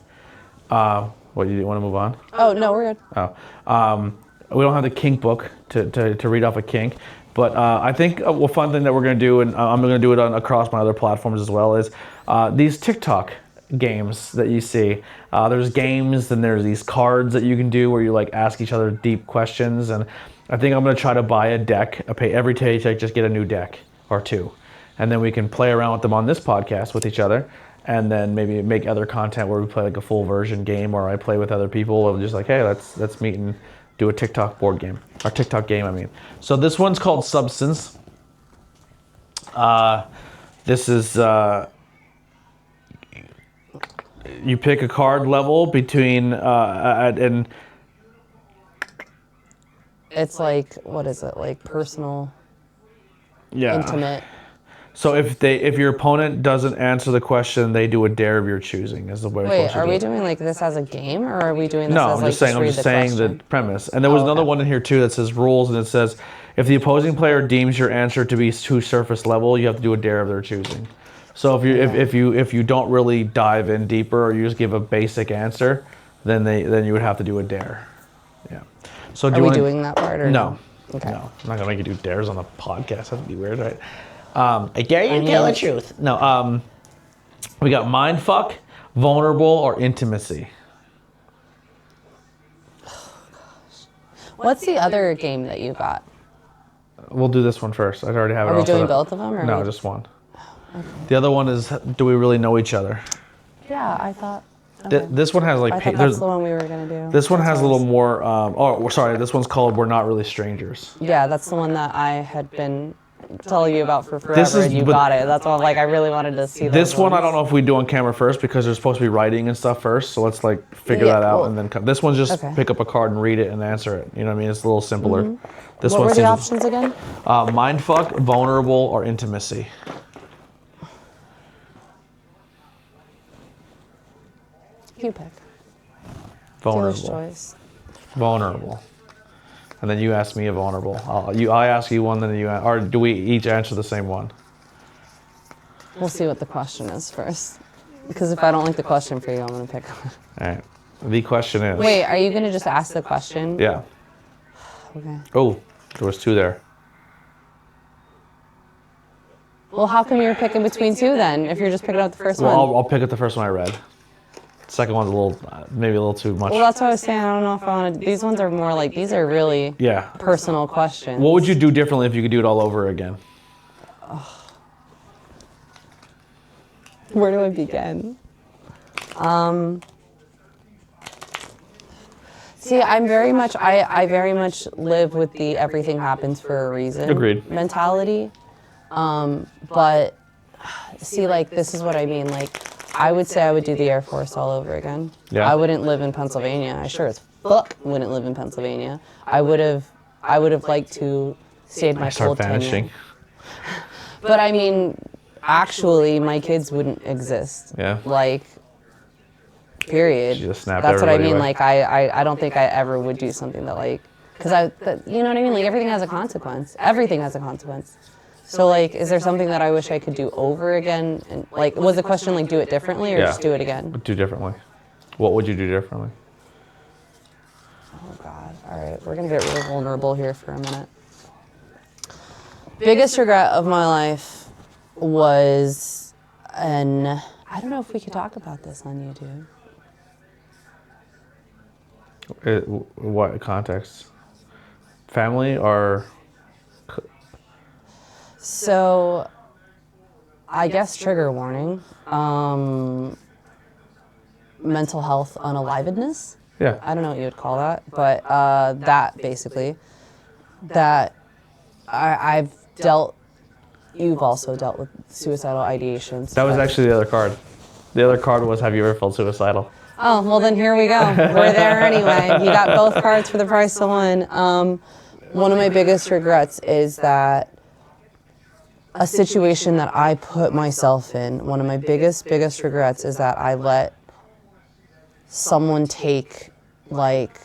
What, you want to move on? Oh no, we're good. Oh, we don't have the kink book to read off a kink. But I think a fun thing that we're going to do, and I'm going to do it across my other platforms as well, is these TikTok games that you see. There's games and there's these cards that you can do where you like ask each other deep questions. And I think I'm going to try to buy a deck. I pay every paycheck, just get a new deck or 2. And then we can play around with them on this podcast with each other. And then maybe make other content where we play like a full version game, or I play with other people of just like, hey, let's meet and do a TikTok board game, or TikTok game, I mean. So this one's called Substance. This is, you pick a card level between, and It's like, what is it, like personal, intimate. So if your opponent doesn't answer the question, they do a dare of your choosing. Is the way. Wait, are we doing like this as a game, or are we doing this as like I'm just saying the premise. And there was another one in here too that says rules, and it says if the opposing player deems your answer to be too surface level, you have to do a dare of their choosing. So if you don't really dive in deeper, or you just give a basic answer, then you would have to do a dare. Yeah. So are we doing that part or no? Okay. No, I'm not gonna make you do dares on the podcast. That'd be weird, right? I dare you to tell the truth. No, we got mindfuck, vulnerable, or intimacy. Oh, gosh. What's the other game that you got? We'll do this one first. I already have it. Are we doing both of them? Or no, just one. Okay. The other one is, do we really know each other? Yeah, I thought. Okay. This one has like. I thought that's the one we were gonna do. This one has a little more. Sorry. This one's called "We're Not Really Strangers." Yeah, that's the one that I had been telling you about for forever, and you got it. That's why like I really wanted to see this one. I don't know if we do on camera first because there's supposed to be writing and stuff first. So let's like figure that out and then come. This one's just pick up a card and read it and answer it. You know what I mean? It's a little simpler. Mm-hmm. This what one were the options again? Mindfuck, vulnerable, or intimacy. You pick. Vulnerable. Dealer's choice. Vulnerable. And then you ask me a vulnerable. I ask you one, then or do we each answer the same one? We'll see what the question is first. Because if I don't like the question for you, I'm going to pick one. All right. The question is... Wait, are you going to just ask the question? Yeah. Okay. Oh, there was 2 there. Well, how come you're picking between 2 then, if you're just picking up the first one? Well, I'll pick up the first one I read. Second one's maybe a little too much. Well, that's what I was saying. I don't know if I want to. These ones are more like, these are really personal questions. What would you do differently if you could do it all over again? Where do I begin? See, I'm very much, I very much live with the everything happens for a reason Agreed. mentality. But See, like, this is what I mean. Like, I would say I would do the Air Force all over again. Yeah. I wouldn't live in Pennsylvania. I sure as fuck wouldn't live in Pennsylvania. I would have liked to stayed my full tenure. But I mean, actually, my kids wouldn't exist. Yeah. Like, period. She just snapped That's what I mean. away. Like, I don't think I ever would do something that, like, because you know what I mean? Like, everything has a consequence. Everything has a consequence. So, like, is there something that I wish I could do over again? And, like, was the question, like, do it differently or just do it again? Do differently. What would you do differently? Oh, God. All right. We're going to get real vulnerable here for a minute. Biggest regret of my life was I don't know if we could talk about this on YouTube. What context? Family or? So, I guess trigger warning. Mental health unalivedness. Yeah. I don't know what you would call that, but that basically. That I've dealt. You've also dealt with suicidal ideations. That was actually the other card. The other card was, have you ever felt suicidal? Oh, well then here we go. We're there anyway. You got both cards for the price of one. One of my biggest regrets is that a situation that I put myself in, one of my biggest regrets is that I let someone take, like,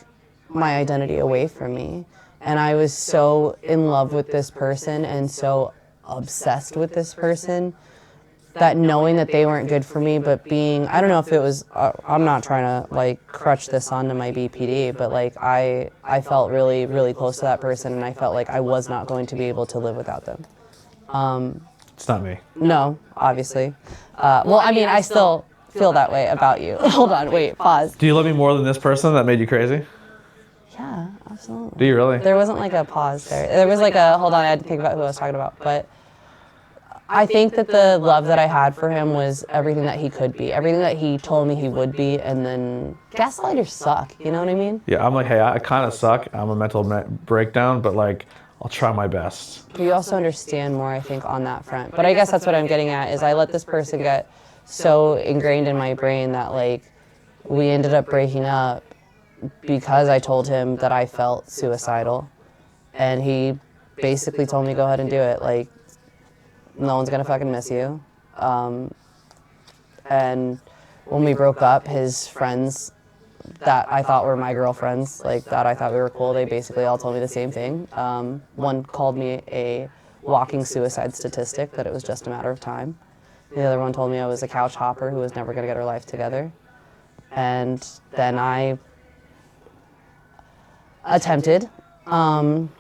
my identity away from me. And I was so in love with this person and so obsessed with this person that knowing that they weren't good for me, but being, I don't know if it was, I'm not trying to, like, crutch this onto my BPD, but, like, I felt really, really close to that person, and I felt like I was not going to be able to live without them. It's not me. No, obviously. Well, I mean, I still feel that way about you. Hold on, wait, pause. Do you love me more than this person that made you crazy? Yeah, absolutely. Do you really? There wasn't like a pause there. There was like a, hold on, I had to think about who I was talking about, but I think that the love that I had for him was everything that he could be, everything that he told me he would be, and then gaslighters suck, you know what I mean? Yeah, I'm like, hey, I kind of suck. I'm a mental breakdown, but, like, I'll try my best. But you also understand more, I think, on that front. But I guess that's what I'm getting at, is I let this person get so ingrained in my brain that, like, we ended up breaking up because I told him that I felt suicidal. And he basically told me, go ahead and do it. Like, no one's gonna fucking miss you. And when we broke up, his friends that I thought were my girlfriends, like that I thought we were cool, they basically all told me the same thing. One called me a walking suicide statistic, that it was just a matter of time. The other one told me I was a couch hopper who was never gonna get her life together. And then I attempted, and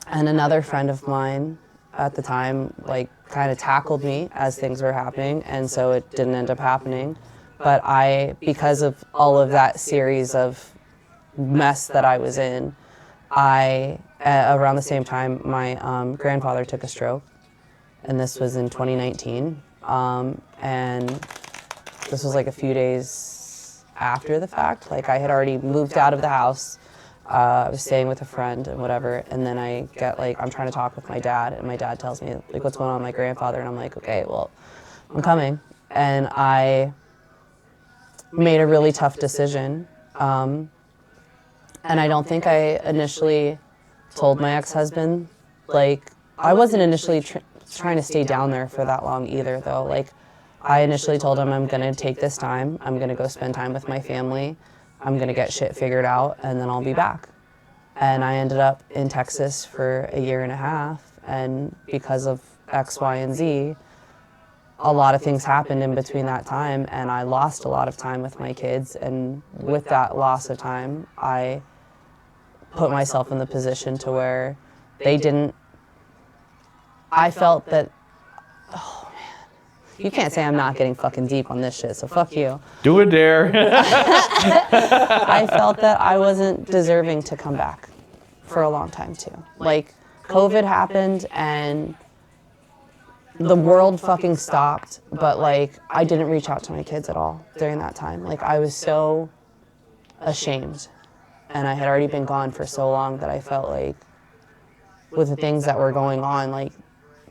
another friend of mine at the time, like, kind of tackled me as things were happening, and so it didn't end up happening. But because of all of that series of mess that I was in, around the same time, my grandfather took a stroke, and this was in 2019, and this was like a few days after the fact. Like, I had already moved out of the house. I was staying with a friend and whatever, and then I get, like, I'm trying to talk with my dad, and my dad tells me, like, what's going on with my grandfather, and I'm like, okay, well, I'm coming. And I made a really tough decision, and I don't think I initially told my ex-husband, like, I wasn't initially trying to stay down there for that long either, though. Like, I initially told him, I'm gonna take this time, I'm gonna go spend time with my family, I'm gonna get shit figured out, and then I'll be back. And I ended up in Texas for a year and a half, and because of X, Y, and Z, a lot of things happened in between that time, and I lost a lot of time with my kids, and with that loss of time, I put myself in the position to where I felt that, oh man, you can't say I'm not getting fucking deep on this shit, so fuck you. Do it, dare. I felt that I wasn't deserving to come back for a long time too. Like, COVID happened and the world fucking stopped, but, like, I didn't reach out to my kids at all during that time. Like, I was so ashamed, and I had already been gone for so long that I felt like with the things that were going on, like,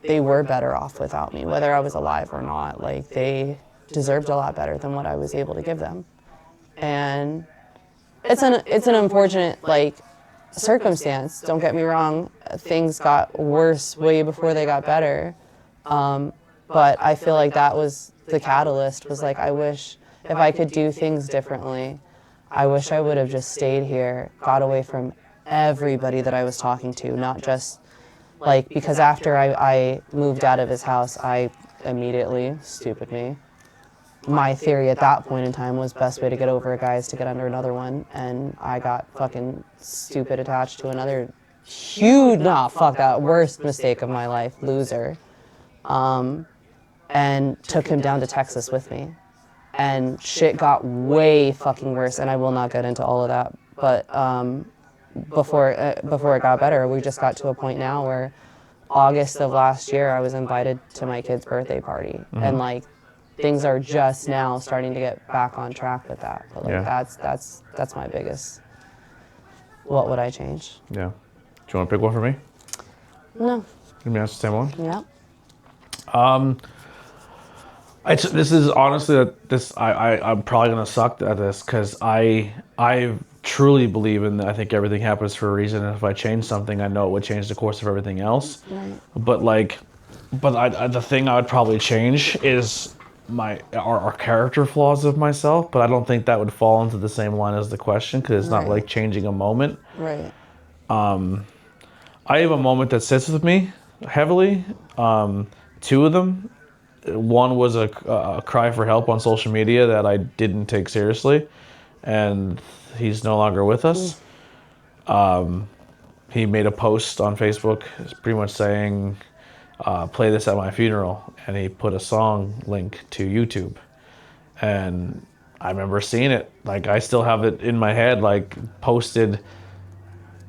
they were better off without me, whether I was alive or not. Like, they deserved a lot better than what I was able to give them. And it's an unfortunate, like, circumstance. Don't get me wrong. Things got worse way before they got better. But I feel like that was the catalyst, was like, I wish if I could do things differently, I wish I would have just stayed here, got away from everybody that I was talking to, not just, like, because after I moved out of his house, I immediately, stupid me, my theory at that point in time was best way to get over a guy is to get under another one, and I got fucking stupid attached to another huge, fuck that, worst mistake of my life, loser, and took him down to Texas with me. And shit got way fucking worse, and I will not get into all of that, but before it got better, we just got to a point now where August of last year, I was invited to my kid's birthday party, and like, things are just now starting to get back on track with that. But like, that's my biggest. What would I change? Yeah. Do you want to pick one for me? No. Let me ask the same one. Yeah. This is honestly I'm probably gonna suck at this because I truly believe in that. I think everything happens for a reason, and if I change something, I know it would change the course of everything else. Right. But the thing I would probably change is our character flaws of myself, but I don't think that would fall into the same line as the question because it's not like changing a moment. Right. I have a moment that sits with me heavily. Two of them. One was a cry for help on social media that I didn't take seriously, and he's no longer with us. He made a post on Facebook pretty much saying, play this at my funeral, and he put a song link to YouTube. And I remember seeing it, like I still have it in my head, like posted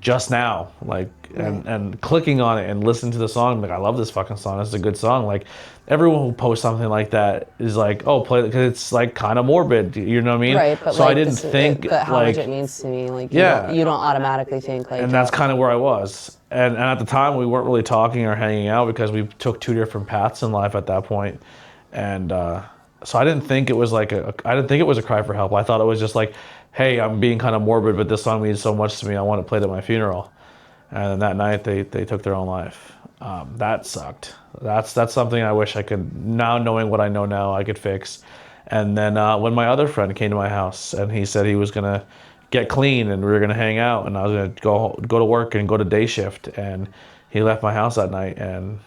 just now, like, and clicking on it and listening to the song, like, I love this fucking song, it's a good song. Like, everyone who posts something like that is like, oh, play it, because it's like kind of morbid, you know what I mean? Right, but so like, I didn't think but how like, much it means to me, like, you don't automatically think like. And that's kind of where I was, and at the time we weren't really talking or hanging out because we took two different paths in life at that point, and so I didn't think it was like I didn't think it was a cry for help. I thought it was just like, hey, I'm being kind of morbid, but this song means so much to me, I want to play it at my funeral. And then that night they took their own life. That sucked. That's something I wish I could, now knowing what I know now, I could fix. And then when my other friend came to my house and he said he was gonna get clean and we were gonna hang out and I was gonna go to work and go to day shift, and he left my house that night and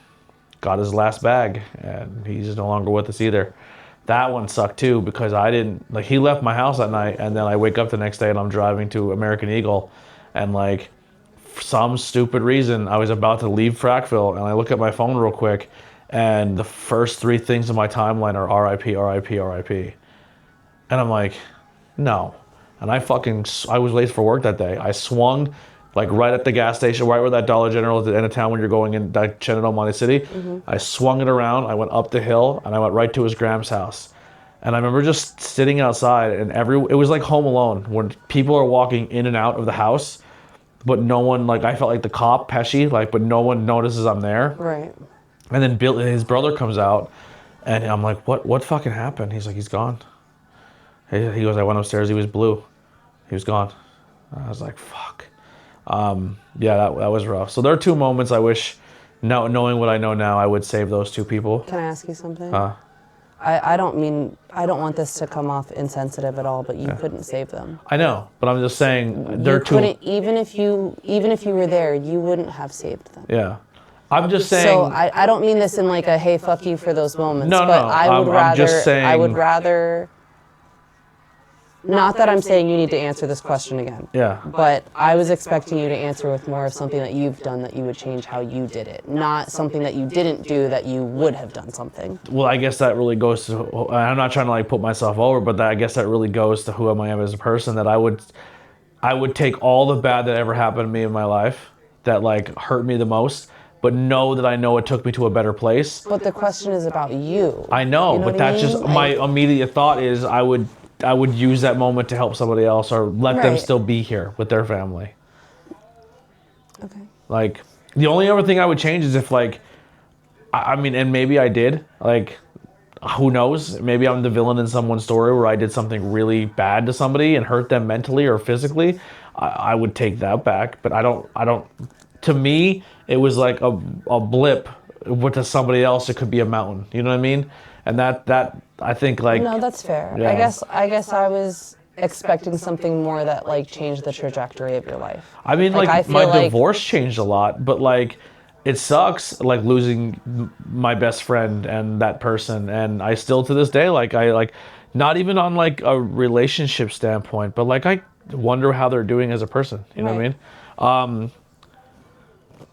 got his last bag, and he's no longer with us either. That one sucked too because I didn't, like, he left my house that night, and then I wake up the next day and I'm driving to American Eagle, and like, for some stupid reason, I was about to leave Frackville, and I look at my phone real quick, and the first three things on my timeline are RIP, RIP, RIP. And I'm like, no. And I was late for work that day. I swung, like, right at the gas station, right where that Dollar General at the end of town when you're going in Shenandoah, Monte City. Mm-hmm. I swung it around, I went up the hill, and I went right to his Graham's house. And I remember just sitting outside, and it was like Home Alone, when people are walking in and out of the house, but no one, like, I felt like the cop, Pesci, like, but no one notices I'm there. Right. And then his brother comes out, and I'm like, what fucking happened? He's like, he's gone. He goes, I went upstairs, he was blue. He was gone. I was like, fuck. Yeah, that was rough. So there are two moments I wish, now knowing what I know now, I would save those two people. Can I ask you something? I don't want this to come off insensitive at all, but you couldn't save them. I know, but I'm just saying they're two. Even if you were there, you wouldn't have saved them. Yeah. I'm just saying. So I don't mean this in like a, hey, fuck you for those moments. No, but I'm just saying. I would rather, not that I'm saying you need to answer this question again. Yeah. But I was expecting you to answer with more of something that you've done that you would change how you did it, not something that you didn't do that you would have done something. Well, I guess that really goes to, I'm not trying to like put myself over, but I guess that really goes to who I am as a person, that I would take all the bad that ever happened to me in my life that like hurt me the most, but know that I know it took me to a better place. But the question is about you. I know, you know but that's just my immediate thought is I would use that moment to help somebody else, or let them still be here with their family. Okay. Like, the only other thing I would change is if, like, I mean, and maybe I did. Like, who knows? Maybe I'm the villain in someone's story where I did something really bad to somebody and hurt them mentally or physically. I would take that back, but I don't. To me, it was like a blip. But to somebody else, it could be a mountain. You know what I mean? And that I think like. No, that's fair. Yeah. I guess I was expecting something more that like changed the trajectory of your life. I mean, like I feel my like divorce changed a lot, but like it sucks, like losing my best friend and that person, and I still to this day I not even on like a relationship standpoint, but like I wonder how they're doing as a person. You know what I mean?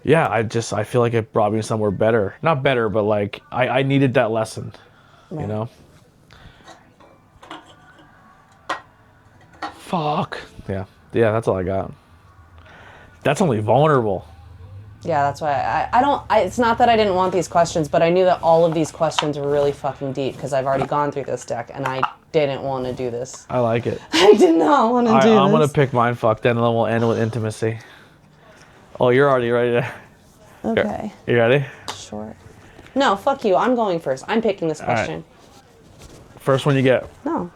Yeah, I feel like it brought me somewhere better. Not better, but like I needed that lesson. You know? Fuck. Yeah, that's all I got. That's only vulnerable. Yeah, that's why it's not that I didn't want these questions, but I knew that all of these questions were really fucking deep because I've already gone through this deck and I didn't want to do this. I like it. I did not want to do this. I'm going to pick mine, fuck, then we'll end with intimacy. Oh, you're already ready to... Okay. You ready? Sure. No, fuck you. I'm going first. I'm picking this question. Right. First one you get. No.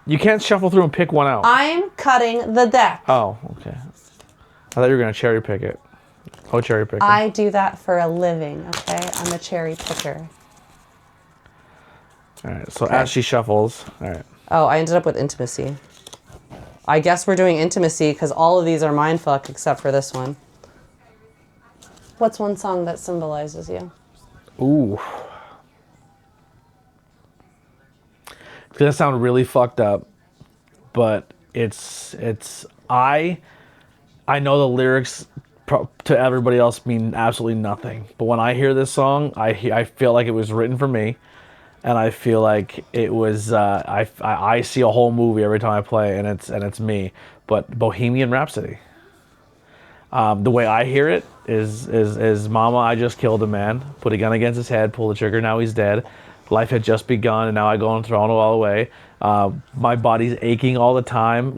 You can't shuffle through and pick one out. I'm cutting the deck. Oh, okay. I thought you were going to cherry pick it. Oh, cherry picker. I do that for a living, okay? I'm a cherry picker. All right, so as she shuffles, all right. Oh, I ended up with intimacy. I guess we're doing intimacy because all of these are mindfuck except for this one. What's one song that symbolizes you? Ooh. It's gonna sound really fucked up, but it's I know the lyrics to everybody else mean absolutely nothing, but when I hear this song, I feel like it was written for me, and I feel like it was I see a whole movie every time I play, and it's me. But Bohemian Rhapsody. The way I hear it is Mama, I just killed a man, put a gun against his head, pull the trigger, now he's dead. Life had just begun, and now I go and throw it all away. My body's aching all the time.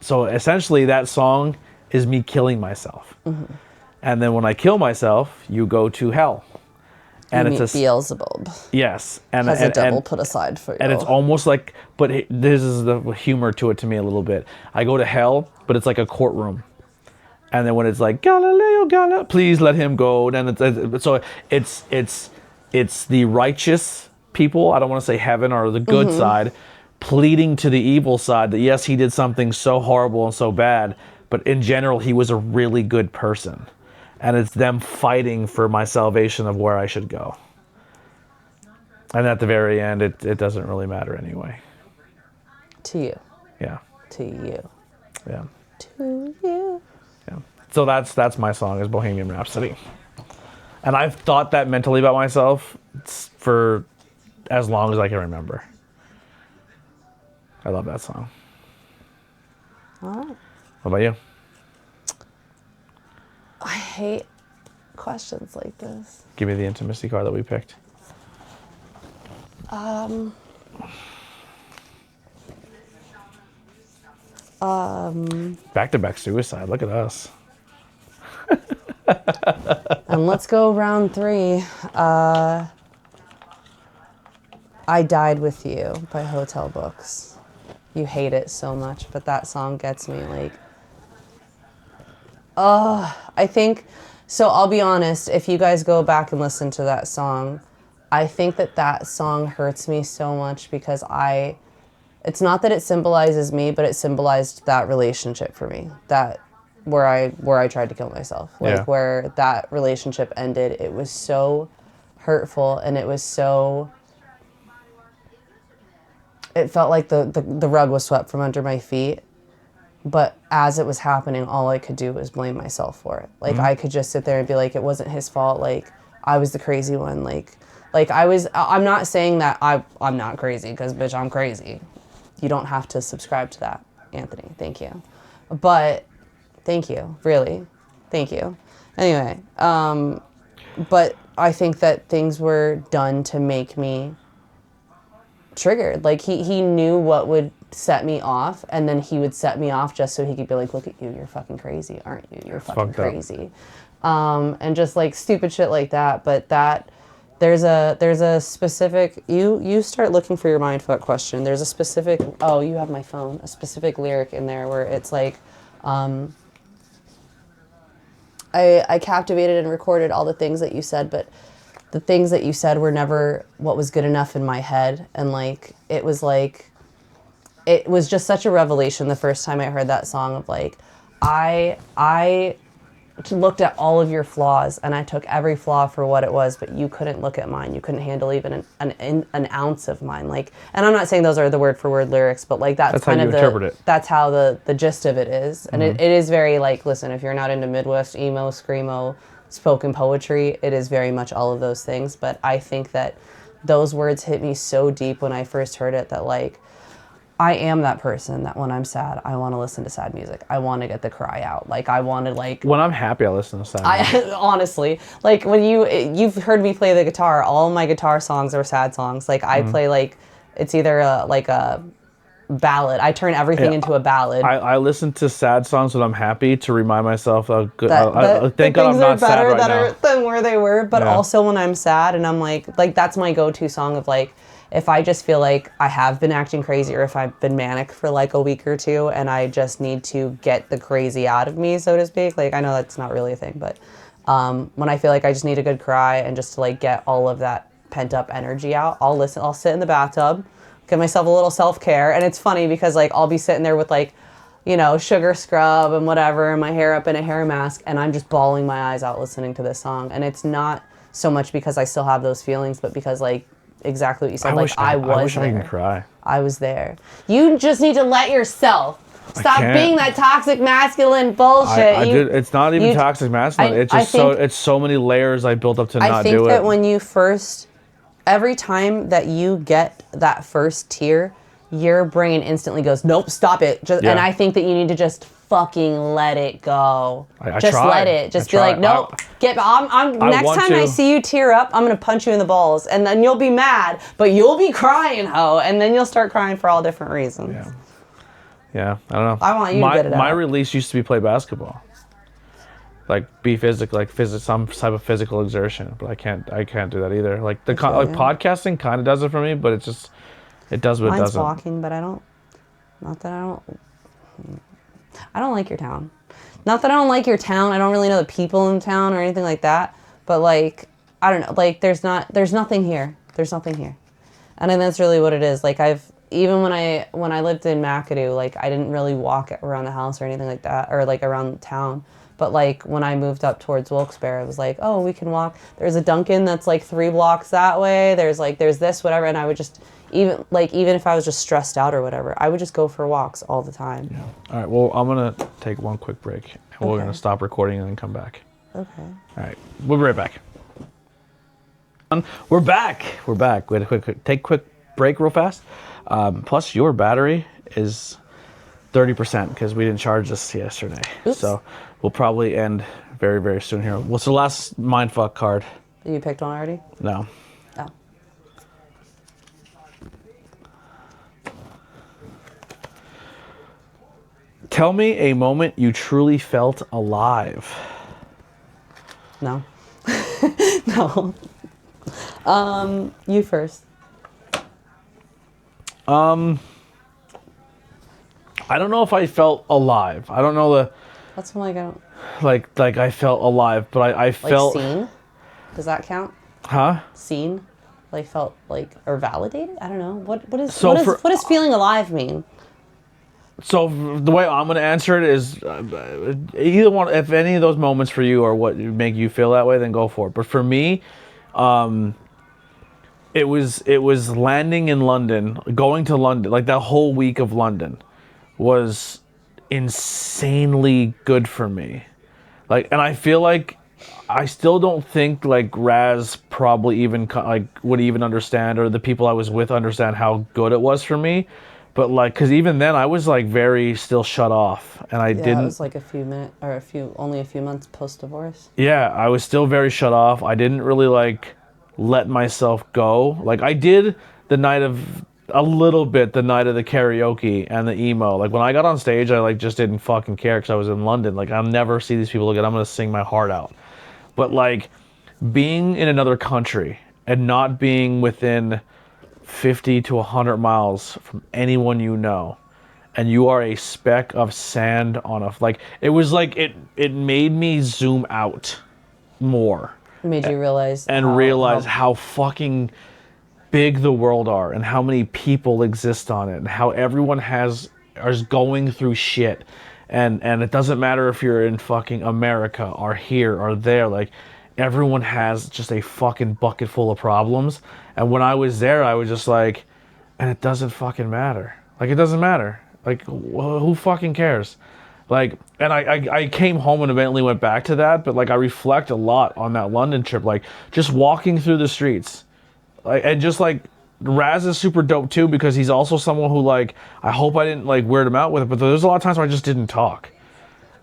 So essentially that song is me killing myself. Mm-hmm. And then when I kill myself, you go to hell. And it's Beelzebub. Yes. Has a devil put aside for you. And it's almost like, but this is the humor to it to me a little bit. I go to hell, but it's like a courtroom. And then when it's like, Galileo, please let him go. Then it's the righteous people, I don't want to say heaven or the good side, pleading to the evil side that yes, he did something so horrible and so bad, but in general, he was a really good person. And it's them fighting for my salvation of where I should go. And at the very end, it doesn't really matter anyway. To you. Yeah. To you. Yeah. To you. Yeah. So that's my song, is Bohemian Rhapsody. And I've thought that mentally about myself for as long as I can remember. I love that song. All right. What about you? I hate questions like this. Give me the intimacy card that we picked. Back-to-back suicide. Look at us. And let's go round 3. I Died With You by Hotel Books. You hate it so much, but that song gets me like... I think, so I'll be honest, if you guys go back and listen to that song, I think that song hurts me so much because it's not that it symbolizes me, but it symbolized that relationship for me, that where I tried to kill myself, where that relationship ended. It was so hurtful, and it was so, it felt like the rug was swept from under my feet. But as it was happening, all I could do was blame myself for it. Like, I could just sit there and be like, it wasn't his fault. Like, I was the crazy one. Like I'm not saying that I'm not crazy, because, bitch, I'm crazy. You don't have to subscribe to that, Anthony. Thank you. But, thank you. Really. Thank you. Anyway, but I think that things were done to make me triggered. Like, he knew what would set me off, and then he would set me off just so he could be like, look at you, you're fucking crazy, aren't you? You're fucking crazy. and just like stupid shit like that. But there's a specific, you start looking for your mindfuck question. There's a specific, oh, you have my phone, a specific lyric in there where it's like, I captivated and recorded all the things that you said, but the things that you said were never what was good enough in my head. And like, it was just such a revelation the first time I heard that song of like, I looked at all of your flaws and I took every flaw for what it was, but you couldn't look at mine. You couldn't handle even an ounce of mine. Like, and I'm not saying those are the word for word lyrics, but like that's kind of that's how the gist of it is. And it is very like, listen, if you're not into Midwest emo, screamo, spoken poetry, it is very much all of those things. But I think that those words hit me so deep when I first heard it that like, I am that person that when I'm sad, I want to listen to sad music. I want to get the cry out. Like I want to like. When I'm happy, I listen to sad music. Honestly, like when you've heard me play the guitar, all my guitar songs are sad songs. Like I play like, it's either a ballad. I turn everything into a ballad. I listen to sad songs when I'm happy to remind myself of good. Thank God I'm not sad right now. Than where they were, but also when I'm sad and I'm like that's my go-to song of like. If I just feel like I have been acting crazy or if I've been manic for like a week or two and I just need to get the crazy out of me, so to speak. Like, I know that's not really a thing, but when I feel like I just need a good cry and just to like get all of that pent up energy out, I'll sit in the bathtub, give myself a little self-care. And it's funny because like I'll be sitting there with like, you know, sugar scrub and whatever, and my hair up in a hair mask, and I'm just bawling my eyes out listening to this song. And it's not so much because I still have those feelings, but because like, exactly what you said. I wish I could cry. I was there. You just need to let yourself stop being that toxic masculine bullshit. It's not even toxic masculine. It's just it's so many layers I built up to not do it. I think that when you every time that you get that first tear, your brain instantly goes, nope, stop it. And I think that you need to just fucking let it go. Let it. Just be like, nope. Next time I see you tear up, I'm gonna punch you in the balls, and then you'll be mad, but you'll be crying, ho, and then you'll start crying for all different reasons. Yeah. I don't know. I want you to get it out. My release used to be play basketball, like be physical, some type of physical exertion. But I can't do that either. Like podcasting kind of does it for me, but it does what it doesn't. Mine's walking, but I don't like your town. Not that I don't like your town. I don't really know the people in town or anything like that. But like, I don't know. Like, there's nothing here. There's nothing here. And then that's really what it is. Like even when I lived in McAdoo, like I didn't really walk around the house or anything like that, or like around town. But like when I moved up towards Wilkes-Barre, it was like, oh, we can walk. There's a Dunkin' that's like 3 blocks that way. There's this, whatever. And I would just, even if I was just stressed out or whatever, I would just go for walks all the time. Yeah. All right. Well, I'm going to take one quick break. And we're going to stop recording and then come back. Okay. All right. We'll be right back. We're back. We had a quick break real fast. Plus, your battery is 30% because we didn't charge this yesterday. Oops. So we'll probably end very, very soon here. What's the last mindfuck card? You picked one already? No. Oh. Tell me a moment you truly felt alive. No. No. You first. I don't know if I felt alive. I don't know That's when I don't. Like I felt alive, but I felt. Like seen? Does that count? Huh? Seen? Like felt like or validated? I don't know. What does feeling alive mean? So the way I'm gonna answer it is either one. If any of those moments for you are what make you feel that way, then go for it. But for me, it was landing in London, going to London. Like that whole week of London was insanely good for me. Like, and I feel like I still don't think like Raz probably even would even understand, or the people I was with understand how good it was for me. But like, cause even then I was like very still shut off, and I didn't. It was like only a few months post divorce. Yeah, I was still very shut off. I didn't really like let myself go. Like I did the night of the karaoke and the emo. Like when I got on stage, I like just didn't fucking care because I was in London. Like I'll never see these people again. I'm gonna sing my heart out. but like being in another country and not being within 50 to 100 miles from anyone you know, and you are a speck of sand on a, like, it was like, it made me zoom out more. It made you realize. And realize how fucking big the world are, and how many people exist on it, and how everyone is going through shit. And it doesn't matter if you're in fucking America or here or there, like, everyone has just a fucking bucket full of problems. And when I was there, I was just like, and it doesn't fucking matter. Like, it doesn't matter. Like, who fucking cares? Like, and I came home and eventually went back to that, but like, I reflect a lot on that London trip, like, just walking through the streets. Like, and just like, Raz is super dope too, because he's also someone who, like, I hope I didn't like weird him out with it, but there's a lot of times where I just didn't talk.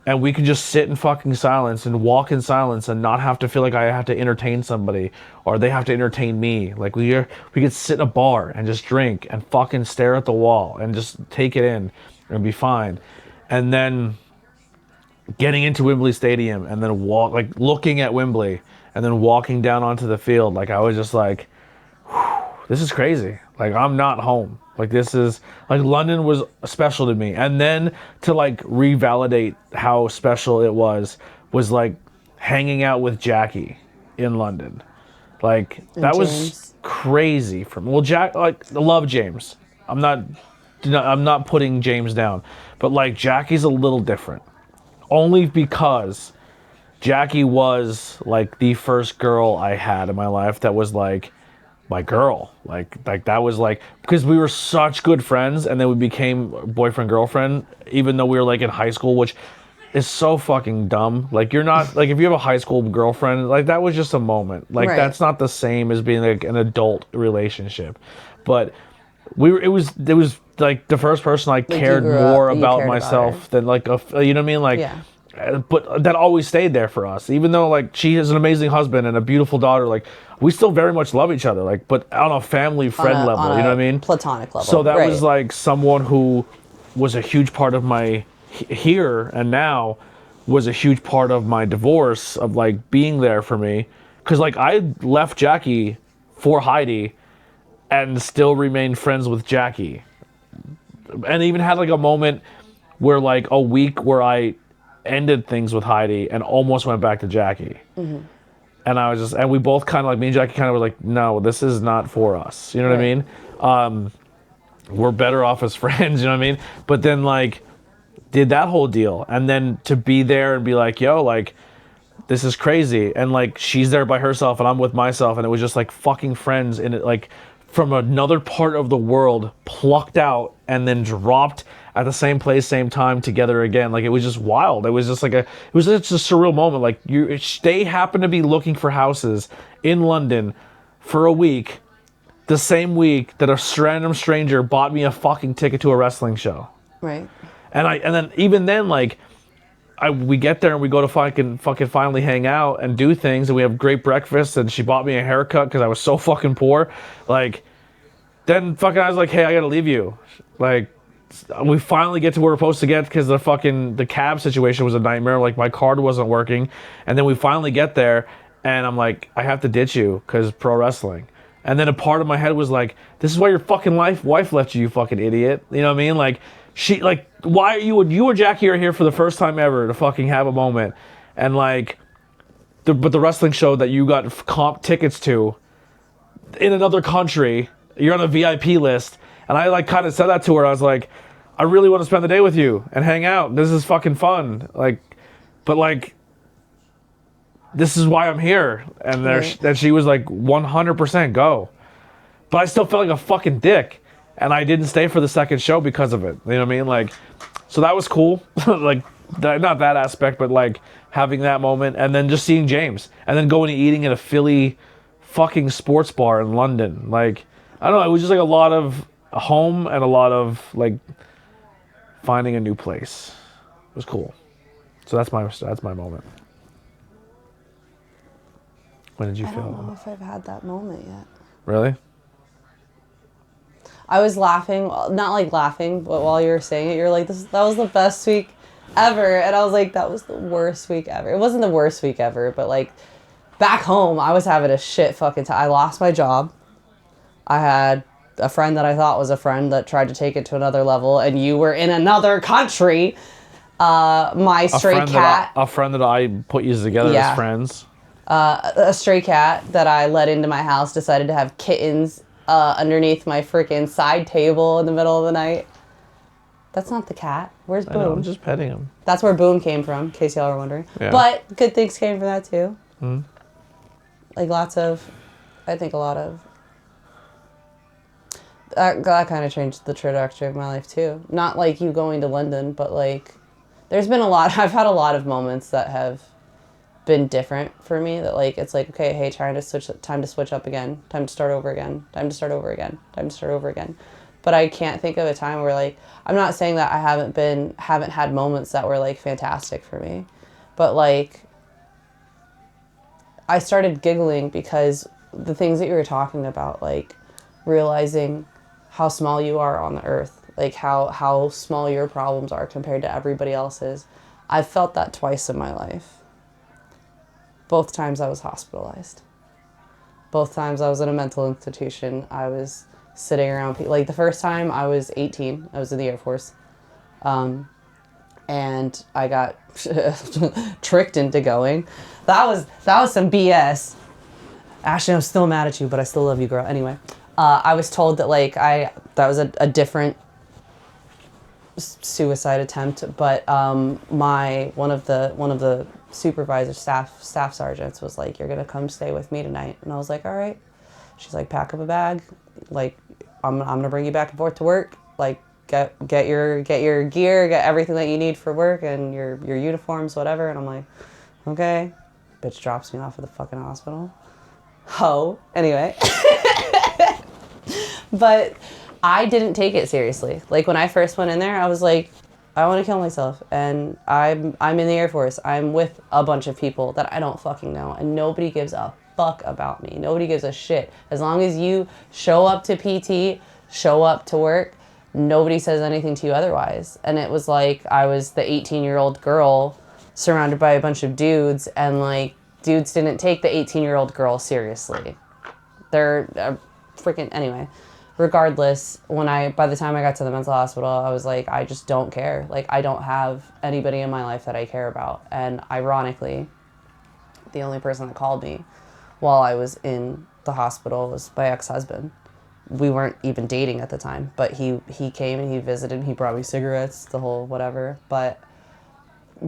And we could just sit in fucking silence and walk in silence and not have to feel like I have to entertain somebody or they have to entertain me. Like, we could sit in a bar and just drink and fucking stare at the wall and just take it in and be fine. And then getting into Wembley Stadium and then like looking at Wembley and then walking down onto the field, like, I was just like, this is crazy. Like, I'm not home. Like, this is, like, London was special to me. And then to, like, revalidate how special it was like, hanging out with Jackie in London. Like, that was crazy for me. Well, like, I love James. I'm not putting James down. But, like, Jackie's a little different. Only because Jackie was, like, the first girl I had in my life that was, like, my girl. Like that was like, because we were such good friends and then we became boyfriend girlfriend, even though we were like in high school, which is so fucking dumb. Like, you're not, like, if you have a high school girlfriend, like, that was just a moment. Like, that's not the same as being like an adult relationship. But it was like the first person I cared more about myself than like you know what I mean? Like, but that always stayed there for us, even though, like, she has an amazing husband and a beautiful daughter. Like, we still very much love each other, like, but on a family friend level, you know what I mean? Platonic level. So that was like someone who was a huge part of my here and now was a huge part of my divorce, of like being there for me, because like I left Jackie for Heidi and still remained friends with Jackie, and even had like a moment where, like, a week where I ended things with Heidi and almost went back to Jackie. Mm-hmm. And I was just, and we both kind of, like, me and Jackie kind of were like, no, this is not for us. You know what I mean? We're better off as friends, you know what I mean? But then, like, did that whole deal. And then to be there and be like, yo, like, this is crazy. And, like, she's there by herself and I'm with myself. And it was just, like, fucking friends in it, like, from another part of the world, plucked out and then dropped at the same place, same time, together again. Like, it was just wild. It was just like it was just a surreal moment. Like, they happened to be looking for houses in London for a week, the same week that a random stranger bought me a fucking ticket to a wrestling show. Right. And then even then, like, we get there and we go to fucking finally hang out and do things, and we have great breakfast, and she bought me a haircut because I was so fucking poor. Like, then fucking I was like, hey, I gotta leave you. Like, we finally get to where we're supposed to get, because the cab situation was a nightmare. Like, my card wasn't working, and then we finally get there, and I'm like, I have to ditch you because pro wrestling. And then a part of my head was like, this is why your fucking wife left you, you fucking idiot. You know what I mean? Like, she, like, why are you and Jackie are here for the first time ever to fucking have a moment, and like, but the wrestling show that you got comp tickets to in another country, you're on a VIP list. And I, like, kind of said that to her. I was like, I really want to spend the day with you and hang out. This is fucking fun. Like, but like, this is why I'm here. And and she was like, 100% go. But I still felt like a fucking dick. And I didn't stay for the second show because of it. You know what I mean? Like, so that was cool. Like, not that aspect, but like having that moment. And then just seeing James. And then going and eating at a Philly fucking sports bar in London. Like, I don't know. It was just like a lot of home and a lot of like finding a new place. It was cool. So that's my moment. When did you feel? I don't know if I've had that moment yet. Really? I was laughing, not like laughing, but while you were saying it, you're like, that was the best week ever. And I was like, that was the worst week ever. It wasn't the worst week ever, but like, back home, I was having a shit fucking time. I lost my job. I had a friend that I thought was a friend that tried to take it to another level, and you were in another country. My stray cat. A friend that I put you together as friends. A stray cat that I let into my house decided to have kittens underneath my freaking side table in the middle of the night. That's not the cat. Where's Boom? I know, I'm just petting him. That's where Boom came from, in case y'all are wondering. Yeah. But good things came from that too. Mm-hmm. Like I think a lot of. That kind of changed the trajectory of my life too. Not like you going to London, but like there's been I've had a lot of moments that have been different for me that like it's like, okay, hey, time to switch up again, time to start over again, time to start over again, time to start over again. But I can't think of a time where like, I'm not saying that I haven't had moments that were like fantastic for me, but like I started giggling because the things that you were talking about, like realizing how small you are on the earth, like how small your problems are compared to everybody else's. I've felt that twice in my life. Both times I was hospitalized. Both times I was in a mental institution. I was sitting around people. Like the first time I was 18, I was in the Air Force. And I got tricked into going. That was some BS. Ashley, I'm still mad at you, but I still love you, girl. Anyway, I was told that like that was a different suicide attempt, but one of the supervisor staff sergeants was like, "You're gonna come stay with me tonight," and I was like, "All right." She's like, "Pack up a bag, like I'm gonna bring you back and forth to work. Like get your gear, get everything that you need for work and your uniforms, whatever." And I'm like, "Okay." Bitch drops me off at the fucking hospital. Ho. Anyway. But I didn't take it seriously. Like when I first went in there, I was like, I want to kill myself, and I'm in the Air Force. I'm with a bunch of people that I don't fucking know, and nobody gives a fuck about me. Nobody gives a shit. As long as you show up to PT, show up to work, nobody says anything to you otherwise. And it was like I was the 18-year-old girl surrounded by a bunch of dudes, and like dudes didn't take the 18-year-old girl seriously. They're freaking anyway. Regardless, by the time I got to the mental hospital, I was like, I just don't care. Like, I don't have anybody in my life that I care about. And ironically, the only person that called me while I was in the hospital was my ex-husband. We weren't even dating at the time, but he came and he visited. He brought me cigarettes, the whole whatever. But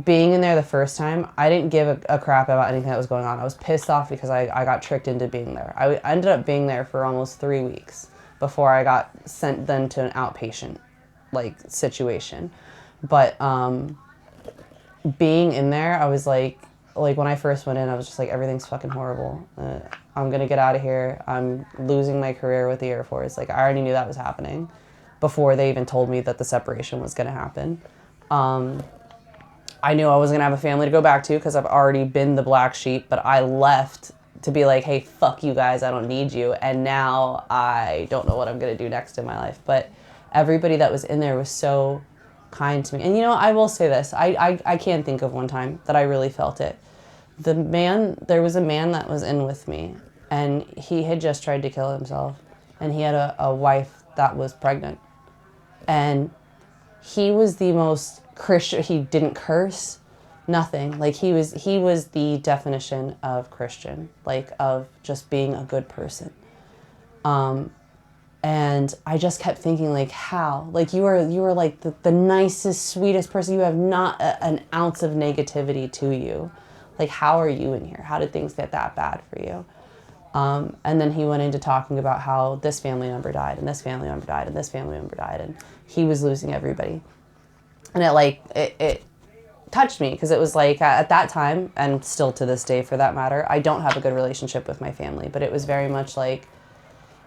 being in there the first time, I didn't give a crap about anything that was going on. I was pissed off because I got tricked into being there. I ended up being there for almost 3 weeks before I got sent then to an outpatient like situation. But being in there, I was like when I first went in, I was just like, everything's fucking horrible. I'm gonna get out of here. I'm losing my career with the Air Force. Like I already knew that was happening before they even told me that the separation was gonna happen. I knew I wasn't gonna have a family to go back to because I've already been the black sheep, but I left to be like, hey, fuck you guys, I don't need you. And now I don't know what I'm gonna do next in my life. But everybody that was in there was so kind to me. And you know, I will say this, I can't think of one time that I really felt it. There was a man that was in with me, and he had just tried to kill himself, and he had a wife that was pregnant. And he was the most Christian. He didn't curse, nothing. Like he was the definition of Christian, like of just being a good person. And I just kept thinking, like, how? Like you were like the nicest, sweetest person. You have not an ounce of negativity to you. Like, how are you in here? How did things get that bad for you? And then he went into talking about how this family member died, and this family member died, and this family member died, and he was losing everybody. And it touched me because it was like at that time, and still to this day for that matter, I don't have a good relationship with my family, but it was very much like,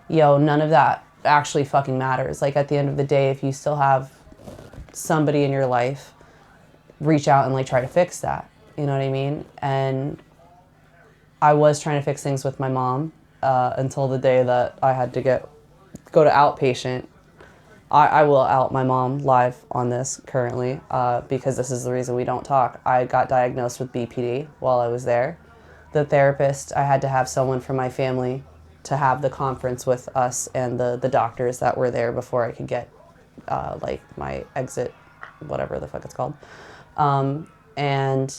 yo, none of that actually fucking matters. Like at the end of the day, if you still have somebody in your life, reach out and like try to fix that. You know what I mean? And I was trying to fix things with my mom until the day that I had to go to outpatient. I will out my mom live on this currently because this is the reason we don't talk. I got diagnosed with BPD while I was there. the therapist, I had to have someone from my family to have the conference with us and the doctors that were there before I could get like my exit, whatever the fuck it's called. And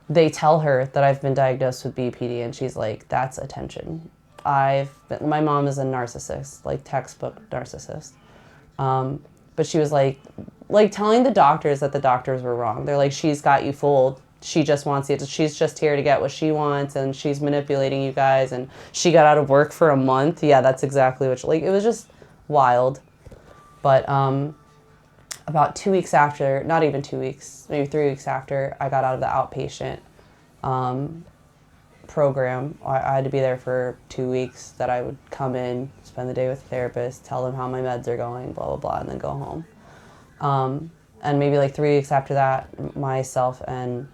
they tell her that I've been diagnosed with BPD, and she's like, that's attention. My mom is a narcissist, like textbook narcissist. But she was like telling the doctors that the doctors were wrong. They're like, she's got you fooled. She just wants you to, she's just here to get what she wants, and she's manipulating you guys, and she got out of work for a month. Yeah, that's exactly what like, it was just wild. But about 2 weeks after, not even 2 weeks, maybe 3 weeks after I got out of the outpatient program, I had to be there for 2 weeks, that I would come in, spend the day with the therapist, tell them how my meds are going, blah, blah, blah, and then go home. And maybe like 3 weeks after that, myself and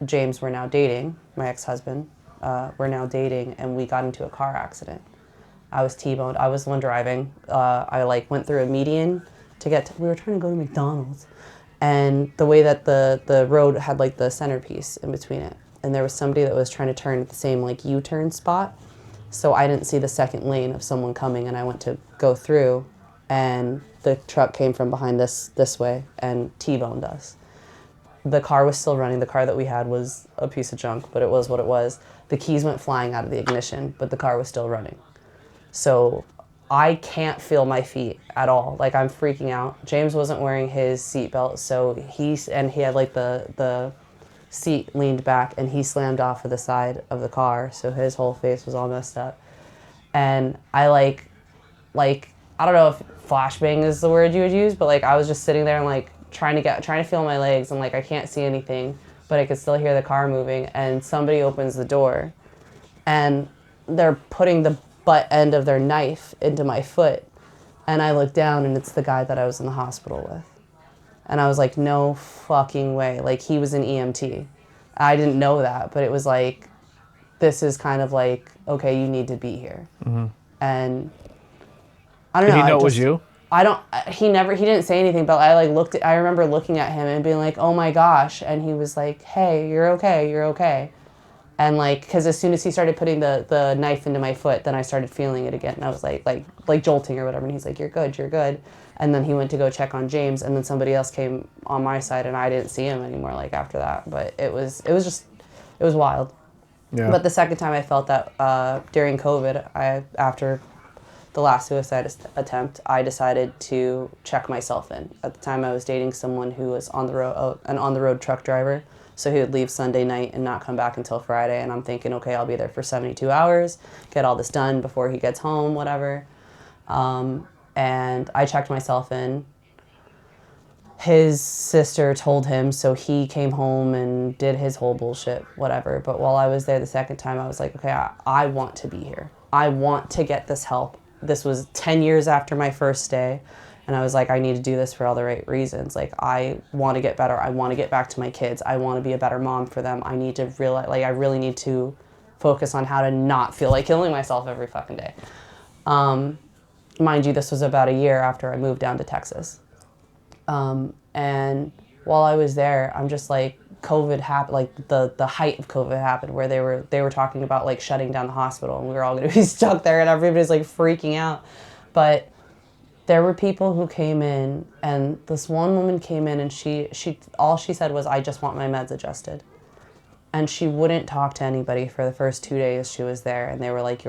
James were now dating, my ex-husband, were now dating, and we got into a car accident. I was T-boned. I was the one driving. I like went through a median to get to, we were trying to go to McDonald's. And the way that the road had like the centerpiece in between it. And there was somebody that was trying to turn at the same like U-turn spot. So I didn't see the second lane of someone coming, and I went to go through, and the truck came from behind us this way and T-boned us. The car was still running. The car that we had was a piece of junk, but it was what it was. The keys went flying out of the ignition, but the car was still running. So I can't feel my feet at all. Like, I'm freaking out. James wasn't wearing his seatbelt, so he had like the seat leaned back, and he slammed off of the side of the car, so his whole face was all messed up. And I like I don't know if flashbang is the word you would use, but like I was just sitting there and like trying to feel my legs, and like I can't see anything, but I could still hear the car moving, and somebody opens the door, and they're putting the butt end of their knife into my foot, and I look down, and it's the guy that I was in the hospital with. And I was like, no fucking way. Like, he was an EMT. I didn't know that, but it was like, this is kind of like, okay, you need to be here. Mm-hmm. And I don't know. Did he know it was you? He didn't say anything, but I remember looking at him and being like, oh my gosh. And he was like, hey, you're okay, you're okay. And like, because as soon as he started putting the knife into my foot, then I started feeling it again. And I was like jolting or whatever. And he's like, you're good, you're good. And then he went to go check on James, and then somebody else came on my side, and I didn't see him anymore like after that. But it was wild. Yeah. But the second time I felt that during COVID, after the last suicide attempt, I decided to check myself in. At the time, I was dating someone who was an on-the-road truck driver. So he would leave Sunday night and not come back until Friday. And I'm thinking, okay, I'll be there for 72 hours, get all this done before he gets home, whatever. And I checked myself in. His sister told him, so he came home and did his whole bullshit, whatever. But while I was there the second time, I was like, okay, I want to be here. I want to get this help. This was 10 years after my first day. And I was like, I need to do this for all the right reasons. Like, I want to get better. I want to get back to my kids. I want to be a better mom for them. I need to realize, like, I really need to focus on how to not feel like killing myself every fucking day. Mind you, this was about a year after I moved down to Texas. And while I was there, I'm just like, COVID happened, like the height of COVID happened, where they were talking about like shutting down the hospital, and we were all going to be stuck there, and everybody's like freaking out. But there were people who came in, and this one woman came in, and she all she said was, I just want my meds adjusted. And she wouldn't talk to anybody for the first 2 days she was there, and they were like,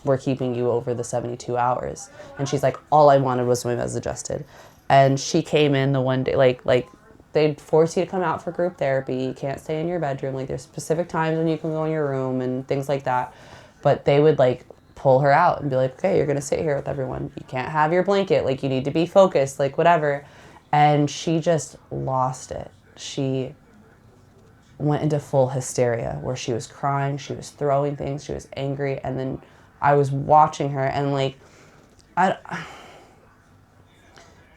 we're keeping you over the 72 hours. And she's like, all I wanted was my meds adjusted. And she came in the one day, like they'd force you to come out for group therapy. You can't stay in your bedroom. Like, there's specific times when you can go in your room and things like that. But they would like pull her out and be like, okay, you're going to sit here with everyone. You can't have your blanket. Like, you need to be focused, like whatever. And she just lost it. She went into full hysteria where she was crying. She was throwing things. She was angry. And then I was watching her, and like,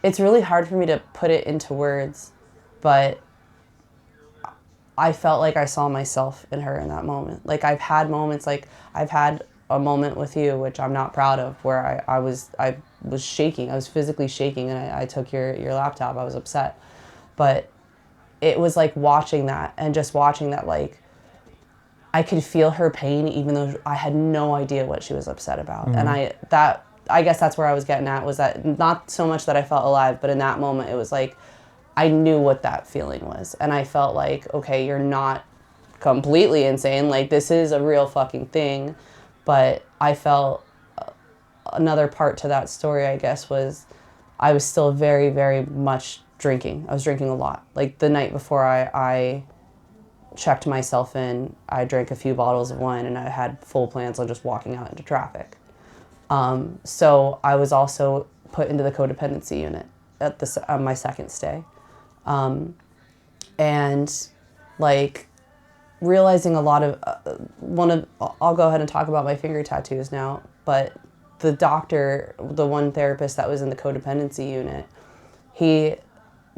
it's really hard for me to put it into words, but I felt like I saw myself in her in that moment. Like, I've had moments, like I've had a moment with you, which I'm not proud of, where I was shaking. I was physically shaking, and I took your laptop. I was upset. But it was like watching that, and just watching that, like, I could feel her pain even though I had no idea what she was upset about. Mm-hmm. And I guess that's where I was getting at, was that not so much that I felt alive, but in that moment it was like I knew what that feeling was. And I felt like, okay, you're not completely insane. Like, this is a real fucking thing. But I felt another part to that story, I guess, was I was still very, very much drinking. I was drinking a lot. Like, the night before I checked myself in, I drank a few bottles of wine, and I had full plans on just walking out into traffic. So I was also put into the codependency unit at my second stay. And like realizing a lot of, I'll go ahead and talk about my finger tattoos now, but the doctor, the one therapist that was in the codependency unit, he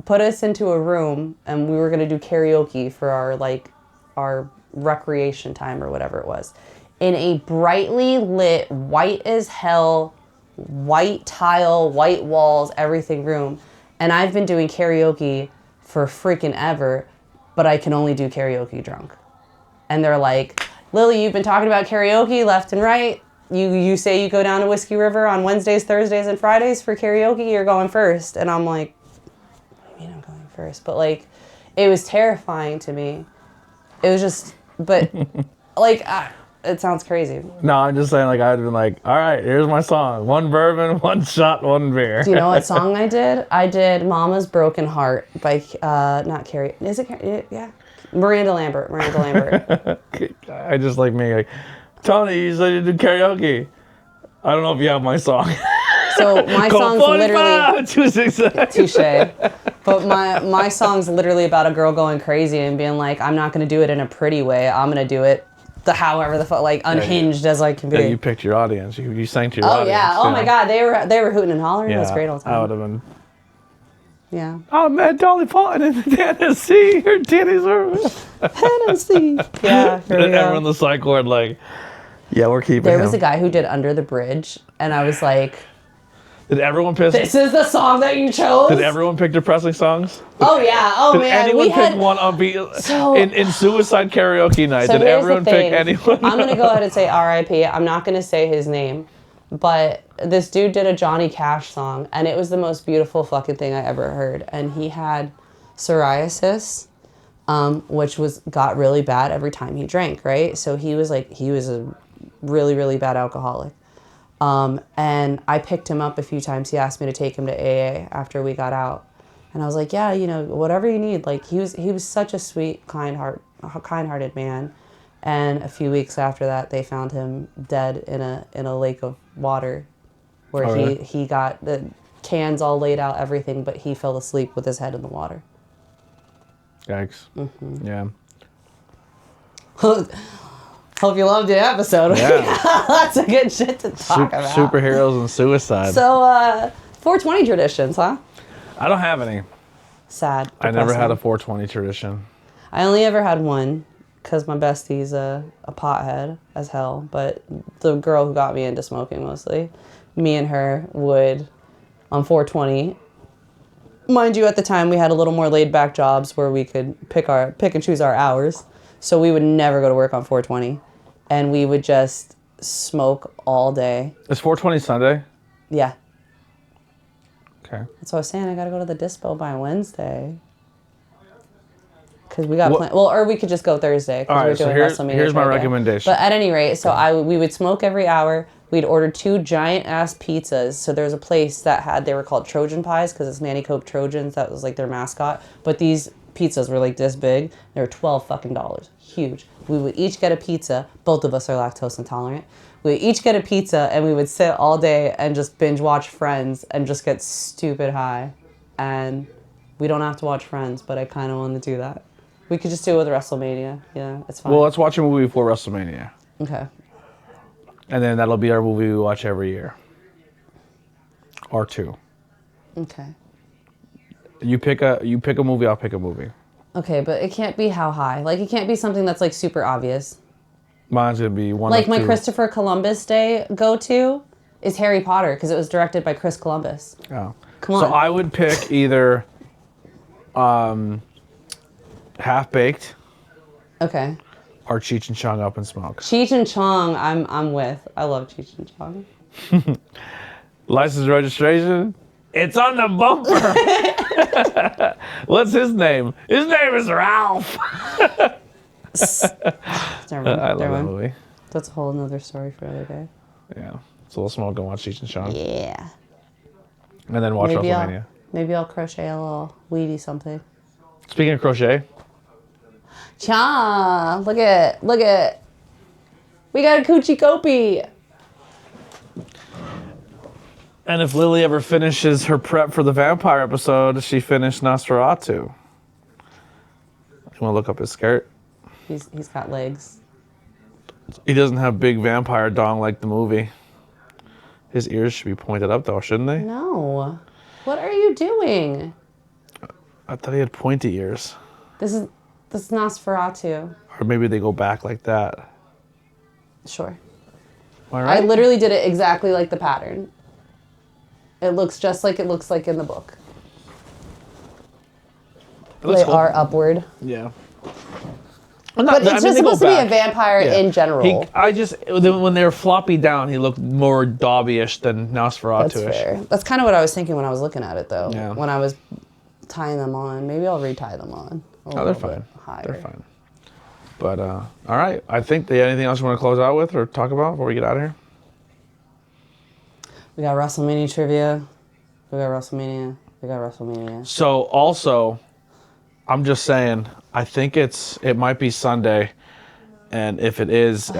put us into a room and we were going to do karaoke for our recreation time or whatever it was, in a brightly lit, white as hell, white tile, white walls, everything room. And I've been doing karaoke for freaking ever, but I can only do karaoke drunk. And they're like, Lily, you've been talking about karaoke left and right. You say you go down to Whiskey River on Wednesdays, Thursdays, and Fridays for karaoke, you're going first. And I'm like, what do you mean I'm going first? But like, it was terrifying to me. It was just, but like, it sounds crazy. No, I'm just saying, like, I'd been like, all right, here's my song. 1 bourbon, 1 shot, 1 beer. Do you know what song I did? I did Mama's Broken Heart by, not Carrie, is it Carrie? Yeah. Miranda Lambert. I just like me, like, Tony, you said you did karaoke. I don't know if you have my song. So my song's literally... 267. Touche. But my song's literally about a girl going crazy and being like, I'm not going to do it in a pretty way. I'm going to do it however the fuck, like, unhinged as I can be. Yeah, you picked your audience. You sang to your audience. Oh, yeah. Oh, my God. They were hooting and hollering. Yeah, it was great all the time. I would have been... Yeah. Oh, man, Dolly Parton in Tennessee. Her titties are... Tennessee. Yeah. And everyone in the psych ward, like, yeah, we're keeping There him. was a guy who did Under the Bridge, and I was like... Did everyone pick... This is the song that you chose? Did everyone pick depressing songs? Oh, yeah. Oh, did man. Anyone pick one upbeat... So, in suicide karaoke night, did everyone pick anyone? I'm going to go ahead and say R.I.P. I'm not going to say his name. But this dude did a Johnny Cash song, and it was the most beautiful fucking thing I ever heard. And he had psoriasis, which got really bad every time he drank, right? So he was a really, really bad alcoholic. And I picked him up a few times. He asked me to take him to AA after we got out. And I was like, yeah, whatever you need. Like, he was such a sweet, kind-hearted man. And a few weeks after that, they found him dead in a lake of water, where he got the cans all laid out, everything, but he fell asleep with his head in the water. Yikes. Mm-hmm. Yeah. Hope you loved the episode. Yeah. Lots of good shit to talk about. Superheroes and suicide. So, 420 traditions, huh? I don't have any. Sad. I never had a 420 tradition. I only ever had one, because my bestie's a pothead as hell, but the girl who got me into smoking mostly, me and her would, on 420, mind you, at the time we had a little more laid back jobs where we could pick and choose our hours, so we would never go to work on 420, and we would just smoke all day. Is 420 Sunday? Yeah. Okay. That's what I was saying, I gotta go to the dispo by Wednesday. Because we got planned. Well, or we could just go Thursday. Because right, we're doing WrestleMania. Here's my recommendation. But at any rate, so we would smoke every hour. We'd order 2 giant ass pizzas. So there was a place that they were called Trojan pies because it's Nanny Coke Trojans. That was like their mascot. But these pizzas were like this big. They were $12 fucking. Huge. We would each get a pizza. Both of us are lactose intolerant. We would each get a pizza and we would sit all day and just binge watch Friends and just get stupid high. And we don't have to watch Friends, but I kind of want to do that. We could just do it with WrestleMania. Yeah, it's fine. Well, let's watch a movie before WrestleMania. Okay. And then that'll be our movie we watch every year. Or 2. Okay. You pick a movie, I'll pick a movie. Okay, but it can't be how high. Like, it can't be something that's, like, super obvious. Mine's going to be one like of my 2. Christopher Columbus Day go-to is Harry Potter, because it was directed by Chris Columbus. Oh. Come on. So I would pick either Half-Baked. Okay. Or Cheech and Chong Up in Smoke? Cheech and Chong, I'm with. I love Cheech and Chong. License registration? It's on the bumper. What's his name? His name is Ralph. I love that movie. That's a whole nother story for another day. Yeah. So we'll smoke and watch Cheech and Chong. Yeah. And then watch WrestleMania. Maybe I'll crochet a little weedy something. Speaking of crochet. Cha! Look at. We got a coochie copy. And if Lily ever finishes her prep for the vampire episode, she finished Nosferatu. You want to look up his skirt? He's got legs. He doesn't have big vampire dong like the movie. His ears should be pointed up though, shouldn't they? No. What are you doing? I thought he had pointy ears. This is Nosferatu. Or maybe they go back like that. Sure. Am I right? I literally did it exactly like the pattern. It looks just like it looks like in the book. They are upward. Yeah. But it's just supposed to be a vampire in general. When they were floppy down, he looked more Dobby-ish than Nosferatu-ish. That's fair. That's kind of what I was thinking when I was looking at it, though. Yeah. When I was tying them on. Maybe I'll retie them on. Oh, they're fine. Higher. They're fine. But, all right. I think, anything else you want to close out with or talk about before we get out of here? We got WrestleMania trivia. We got WrestleMania. So, also, I'm just saying, I think it might be Sunday. And if it is,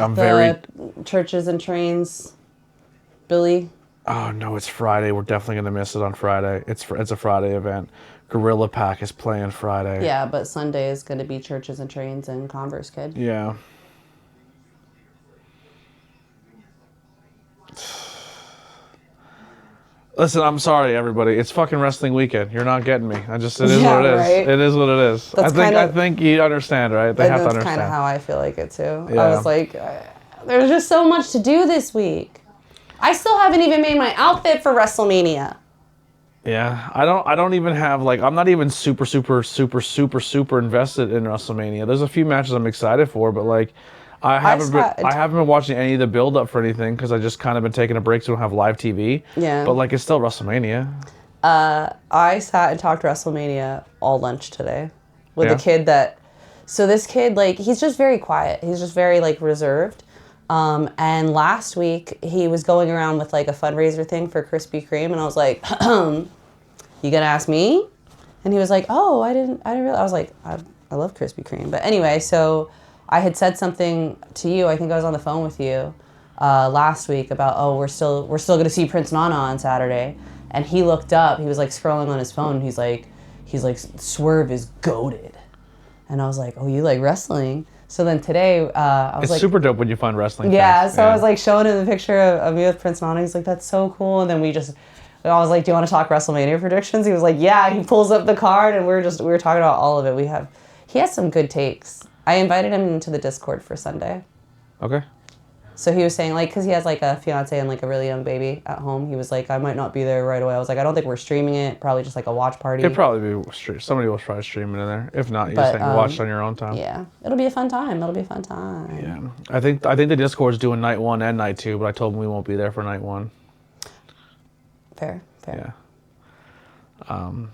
Churches and Trains, Billy. Oh, no, it's Friday. We're definitely going to miss it on Friday. It's a Friday event. Gorilla Pack is playing Friday. Yeah, but Sunday is going to be Churches and Trains and Converse Kid. Yeah. Listen, I'm sorry, everybody. It's fucking wrestling weekend. You're not getting me. It is what it is. Right? It is what it is. I think you understand, right? They have to understand. That's kind of how I feel like it too. Yeah. I was like, there's just so much to do this week. I still haven't even made my outfit for WrestleMania. Yeah, I don't even have I'm not even super invested in WrestleMania. There's a few matches I'm excited for, but I haven't been watching any of the build up for anything because I just kind of been taking a break so we don't have live TV. Yeah. But it's still WrestleMania. I sat and talked WrestleMania all lunch today with a kid so this kid he's just very quiet. He's just very reserved. And last week he was going around with a fundraiser thing for Krispy Kreme, and I was like, you gonna ask me? And he was like, oh, I didn't realize. I was like, I love Krispy Kreme. But anyway, so I had said something to you. I think I was on the phone with you last week about, we're still gonna see Prince Nana on Saturday. And he looked up. He was scrolling on his phone. He's like, Swerve is goated. And I was like, oh, you like wrestling? So then today, I was it's super dope when you find wrestling. Yeah, so I was showing him the picture of me with Prince Nana. He's like, that's so cool. And then I was like, do you want to talk WrestleMania predictions? He was like, yeah. And he pulls up the card, and we were talking about all of it. He has some good takes. I invited him into the Discord for Sunday. Okay. So he was saying, because he has a fiance and a really young baby at home. He was like, I might not be there right away. I was like, I don't think we're streaming it. Probably just a watch party. It'd probably be somebody will try to stream it in there. If not, you just watch it on your own time. Yeah, it'll be a fun time. Yeah, I think the Discord's doing night 1 and night 2, but I told them we won't be there for night 1. Fair. Yeah. All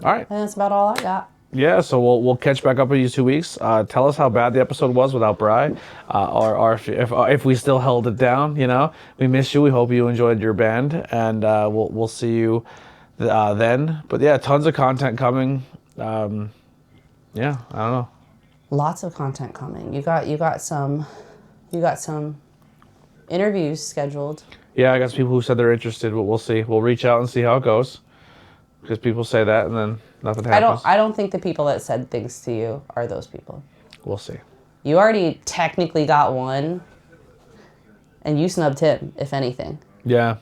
right. And that's about all I got. Yeah, so we'll catch back up with you 2 weeks. Tell us how bad the episode was without Bri, or if we still held it down. We miss you. We hope you enjoyed your band, and we'll see you then. But yeah, tons of content coming. Yeah, I don't know. Lots of content coming. You got some interviews scheduled. Yeah, I got some people who said they're interested, but we'll see. We'll reach out and see how it goes, because people say that and then nothing happens. I don't think the people that said things to you are those people. We'll see. You already technically got one, and you snubbed him, if anything. Yeah.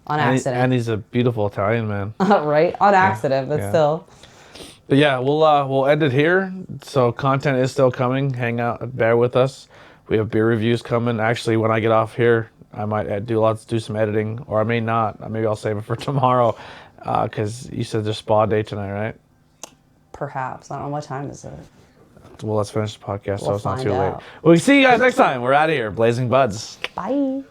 On accident. And he's a beautiful Italian man. Right? On accident, but still. But yeah, we'll end it here. So content is still coming. Hang out, bear with us. We have beer reviews coming. Actually, when I get off here, I might do some editing, or I may not. Maybe I'll save it for tomorrow, because you said there's spa day tonight, right? Perhaps. I don't know. What time is it? Well, let's finish the podcast so We'll it's not find too late. out. We'll see you guys next time. We're out of here. Blazing Buds. Bye.